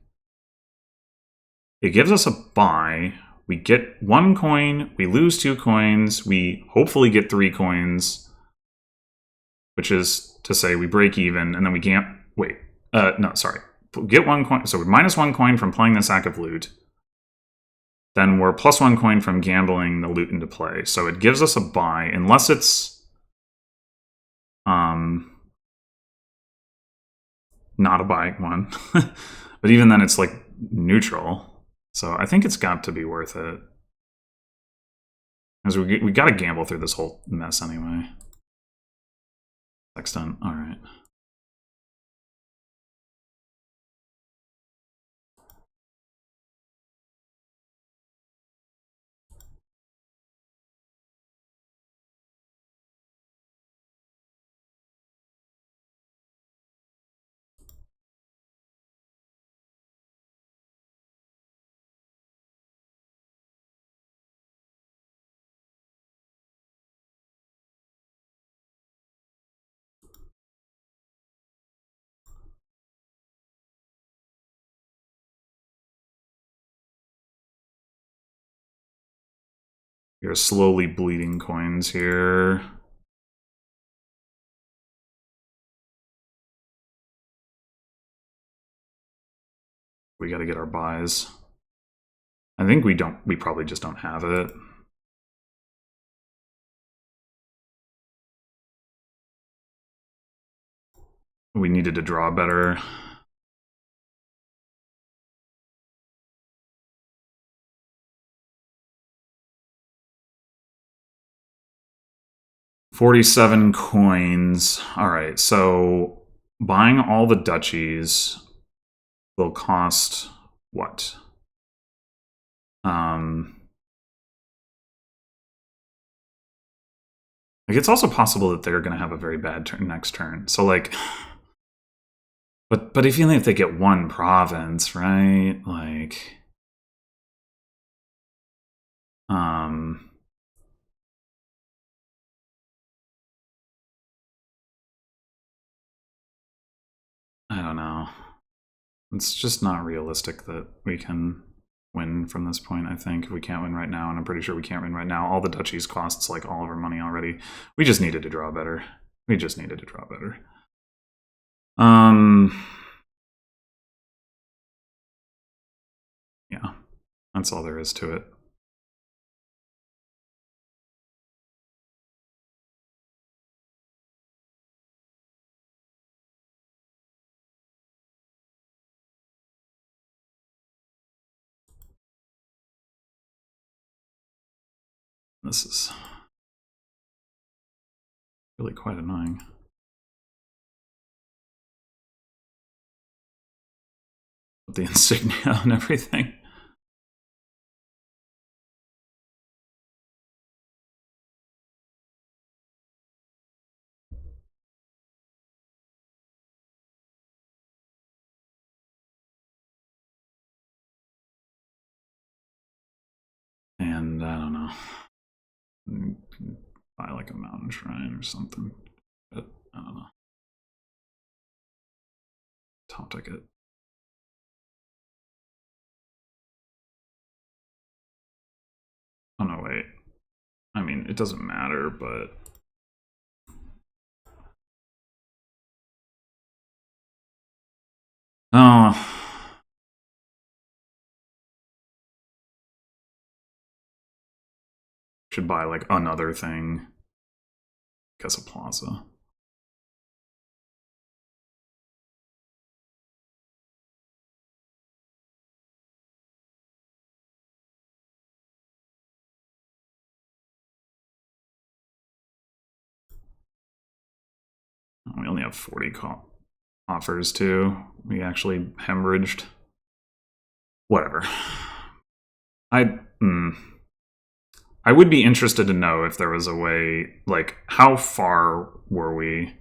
Speaker 1: it gives us a buy. We get 1 coin, we lose 2 coins, we hopefully get 3 coins, which is to say we break even, and then we can't... Wait, no, sorry. Get 1 coin, so we're minus 1 coin from playing the sack of loot. Then we're plus 1 coin from gambling the loot into play. So it gives us a buy, unless it's... not a buy one. But even then, it's like neutral. So I think it's got to be worth it. Because we got to gamble through this whole mess anyway. Sextant, all right. You're slowly bleeding coins here. We got to get our buys. I think we probably just don't have it. We needed to draw better. $47 coins. All right, so buying all the duchies will cost what? Like, it's also possible that they're going to have a very bad turn next turn. So like, but even if they get 1 province, right? Like, I don't know. It's just not realistic that we can win from this point, I think. If we can't win right now, and I'm pretty sure we can't win right now. All the duchies costs like all of our money already. We just needed to draw better. Yeah, that's all there is to it. This is really quite annoying. With the insignia and everything. And I don't know. Buy like a mountain shrine or something. But I don't know. Top ticket. Oh no, wait. I mean, it doesn't matter, but oh, should buy like another thing. Guess a plaza. We only have 40 offers too. We actually hemorrhaged. Whatever. I would be interested to know if there was a way, like, how far were we,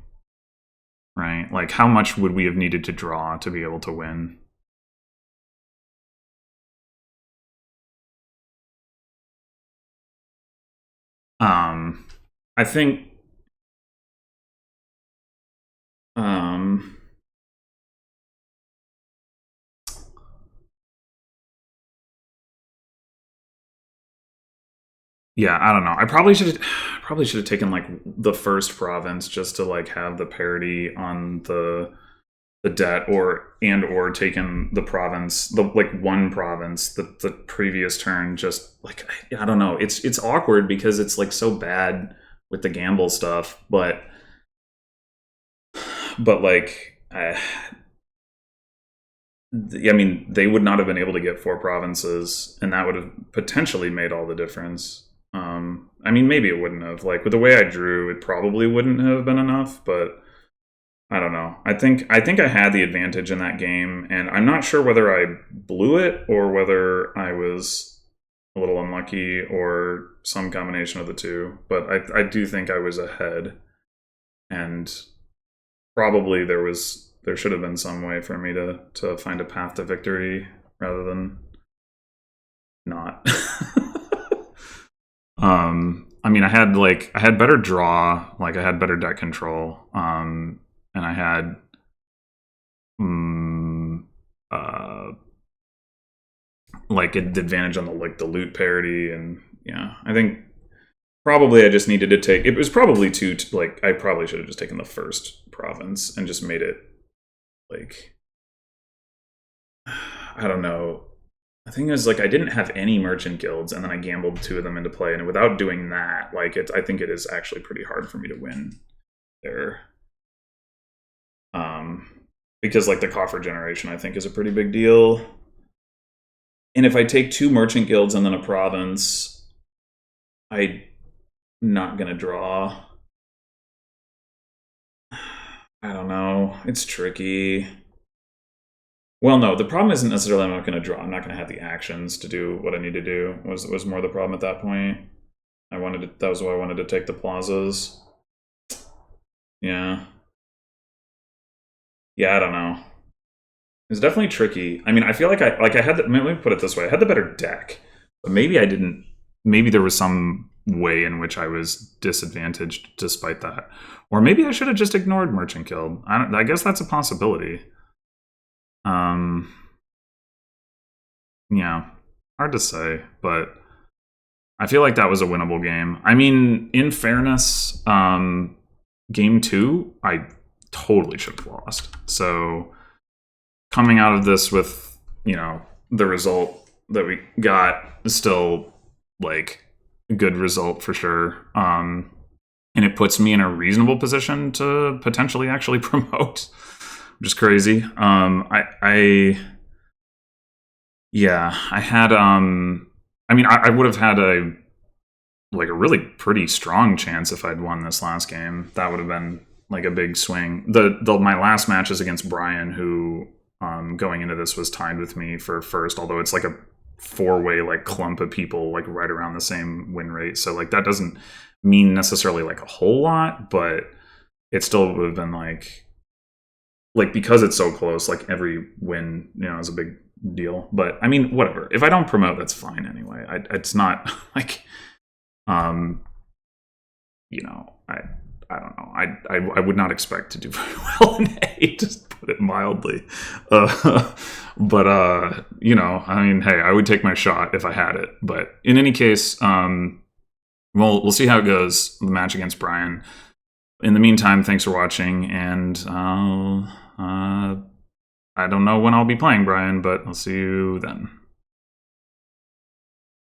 Speaker 1: right? Like, how much would we have needed to draw to be able to win? I think, yeah, I don't know. I probably should have taken like the first province just to like have the parity on the debt, or taken the province, the like one province the previous turn, just like, I don't know. It's awkward because it's like so bad with the gamble stuff, but like I mean, they would not have been able to get 4 provinces, and that would have potentially made all the difference. I mean, maybe it wouldn't have. Like, with the way I drew, it probably wouldn't have been enough, but I don't know. I think I had the advantage in that game, and I'm not sure whether I blew it or whether I was a little unlucky or some combination of the two. But I do think I was ahead, and probably there should have been some way for me to find a path to victory rather than not. I mean, I had better draw, like I had better deck control, and I had like an advantage on the loot parity, and yeah, I think probably I just needed to take. It was probably like I probably should have just taken the first province and just made it like, I don't know. The thing is, like, I didn't have any merchant guilds, and then I gambled 2 of them into play, and without doing that, like, I think it is actually pretty hard for me to win there. Because, like, the coffer generation, I think, is a pretty big deal. And if I take 2 merchant guilds and then a province, I'm not gonna draw. I don't know. It's tricky. Well, no, the problem isn't necessarily I'm not going to draw. I'm not going to have the actions to do what I need to do. Was more the problem at that point. That was why I wanted to take the plazas. Yeah. Yeah, I don't know. It's definitely tricky. I mean, I feel like I had let me put it this way. I had the better deck, but maybe I didn't. Maybe there was some way in which I was disadvantaged despite that, or maybe I should have just ignored Merchant Guild. I guess that's a possibility. Yeah, hard to say, but I feel like that was a winnable game. I mean, in fairness, game 2, I totally should have lost. So coming out of this with, the result that we got is still like a good result for sure. And it puts me in a reasonable position to potentially actually promote, which is crazy. I had I mean, I would have had like a really pretty strong chance if I'd won this last game. That would have been like a big swing. My last match is against Brian, who going into this was tied with me for first, although it's like a 4-way like clump of people like right around the same win rate. So like that doesn't mean necessarily like a whole lot, but it still would have been like because it's so close, like every win, is a big deal. But I mean, whatever. If I don't promote, that's fine anyway. It's not like I don't know. I would not expect to do very well in A, just put it mildly. But I mean, hey, I would take my shot if I had it. But in any case, we'll see how it goes, the match against Brian. In the meantime, thanks for watching, and I don't know when I'll be playing Brian, but I'll see you then.